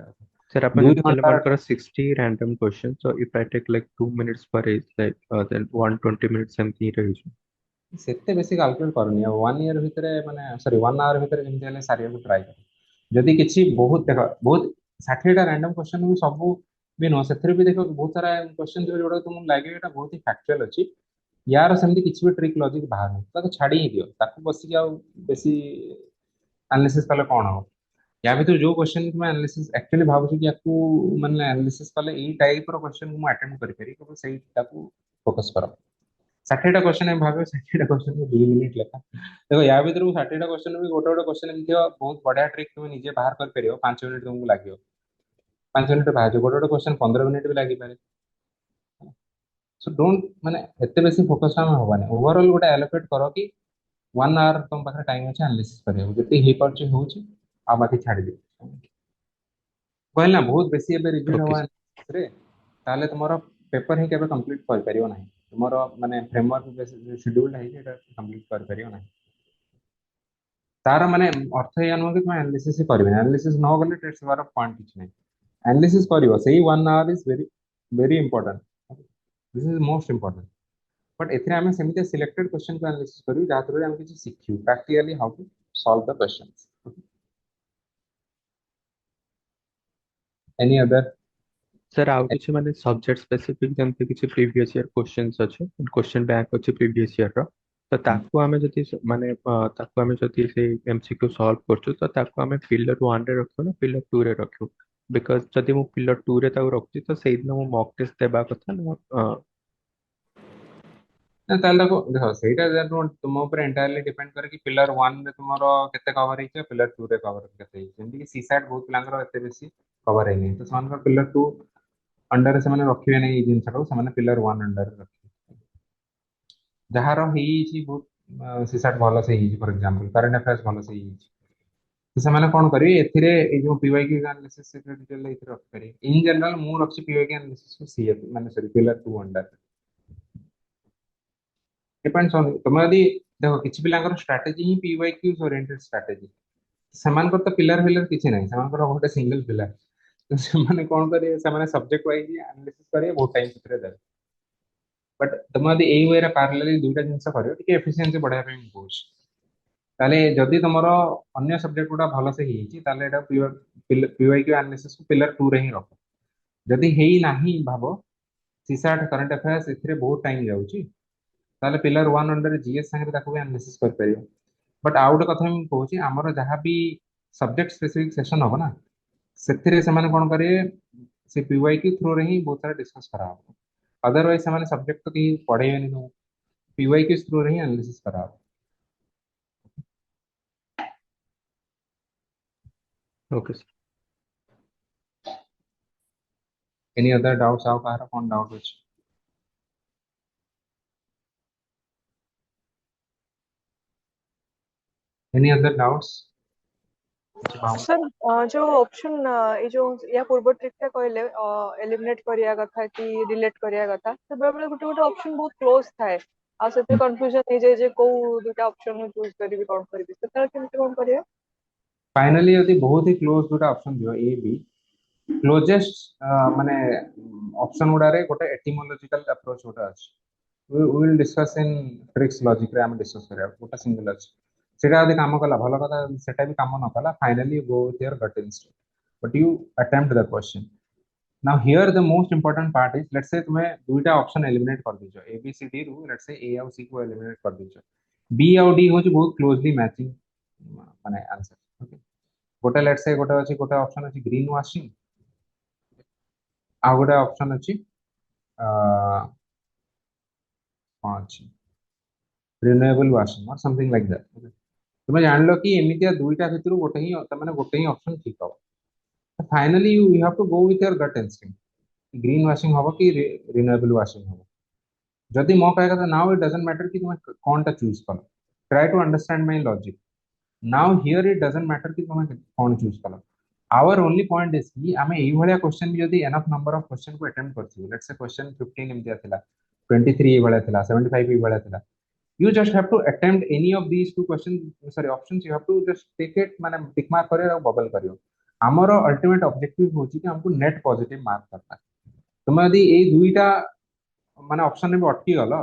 सर अपन 2 जब कहले घंटा मन करो 60 random question so if I take like 2 minutes पर इज लाइक देन 120 मिनिट्स एमती रही छु सेते बेसी कैलकुलेट करनी है 1 ईयर भितरे माने सॉरी 1 आवर भितरे जेमति हेले सारिया को ट्राई कर जदी किछि बहुत देखो बहुत 60टा रैंडम क्वेश्चन भी सब भी नो सेथरे भी देखो बहुत सारा क्वेश्चन जो जोडा तुम लागे एटा बहुत ही फैक्चुअल अछि यार सेमति किछि भी ट्रिक लॉजिक बाहर नहीं ताको छाडी ही दियो ताको बसी जाओ बेसी एनालिसिस कले कोन हो या भीतर जो क्वेश्चन तुम एनालिसिस एक्चुअली भाबु कि याकू माने एनालिसिस कले ई टाइप रो क्वेश्चन को म अटेम्प्ट करि करी तो सही ताको फोकस करो 60टा क्वेश्चन हम भाबे 60टा क्वेश्चन को 2 मिनिट लेखा देखो या भीतर 60टा क्वेश्चन भी गोटे गोटे क्वेश्चन एमथि बहुत बढ़िया ट्रिक तुम निजे बाहर कर परियो 5 मिनिट तुमको लागियो 5 मिनिट बाहर जो गोटे गोटे क्वेश्चन 15 मिनिट भी लागि पारे सो डोंट माने एते बेसी फोकस हम होबानी ओवरऑल गोटे एलोकेट करो कि 1 आवर तुम पाखरे टाइम अछि एनालिसिस करियो जति हे परछि होछि आ बाकी छाडी दे कहल ना बहुत बेसी एबे रिजिड ओके हवा रे ताले तुम्हारा पेपर ही केबे कंप्लीट कर परियो नाही तुम्हारा माने फ्रेमवर्क जो शेड्यूल है एटा कंप्लीट कर परियो नाही तार माने अर्थ या नुह कि तुम एनालिसिस करबे एनालिसिस न गले टेस्ट बार पॉइंट किछ नहीं एनालिसिस करियो सही 1 hour is very very important this is most important but एथरे हमें सेमिते सिलेक्टेड क्वेश्चन को एनालिसिस करियो जा थ्रू हम किछ सिखियो practically how to solve the questions any other sir आउ किछि माने सब्जेक्ट स्पेसिफिक जंते किछि प्रीवियस ईयर क्वेश्चंस अछि क्वेश्चन बैंक अछि प्रीवियस ईयर रो तो ताकू हमें जति माने ताकू हमें जति से एमसीक्यू सॉल्व करछु तो ताकू हमें पिलर 1 रे रखो ना पिलर 2 रे रखो बिकॉज़ जति मु पिलर 2 रे ताऊ रखछि तो सेहि दिन मु मॉक टेस्ट देबा कथा ना ना ताले देखो सेटा तुम ऊपर एंटायरली डिपेंड करे कि पिलर 1 रे तुमरो केते कवर हिचे पिलर 2 रे कवर केते हिचे जेंति कि सी सेट बहुत पिलांगर एते बेसी कवर हेनी तो सान पिलर 2 अंडर से माने रखिबे नै जिन सको से माने पिलर 1 अंडर रखिबे जहारो हिची बहुत सी सेट भलो से हिची फॉर एग्जांपल करंट अफेयर्स भलो से हिची तो से माने कोन करिवे एथिरे ए जो पीवाईक्यू एनालिसिस से डिटेल एथिरे रख करी इन जनरल मु रखछि पीवाईक्यू एनालिसिस को सीएफ माने sorry pillar 2 under depends on तुम यदि देखो किछि पिलांकर स्ट्रेटजी ही पीवाईक्यू ओरिएंटेड स्ट्रेटजी समान तो पिलर फिलर किछि नहीं समान गोटे सिंगल पिलर तो से माने कोन करिवे से माने सब्जेक्ट वाइज एनालिसिस करिवे बहुत टाइम भितरे दे बट तुम यदि एई वे रे पैरेलली दुईटा जिंस करियो टिके एफिशिएंसी बढ़ाया पे कोच ताले जदि तुमरो अन्य सब्जेक्ट गुडा भलो से हिची ताले एटा पीवाईक्यू एनालिसिस को पिलर 2 रे ही रखो जदि हेई नाही भाबो सीसैट करंट अफेयर्स एथिरे बहुत टाइम जाउची ताले पिलर 1 अंडर जीएस संगे ताको एनालिसिस कर परियो बट आउट कथा हम कहूची हमर जहां भी सब्जेक्ट स्पेसिफिक सेशन हो ना सेथिरे से माने कोन करे से पीवाईक्यू थ्रू रे ही बहुत सारा डिस्कस करा हो अदरवाइज से माने सब्जेक्ट तो कहीं पढ़े नहीं तो पीवाईक्यू थ्रू रे ही एनालिसिस करा हो ओके एनी अदर डाउट्स आउ कहार कोन डाउट अछि एनी अदर डाउट्स? सर जो ऑप्शन ये जो या पूर्व ट्रिक कहले एलिमिनेट करिया कथा कि रिलेट करिया कथा से बेले गोटे गोटे ऑप्शन बहुत क्लोज थाए आ से कंफ्यूजन हो जाए जे को दुटा ऑप्शन चूज करबी कोन करबी से केमते कोन करिया फाइनली यदि बहुत ही क्लोज दुटा ऑप्शन दियो ए बी क्लोजेस्ट माने ऑप्शन गुडा रे गोटे एटिमोलॉजिकल अप्रोच गोटा अछि we will discuss in tricks logic रे हम डिस्कस करिया गोटा सिंगल अछि सेटा यदि काम कला भलो कथा सेटा भी काम न कला finally go with your gut instinct but you attempt the question. Now here the most important part is let's say तुम्हें दुईटा ऑप्शन एलिमिनेट कर दीजो ए बी सी डी रु लेट्स से ए और सी को एलिमिनेट कर दीजो बी और डी होची बहुत क्लोजली मैचिंग माने आंसर ओके गोटे लेट्स से गोटे अछि गोटे ऑप्शन अछि ग्रीन वाशिंग आ गोटे ऑप्शन अछि अछि रिन्यूएबल वाशिंग और समथिंग लाइक दैट तुम्हें जान लो कि एमितिया दुईटा भितरु गोटे ही तमाने गोटे ही ऑप्शन ठीक हो finally you have to go with your gut instinct green washing हो कि रिन्यूएबल वाशिंग हो जदि मो कहया कथा नाउ इट डजंट मैटर कि तुम्हें कोनटा चूज करो try to understand my logic now here it doesn't matter कि तुम्हें कोन चूज करो आवर ओनली पॉइंट इज कि आमे एई भलिया क्वेश्चन भी यदि एनफ नंबर ऑफ क्वेश्चन को अटेम्प्ट करथि लेट्स से क्वेश्चन 15 एमतिया थिला 23 ए भलिया थिला 75 ए भलिया थिला you just have to attempt any of these two questions sorry options you have to just take it माने टिक मार्क करियो और बबल करियो हमरो अल्टीमेट ऑब्जेक्टिव होची कि हमको नेट पॉजिटिव मार्क करना है तुम यदि ए दुईटा माने ऑप्शन में भी अटकी गलो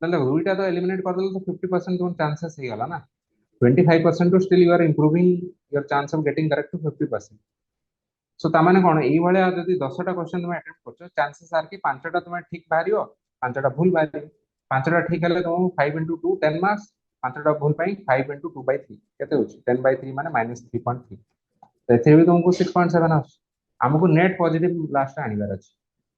ताले दुईटा तो एलिमिनेट कर देलो तो 50% तुम चांसेस ही गला ना 25% to still you are improving your chance of getting correct to 50%. So तामाने कोन एई भलिया यदि 10टा क्वेश्चन तुम अटेम्प्ट करछो चांसेस आर कि 5टा तुम ठीक बाहरियो 5टा भूल बाहरियो 5टा ठीक हेले तुम 5 into 2 10 मार्क्स 5टा भूल पाई 5 into 2 by 3 केते होची 10 by 3 माने -3.3 तो एथे भी तुमको 6.7 आछ हमको नेट पॉजिटिव लास्ट आनिबार अछि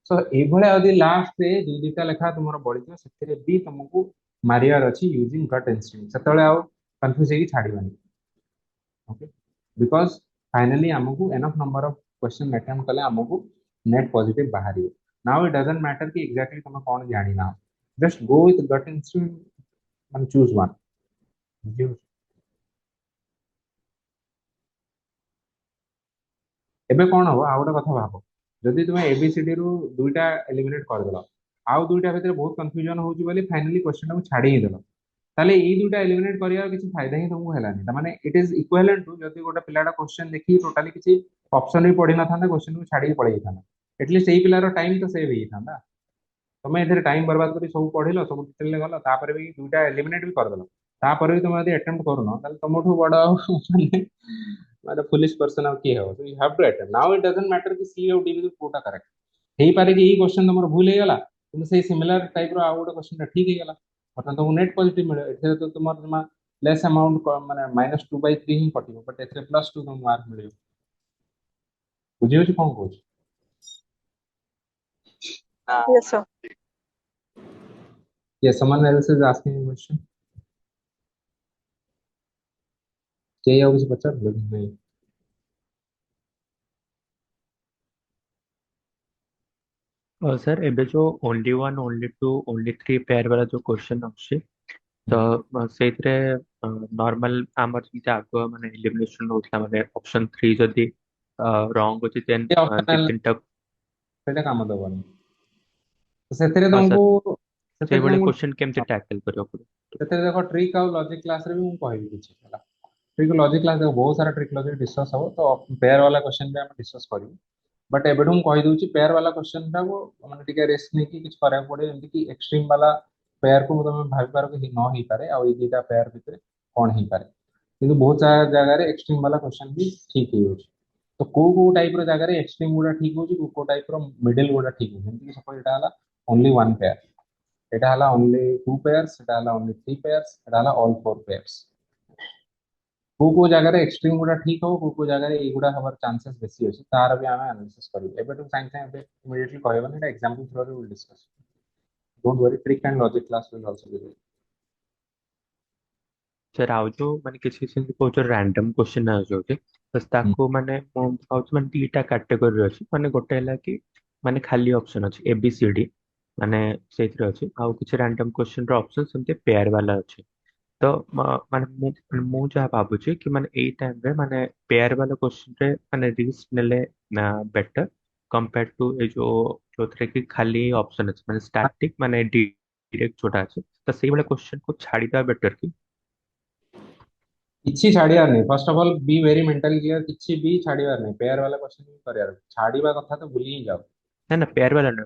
सो ए भलिया यदि लास्ट रे दु दुटा लेखा तुमरो बढितो सेथिरे भी तुमको मारियार अछि यूजिंग गट इंस्टिंक्ट सेतले आउ कंफ्यूज हेकी छाडिबानी ओके बिकॉज फाइनली हमको enough number of question attempt कले हमको नेट पॉजिटिव बाहरियो नाउ इट डजंट मैटर कि एग्जैक्टली तुम कोन जानि ना just go with gut instinct and choose one एबे कोन हो आ गोटे कथा भाबो जदि तुम एबीसीडी रु दुईटा एलिमिनेट कर देलो आउ दुईटा भितर बहुत कंफ्यूजन होउची बोली फाइनली क्वेश्चन को छाडी ही देलो ताले ई दुईटा एलिमिनेट करिया किछि फायदा ही तुमको हेलानी त माने इट इज इक्विवेलेंट टू जदि गोटे पिलाडा क्वेश्चन देखि टोटली किछि ऑप्शन भी पढी न थांदा क्वेश्चन को छाडी पळेई थांदा एटलीस्ट एई पिलारो टाइम तो सेव ही थांदा तुम ए टाइम बर्बाद कर सब पढ़िल सब डिटेल गल तापर भी दुईटा एलिमिनेट भी करदेल तापर भी तुम यदि अटेम्प्ट करूनो ताले तुमठु बड़ माने माने फुलिश पर्सन आ किए हो so you have to attempt now it doesn't matter कि सी और डी भी कोटा करेक्ट हेई पारे कि ई क्वेश्चन तुमर भूल हे गला तुम से सिमिलर टाइप रो आ गोटे क्वेश्चन ठीक हे गला मतलब तुमको नेट पॉजिटिव मिले एथे तो तुमर जमा लेस अमाउंट माने -2/3 ही कटियो बट एथे +2 तुम मार्क मिलियो बुझियो छी कोन कोच yes sir yes someone else is asking a question के या कुछ बच्चा नहीं और सर एबे जो only one only two only three pair वाला जो क्वेश्चन अछि तो सेतरे नॉर्मल आमर जे आगो माने एलिमिनेशन होतला माने ऑप्शन 3 जदी रॉन्ग होची देन ये दी ऑप्शनल तीनटा सेटा काम दबनी तो सेतरे हाँ सर तुमको से सेतरे वाले तुमको क्वेश्चन केमते टैकल करियो पड़ो सेतरे देखो ट्रिक और लॉजिक क्लास रे भी मु कहबी किछ होला ट्रिक लॉजिक क्लास देखो बहुत सारा ट्रिक लॉजिक डिस्कस हो तो पेयर वाला क्वेश्चन भी हम डिस्कस करियो बट एबेठु हम कहि दूची पेयर वाला क्वेश्चन टा को माने टिके रिस्क नै कि किछ करे पड़े एमति कि एक्सट्रीम वाला पेयर को तुम भाबी पारो कि न ही पारे आ ई दुटा पेयर भितर कोन ही पारे किंतु बहुत सारा जगह रे एक्सट्रीम वाला क्वेश्चन भी ठीक ही होची तो को टाइप रो जगह रे एक्सट्रीम गुडा ठीक होची को टाइप रो मिडिल गुडा ठीक होची जेमति कि सपोज एटा हला ओनली वन पेयर एटा हला ओनली टू पेयर्स एटा हला ओनली थ्री पेयर्स एटा हला ऑल फोर पेयर्स को जगह रे एक्सट्रीम गुडा ठीक हो को जगह रे एगुडा हबार चांसेस बेसी अछि तार भी हमें एनालिसिस करियो एबे तो साइंस एबे इमीडिएटली कहबो ना एग्जांपल थ्रू रे will discuss don't worry trick and logic class will also be there sir आउ जो माने किसी किसी को जो रैंडम क्वेश्चन आ जाउते बस ताको माने मो भाउच माने दीटा कैटेगरी अछि माने गोटे हला कि माने खाली ऑप्शन अछि ए बी सी डी माने सेथरे अछि आउ किछ रैंडम क्वेश्चन रो ऑप्शन सेमते पेयर वाला अछि तो माने ମୁଁ ଯାହା ଭାବୁଛି कि माने ଏଇ ଟାଇମ୍ ରେ ମାନେ पेयर वाला क्वेश्चन रे माने रिस्क नेले बेटर कंपेयर टू ए जो जोथिरे कि खाली ऑप्शन ଅଛି ମାନେ स्टैटिक ମାନେ डायरेक्ट जोटा ଅଛି तो ସେଇ वाला क्वेश्चन को छाड़ी देवा बेटर कि କିଛି ଛାଡିବାର ନାହିଁ। ଫର୍ଷ୍ଟ ଅଫ ଅଲ୍ ବି ଭେରି ମେଣ୍ଟାଲି କ୍ଲିୟର, କିଛି ବି ଛାଡିବାର ନାହିଁ। ପେୟାର ବାଲା କ୍ୱେଶ୍ଚନ ବି କରିବାର ଅଛି। ଛାଡିବା କଥା ତ ଭୁଲି ହିଁ ଯାଅ। ନା ନା पेयर वाला ना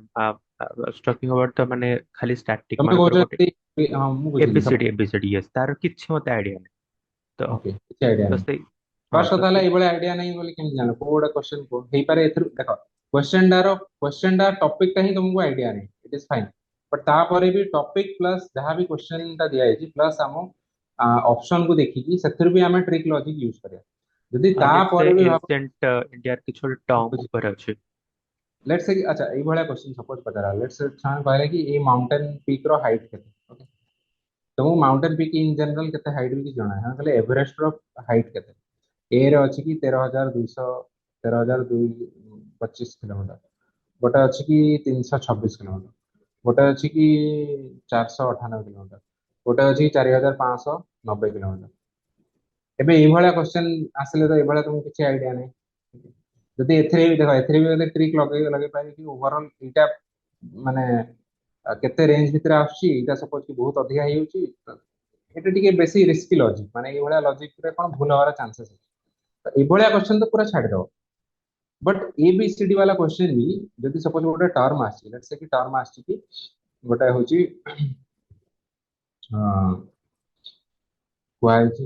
टॉकिंग अबाउट तो माने खाली स्टैटिक ତମେ मानकर କହୁଛ गोटे ହଁ ମୁଁ ବୁଝିଲି। एबीसीडी यस तार କିଛି ମତେ ଆଇडिया ନାହିଁ ତ ଓକେ, କିଛି ଆଇଡିଆ ତ ନାହିଁ। ସେଇ ହଁ ଫାର୍ଷ୍ଟ ତ କଥା ହେଲା ସେଇ ଏଇଭଳିଆ ଆଇଡିଆ ନାହିଁ ବୋଲି କେମିତି ଜାଣିଲ କୋଉ ଗୋଟେ କ୍ୱେଶ୍ଚନ କୋଉ ହେଇପାରେ ଏଥିରୁ ଦେଖ। କ୍ୱେଶ୍ଚନଟା ଟପିକ ଟା ହିଁ ତମକୁ ଆଇଡିଆ ନାହିଁ, ଇଟ ଇଜ ଫାଇନ୍। ବଟ୍ ତାପରେ ବି ଟପିକ ପ୍ଲସ୍ ଯାହା ବି କ୍ୱେଶ୍ଚନ ଟା ଦିଆଯାଇଛି ପ୍ଲସ୍ ଆମ ଅପସନ କୁ ଦେଖିକି ସେଥିରୁ ବି ଆମେ ଟ୍ରିକ୍ ଲଜିକ ୟୁଜ କରିବା। ଯଦି लेट्स से ତାପରେ ବି ଭାବ एंशिएंट इंडिया ର କିଛି ଗୋଟେ ଟର୍ମ ଉପରେ ଅଛି ଲେଟ୍ସ ସେ ଆଚ୍ଛା ଏଇଭଳିଆ କ୍ୱେଶ୍ଚନ ସପୋଜ ପଚାରା ଲେଟ୍ସ ସେମାନେ କହିଲେ କି ଏଇ ମାଉଣ୍ଟେନ ପିକ୍ ର ହାଇଟ୍ କେତେ। ଓକେ, ତମକୁ ମାଉଣ୍ଟେନ ପିକ୍ ଇନ ଜେନରାଲ କେତେ ହାଇଟ୍ ବି କିଛି ଜଣା ନାହିଁ। କହିଲେ ଏଭରେଷ୍ଟ ର ହାଇଟ୍ କେତେ। ए रे ଅଛି କି 13,200 13,225 କିଲୋମିଟର। ଗୋଟେ ଅଛି କି 326 କିଲୋମିଟର। ଗୋଟେ ଅଛି କି 498 କିଲୋମିଟର। ଗୋଟେ ଅଛି କି 4,590 କିଲୋମିଟର। ଏବେ ଏଇଭଳିଆ କ୍ୱେଶ୍ଚନ ଆସିଲେ ତ ଏଇଭଳିଆ ତମକୁ କିଛି ଆଇଡିଆ ନାହିଁ। ଯଦି ଏଥିରେ ବି ଦେଖ ଏଥିରେ ବି ଯଦି ଟ୍ରିକ୍ ଲଗେଇ ପାରିବେ କି ଓଭରଅଲ୍ ଏଇଟା ମାନେ କେତେ ରେଞ୍ଜ ଭିତରେ ଆସୁଛି, ଏଇଟା ସପୋଜ କି ବହୁତ ଅଧିକା ହେଇଯାଉଛି ତ ଏଇଟା ଟିକେ ବେଶୀ ରିସ୍କି ଲଜିକ, ମାନେ ଏଇଭଳିଆ ଲଜିକ ରେ କଣ ଭୁଲ ହବାର ଚାନ୍ସେସ୍ ଅଛି। ତ ଏଇଭଳିଆ କ୍ୱେଶ୍ଚନ ତ ପୁରା ଛାଡ଼ିଦବ। But A B C D वाला क्वेश्चन भी जदि सपोज गोटे टर्म आछि लेट्स से कि टर्म आछि कि गोटे होची कुआई कि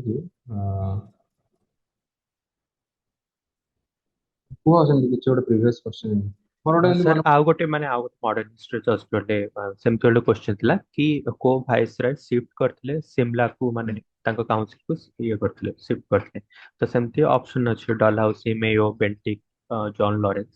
कुआ सेमति किछि गोटे प्रीवियस क्वेश्चन मोर गोटे एमति सर मन ଆଉ ଗୋଟେ ମାନେ ଆଉ ଗୋଟେ ମଡର୍ନ ହିଷ୍ଟ୍ରି ଜଷ୍ଟ ଗୋଟେ ସେମିତି ଗୋଟେ क्वेश्चन ଥିଲା କି କୋ ଭାଇସରୟ ସିଫ୍ଟ କରିଥିଲେ ସିମଲାକୁ ମାନେ ତାଙ୍କ କାଉନସିଲ କୁ ଇଏ କରିଥିଲେ ସିଫ୍ଟ କରିଥିଲେ ତ ସେମିତି ଅପସନ ଅଛି ଡଲହାଉସି ମେୟୋ ବେଣ୍ଟିକ ଜନ୍ ଲରେନ୍ସ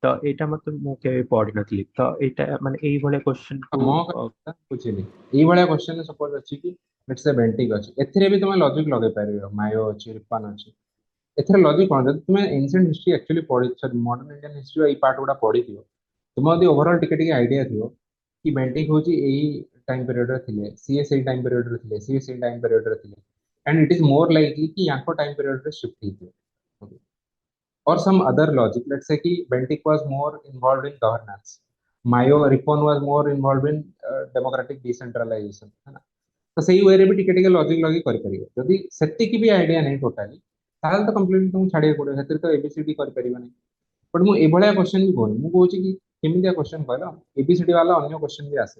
ତ ଏଇଟା ମତେ ମୁଁ କେବେ ପଢିନଥିଲି ତ ଏଇଟା ମାନେ ଏଇଭଳିଆ क्वेश्चन କୁ मो କଥା ବୁଝିଲି। ଏଇ ଭଳିଆ क्वेश्चन सपोज अछि कि लेट्स से बेंटिक अछि, एथिरे भी तुम लॉजिक लगे पारियो। मायो अछि, रिपान अछि, एथिरे लॉजिक कोन जदि तुम एंशिएंट हिस्ट्री एक्चुअली पढि मॉडर्न इंडियन हिस्ट्री एई पार्ट गुडा पढि दियो तुम यदि ओवरऑल टिके आइडिया थियो कि बेंटिक होची एई टाइम पीरियड रे थिले, सीएस एई टाइम पीरियड रे थिले, सीएस एई टाइम पीरियड रे थिले, and it is more likely कि याको टाइम पीरियड रे shift हिथियो। or some other logic. Let's say कि Bentic was more involved in governance, Mayo Ripon was more involved in democratic decentralization, है ना। तो सही वे रे भी टिके लॉजिक लगी करि परिबो। जदि सेति की भी आइडिया नहीं टोटली ताहले तो कंप्लीटली तुम छाड़िया पड़े हेतिर तो एबीसीडी करि परिबो। बट मु एभଳିଆ क्वेश्चन भी कोनी मु कहूची कि केमितिया क्वेश्चन कहला एबीसीडी वाला अन्य क्वेश्चन भी आसे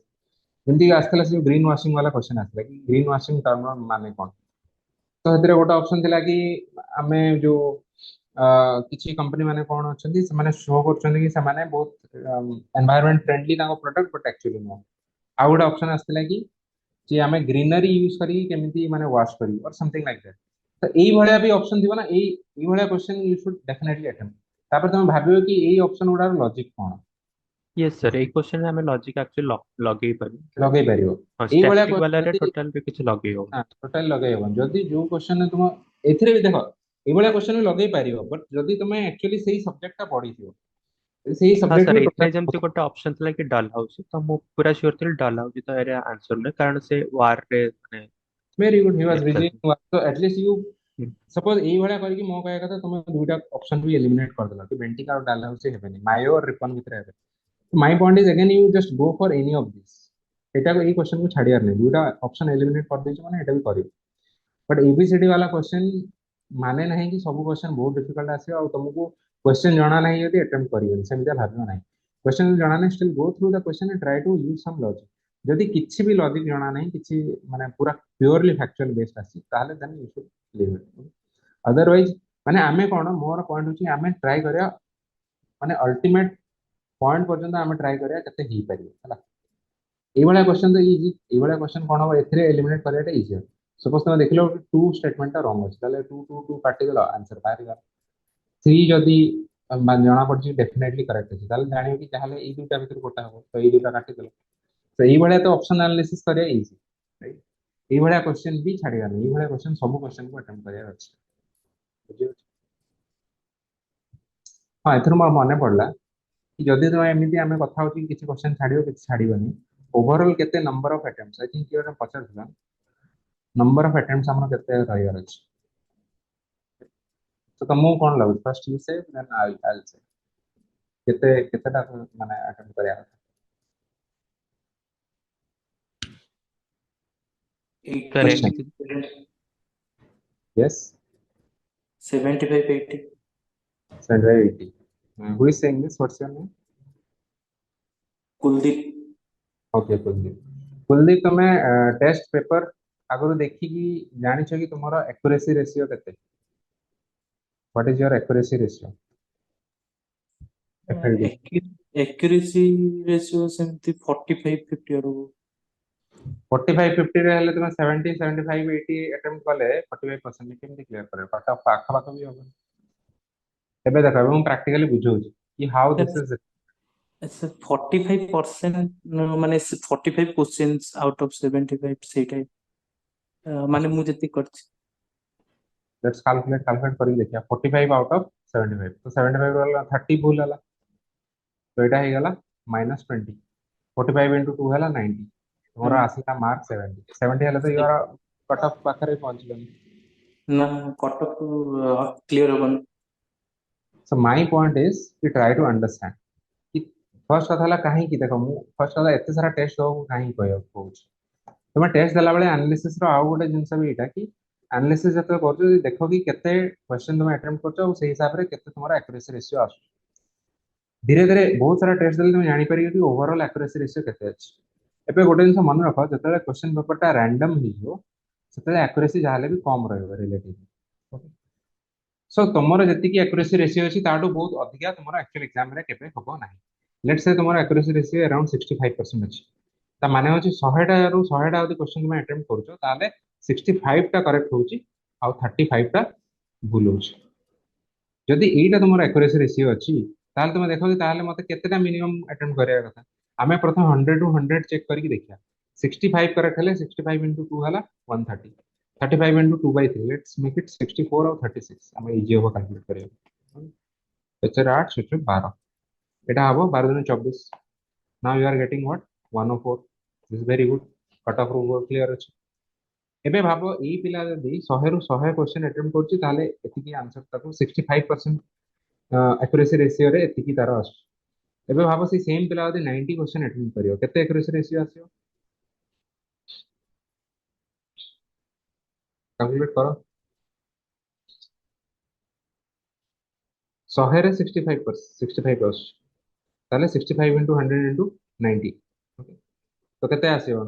जेमति आस्तेला से ग्रीन वाशिंग वाला क्वेश्चन आस्तेला कि ग्रीन वाशिंग टर्म माने कोन। तो हेतिर गोटे ऑप्शन थिला कि आमे जो କିଛି कंपनी माने कोन अछंती से माने शो करछंती कि से माने बहुत एनवायरनमेंट फ्रेंडली ताको प्रोडक्ट बट एक्चुअली नो। आ गोटे ऑप्शन आस्तेला कि जे आमे ग्रीनरी यूज करी केमिति माने वॉश करी और समथिंग लाइक दैट। तो एई भलिया भी ऑप्शन दिबो ना एई भलिया question you should definitely attempt. तापर तुम भाबियो कि एई ऑप्शन गुडार लॉजिक कोन यस सर ଏଇ क्वेश्चन ଆମେ ଲଜିକ ଆକ୍ଚୁଆଲି ଲଗେଇ ପାରିବୁ लगे पारियो। ହଁ एई भलिया ଷ୍ଟାଟିକ ବାଲାରେ जदि ଟୋଟାଲ ବି କିଛି ଲଗେଇ ହବନି टोटल लगे हबन जदि जो क्वेश्चन तुम एथिरे भी देखो एई भलिया क्वेश्चन भी लगे पारियो बट जदि तुम एक्चुअली सेही सब्जेक्ट टा पढी थियो ସେଇ ହଁ ସବଜେକ୍ଟ ସାର୍ ବି ଏଇଥିରେ ଟୋଟାଲ ଯେମିତି ଗୋଟେ ଅପସନ ଥିଲା କି ଡଲ ହାଉସି ତ ମୁଁ ପୁରା ସିଓର ଥିଲି ଡଲ ହାଉସି ତ ଏରେ ଆନ୍ସର ନୁହେଁ କାରଣ ସେ ୱାରରେ ମାନେ very good he was ଏଟା busy so at least you suppose ଏଇ ଭଳିଆ କରିକି ମୋ କହିବା କଥା ତମେ ଦୁଇଟା ଅପସନ ବି ଏଲିମିନେଟ କରିଦେଲ କି ବେଣ୍ଟିକ ଆଉ ଡାଲ ହାଉସ ହେବେନି ମାୟୋ और रिपन ଭିତରେ ହେବେ। my point is again you just go for any of this ଏଟାକୁ ଏଇ क्वेश्चन କୁ ଛାଡିବାର ନାହିଁ ଦୁଇଟା ଅପସନ ଏଲିମିନେଟ କରିଦେଇଛ ମାନେ ଏଟା ବି କରିବ। बट एबीसीडी वाला क्वेश्चन माने नहीं कि सब क्वेश्चन बहुत डिफिकल्ट आसे और तुमको क्वेश्चन जाना नहीं यदि अटेम्प्ट करियो सेमितिया भाबियो नहीं। क्वेश्चन जाना नहीं still go through the question and try to use some logic. जदि किछि भी लॉजिक जाना नहीं किछि माने पूरा प्योरली फैक्चुअल बेस्ड आसी ताहले then you should leave it. Otherwise माने आमे कोन मोर पॉइंट होची आमे ट्राई करिया माने अल्टीमेट पॉइंट पर्यंत आमे ट्राई करिया कते ही परियो हला। এই ভଳିଆ क्वेश्चन तो इजी এই भଳିया क्वेश्चन कोन हो एथिरे एलिमिनेट करियाटा इजी। सपोज तुम देखलो टू स्टेटमेंट रॉन्ग अछि ताले 2 2 2 काटि देलो आंसर बाहर गला। 3 जदि जाना पड़छि डेफिनेटली करेक्ट अछि ताले जानियो कि ताले एई दुटा भितर कोटा हो तो एई दुटा काटि देलो। तो एई भଳିया तो ऑप्शन एनालिसिस करिया इजी राइट। एई भଳିया क्वेश्चन भी छाड़िया नहीं एई भଳିया क्वेश्चन सब क्वेश्चन को अटेम्प्ट करिया अछि बुझियो। हां एथरो मोर मने पड़ला कि जदि तुम एमिति आमे कथा होछि किछि क्वेश्चन छाड़ियो किछि छाड़िबनी ओवरऑल केते number of attempts I think you are पचार दिला नंबर ऑफ अटेम्प्ट्स हमर केते रहियार अछि तो तुमको कोन लागु फर्स्ट यू से देन आई से केतेटा माने अटेम्प्ट करिया sir 80 question yes 75 80 180 who is saying this what's your name Kuldeep okay Kuldeep तुम टेस्ट पेपर आगु देखिकी जानिछ कि तुमरो एक्यूरेसी रेशियो केते what is your accuracy ratio FLD accuracy ratio सेमती 45 50 आरो 45 50 रे हेले तुम 70 75 80 अटेम्प्ट कले 45% केमति क्लियर करे पाखा पाखा भी होबो एबे देखो हम प्रैक्टिकली बुझौछि कि हाउ दिस इज 45% माने 45 क्वेश्चंस आउट ऑफ 75 सेटा माने मु जति करछि लेट्स कैलकुलेट करी देखिया 45 आउट ऑफ 75 तो 75 वाला 30 भूल हला तो एटा हे गला -20 45 into 2 हला 90 तुम्हारा आसला मार्क 70 70 हला तो योर कट ऑफ पाखरे पहुंचलन ना कट ऑफ क्लियर होबन so my point is to try to understand कि फर्स्ट कथा हला काहे कि देखो मु फर्स्ट कथा एते सारा टेस्ट हो काहे कहय कहूछ तुम टेस्ट देला बेले एनालिसिस रो आउ गोटे जिंस भी एटा कि एनालिसिस जत करछो देखो कि केते क्वेश्चन तुम अटेम्प्ट करछो और सही हिसाब रे केते तुम्हारा एक्यूरेसी रेशियो आसु धीरे धीरे बहुत सारा टेस्ट देले तुम जानि परियो कि ओवरऑल एक्यूरेसी रेशियो केते अछि एबे गोटे जिंस मन रख जतले क्वेश्चन पेपर टा रैंडम हिजो सेतले एक्यूरेसी जाहले भी कम रहबो रिलेटिवली सो तुमर जति की एक्यूरेसी रेशियो अछि ताडू बहुत अधिका तुमर एक्चुअल एग्जाम रे केबे होबो नाही लेट्स से तुमर एक्यूरेसी रेशियो अराउंड 65% अछि ता माने होछि 100 टा रु 100 टा यदि क्वेश्चन तुम अटेम्प्ट करछो ताले 65 टा करेक्ट होछि आ 35 टा भूल होछि जदि एटा तुमर एक्यूरेसी रेशियो अछि ताले तुम देखो कि ताले मते केतेटा मिनिमम अटेम्प्ट करिया कथा आमे प्रथम 100 टू 100 चेक करके देखिया 65 करेक्ट हेले 65 into 2 हला 130 35 into 2 by 3 let's make it 64 और 36 हमें इजी होबो कैलकुलेट करिया एचर 8 सेचर 12 एटा हबो 12 दिन 24 now you are getting what 104 this is very good cut off रो क्लियर अछि एबे भाबो एई पिला जदी 100 रु 100 क्वेश्चन अटेम्प्ट करछि ताले एतिकी आंसर ताको 65% एक्यूरेसी रेशियो रे एतिकी तार आस एबे भाबो से सेम पिला जदी 90 क्वेश्चन अटेम्प्ट करियो केते एक्यूरेसी रेशियो आसियो कैलकुलेट करो 100 रे 65 ताले 65 into 100 into 90 ओके तो केते आसियो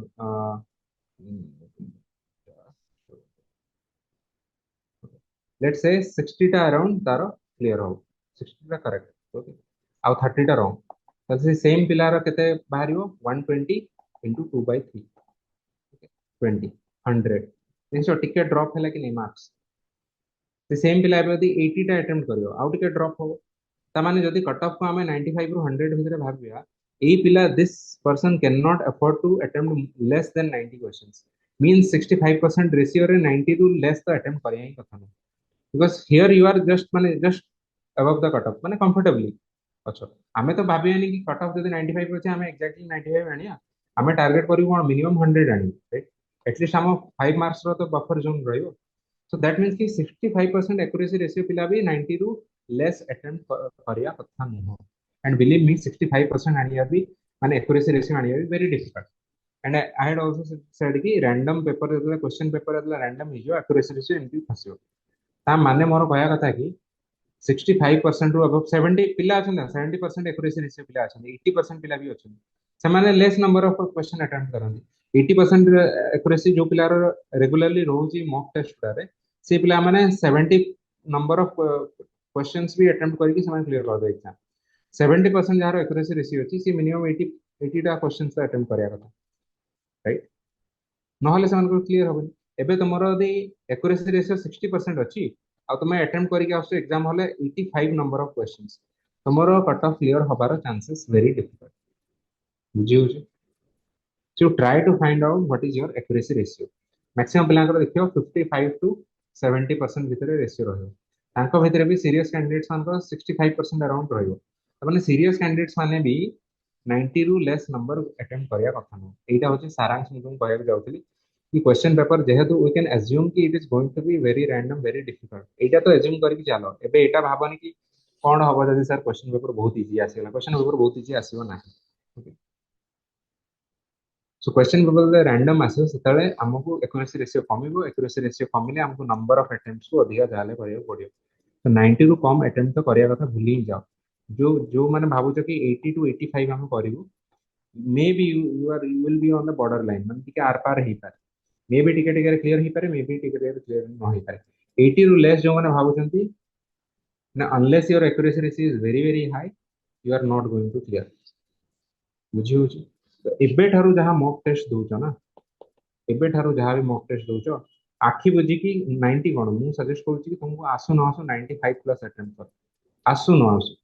लेट्स से 60 टा अराउंड तारो क्लियर हो 60 टा करेक्ट ओके आ 30 टा रॉन्ग तो से सेम पिलार केते बाहरियो 120 into 2 by 3 ओके 20 100 देखो टिके ड्रॉप हैला कि नहीं मार्क्स से सेम पिला यदि 80 टा अटेम्प्ट करियो आउ टिके ड्रॉप हो ता माने जदि कट ऑफ को हमें 95 रु 100 भितरे भाबिया ए पिला this person can not afford to attempt less than 90 questions means 65% ratio रे 90 रु लेस तो अटेम्प्ट करिया ही कथा नहीं because here you are just माने just above the cut off माने comfortably अच्छा हमें तो भाबियानी कि कट ऑफ जदि 95 अछि हमें एक्जेक्टली 95 आनिया हमें टारगेट करियो कोन मिनिमम 100 आनी राइट एटलीस्ट हम 5 मार्क्स रो तो बफर जोन रहियो so that means कि 65% accuracy ratio पिला भी 90 रु less attempt करिया कथा नहीं and believe me 65% आनिया भी माने accuracy ratio आनिया भी very difficult and I had also said कि random paper जतले question paper जतले random हिजो accuracy ratio एमपी फसियो ता माने मोर कहया कथा कि 65% रु अबव 70 पिला अछन 70% एक्यूरेसी रेशियो पिला अछन 80% पिला भी अछन से माने less number of question attempt करन 80% एक्यूरेसी जो पिला रेगुलरली रोजी मॉक टेस्ट रे से पिला माने 70 नंबर ऑफ क्वेश्चंस भी अटेम्प्ट करके समय क्लियर कर दे एग्जाम 70% जार एक्यूरेसी रेशियो अछि से मिनिमम 80 टा क्वेश्चंस अटेम्प्ट करया कथा राइट नहले से क्लियर होबनी एबे तुमरो यदि एक्यूरेसी रेशियो 60% अछि आ तुम अटेम्प्ट करके आसो एग्जाम हले 85 नंबर ऑफ क्वेश्चंस तुमरो कट ऑफ क्लियर होबार चांसेस वेरी डिफिकल्ट बुझियो so try to find out what is your accuracy ratio maximum पिलांकर देखियो 55 टू 70% भितरे रेशियो रहयो तांको भितरे भी सीरियस कैंडिडेट्स मानकर 65% अराउंड रहयो त माने सीरियस कैंडिडेट्स माने भी 90 रु लेस नंबर अटेम्प्ट करिया कथा न एटा होची सारांश मु कहया जाउतली कि क्वेश्चन पेपर जेहेतु वी कैन एज्यूम कि it is going to be very random very difficult एटा तो एज्यूम करके चलो एबे एटा भाबनी कि कौन हबो जदि सर क्वेश्चन पेपर बहुत इजी आसीला क्वेश्चन पेपर बहुत इजी आसीबो नाही सो क्वेश्चन पेपर रैंडम आसीबो सेतले हमकु एक्यूरेसी रेशियो कमिले हमकु नंबर ऑफ अटेम्प्ट्स को अधिका जाले करियो पड़ियो तो 90 रु कम अटेम्प्ट तो करिया कथा भूली ही जाओ जो जो माने भाबुछ कि 80 टू 85 हम करिवु maybe you will be on the border line माने टिके are par he par may be टिके टिके क्लियर ही पारे मे बी टिके टिके क्लियर न ही पारे 80 रु लेस जो माने भाबुछंती ना unless your accuracy ratio is very very high you are not going to clear बुझी होची तो एबे ठारू जहां मॉक टेस्ट दोछ ना एबे ठारू जहां भी मॉक टेस्ट दोछ आखि बुझी कि 90 कोन मु सजेस्ट करूची कि तुमको आसु न आसु 95 प्लस अटेम्प्ट कर आसु न आसु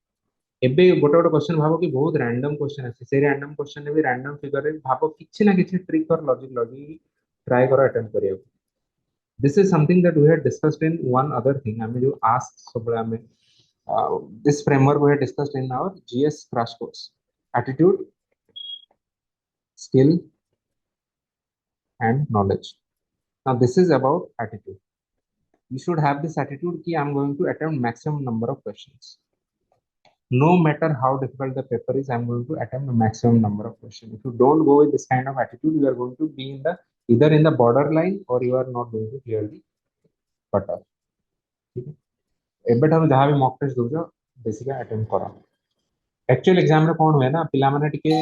एबे गोटे गोटे क्वेश्चन भाबो कि बहुत रैंडम क्वेश्चन आसी से रैंडम क्वेश्चन ने भी रैंडम फिगर रे भाबो किछि ना किछि ट्रिक और लॉजिक लॉजिक ट्राई करो अटेम्प्ट करियो this is something that we had discussed in one other thing हमें जो आस्क सब हमें this framework we had discussed in our GS crash course attitude skill and knowledge now this is about attitude you should have this attitude ki I'm going to attempt maximum number of questions no matter how difficult the paper is I'm going to attempt the maximum number of questions if you don't go with this kind of attitude you are going to be in the either in the borderline or you are not going to clear the cutoff एबे ठारू जहां भी mock test दोजो basic attempt करो actual exam रे कोन हुए ना पिला माने टिके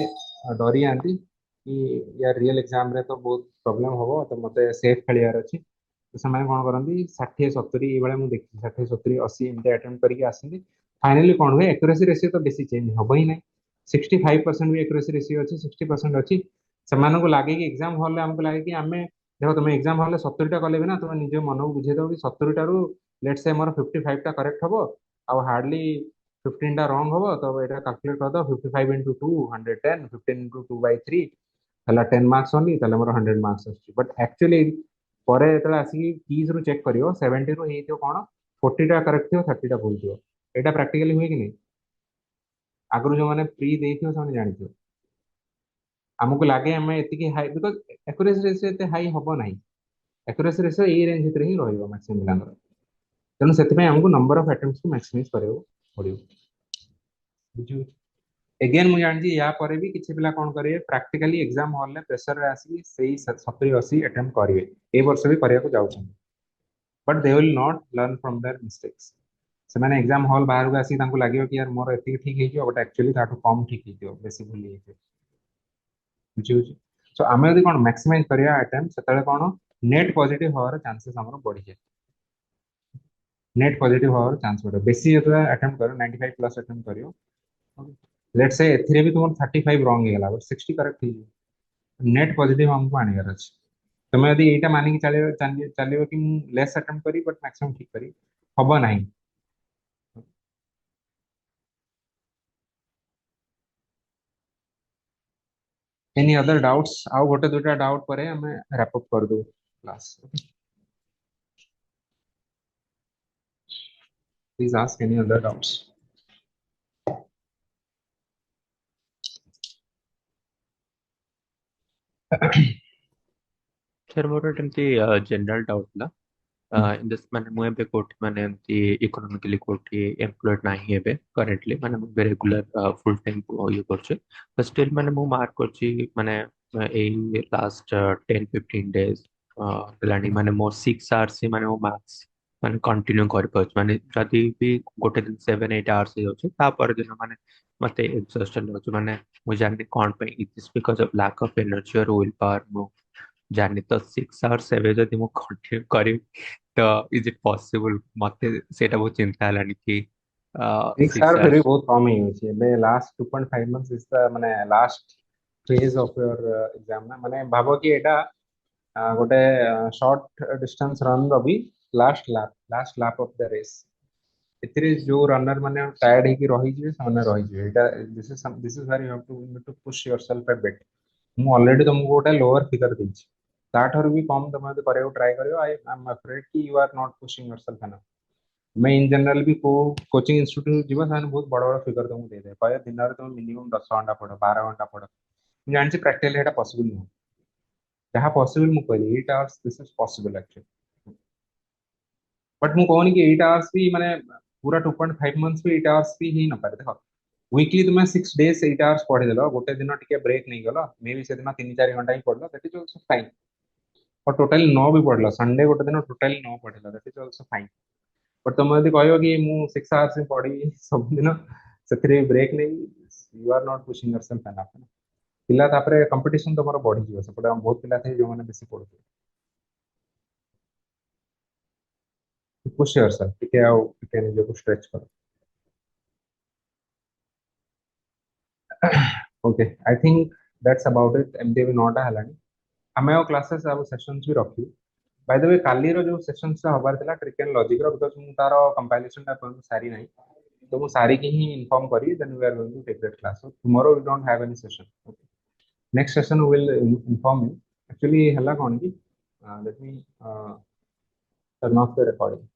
डरी आंती कि यार रियल एग्जाम रे तो बहुत प्रॉब्लम होबो तो मते सेफ खेलियार अछि तो समय कोन करंती 60 70 ई बेले मु देखि 60 70 80 एमते अटेम्प्ट करके आसिंदी फाइनली कोन हुए एक्यूरेसी रेशियो तो बेसी चेंज होबो ही नहीं 65% भी एक्यूरेसी रेशियो अछि 60% अछि समान को लागे कि एग्जाम हॉल हमको लागे कि आमे देखो तुम एग्जाम हॉल 70 टा कले ना तुम निजे मन को बुझे दो कि 70 टारू लेट्स से हमर 55 टा करेक्ट हबो आ हार्डली 15 टा रॉन्ग हबो तो एटा कैलकुलेट कर दो 55 into 2 110 15 into 2 by 3 हला 10 मार्क्स ओनली तले मोर 100 मार्क्स अछि बट एक्चुअली परे एतला आसी कीज रु चेक करियो 70 रु हेइतो कोन 40 टा करेक्ट थियो 30 टा भूल थियो एटा प्रैक्टिकली हुए कि नहीं आगरु जो माने प्री देथियो सने जानिथियो हमको लागे हमें एतिकी हाई बिकॉज एक्यूरेसी रेशियो एते हाई हबो नाही एक्यूरेसी रेशियो ए रेंज भितर ही रहइबो मैक्सिमम पिलांगर तेणु से हमको नंबर ऑफ अटेम्प्ट्स को मैक्सिमाइज करियो पड़ियो बुझियो एगेन मु जानछि या परे भी किछि पिला कोन करिवे प्रैक्टिकली एग्जाम हॉल में प्रेशर रे आसी सेही 70 80 अटेम्प्ट करिवे ए वर्ष भी करिया को जाउछन but they will not learn from their mistakes से माने एग्जाम हॉल बाहर को आसी तांको लागियो कि यार मोर एति ठीक हे बट एक्चुअली ताठो कम ठीक हे बेसी भूल हे बुझियो सो आमे यदि कोन मैक्सिमाइज करिया अटेम्प्ट सेतले कोन नेट पॉजिटिव होवर चांसेस हमरो बढ़ी जाय नेट पॉजिटिव होवर चांस बढ़े बेसी जतरा अटेम्प्ट करो 95 प्लस अटेम्प्ट करियो लेट्स से एथिरे भी तुम 35 रॉन्ग हेला बट 60 करेक्ट ही नेट पॉजिटिव हमको आनिगर अछि तमे यदि एटा मानि कि चलियो कि लेस अटेम्प्ट करी बट मैक्सिमम ठीक करी हबो नाही एनी अदर डाउट्स आउ गोटे दुटा डाउट परे हमें रैप अप कर दो class please ask any other doubts sir more एमती जनरल डाउट ला इन दिस माने मु एबे कोठी माने एमती इकोनॉमिकली कोठी एम्प्लॉयड नाही एबे करेंटली माने मु रेगुलर फुल टाइम ये करछे बट स्टिल माने मु मार्क करछि माने ए लास्ट 10 15 डेज लानी माने मोर 6 आवर्स ही माने मो मार्क्स माने कंटिन्यू कर पाछ माने जदी भी गोटे दिन 7 8 आवर्स हो छै ता पर दिन माने मते एग्जॉस्टन हो माने मु जानि कोन पे it is because of lack of energy और विल पावर मु जानि तो 6 आवर्स एबे जदी मु कंटिन्यू करी तो इज इट पॉसिबल मते सेटा बहुत चिंता हलानी कि एक 6 सार फिर भी आवर्स बहुत कम ही होची बे लास्ट 2.5 मंथ्स इज द माने last phase of your exam ना माने भाबो कि एटा गोटे शॉर्ट डिस्टेंस रन रवि last lap of the race एथिरे जो रनर माने टायर्ड है कि रही जे सामने रही जे एटा this is very you have to push yourself a bit मु ऑलरेडी तुमको गोटे लोअर फिगर देछि ताठर भी कम तुम यदि करे ट्राई करियो आई एम अफ्रेड कि you are not pushing yourself enough मैं इन जनरल भी को कोचिंग इंस्टीट्यूट जीवन साने बहुत बड़ बड़ फिगर तुमको दे दे कहे दिन रे तुम मिनिमम 10 घंटा पढ़ो 12 घंटा पढ़ो मैं जानछि प्रैक्टिकली एटा पॉसिबल नहीं जहाँ पॉसिबल मु कहली 8 hours this is possible actually but मु कहनी कि 8 आवर्स भी माने पूरा 2.5 मंथ्स भी 8 आवर्स भी ही न पारे देखो वीकली तुम्हें 6 डेज 8 आवर्स पढ़ी देलो गोटे दिन टिके ब्रेक नहीं गलो मे बी से दिन 3-4 घंटा ही पढ़लो दैट इज आल्सो फाइन और टोटल 9 भी पढ़लो संडे गोटे दिन टोटल 9 पढ़लो that is also fine but तुम यदि कहयो कि मु 6 आवर्स में पढ़ी सब दिन से ब्रेक नहीं you are not pushing yourself enough पिला तापरे कंपटीशन तुमर बढ़ी जीव सेपटे बहुत पिला थे जो माने बेसी पढ़ुथे पुश योरसेल्फ टिके निजे को स्ट्रेच करो okay I think that's about it MD भी 9टा हलानी हमें और क्लासेस अब सेशंस भी रखी बाय द वे काली रो जो सेशंस हबार थिला ट्रिक एंड लॉजिक रो बिकॉज़ मु तारो कंपाइलेशन टा पन सारी नहीं तो मु सारी की ही इन्फॉर्म करी then we are going to take that class so tomorrow we don't have any session okay next session we will inform you actually हला कोन की let me turn off the recording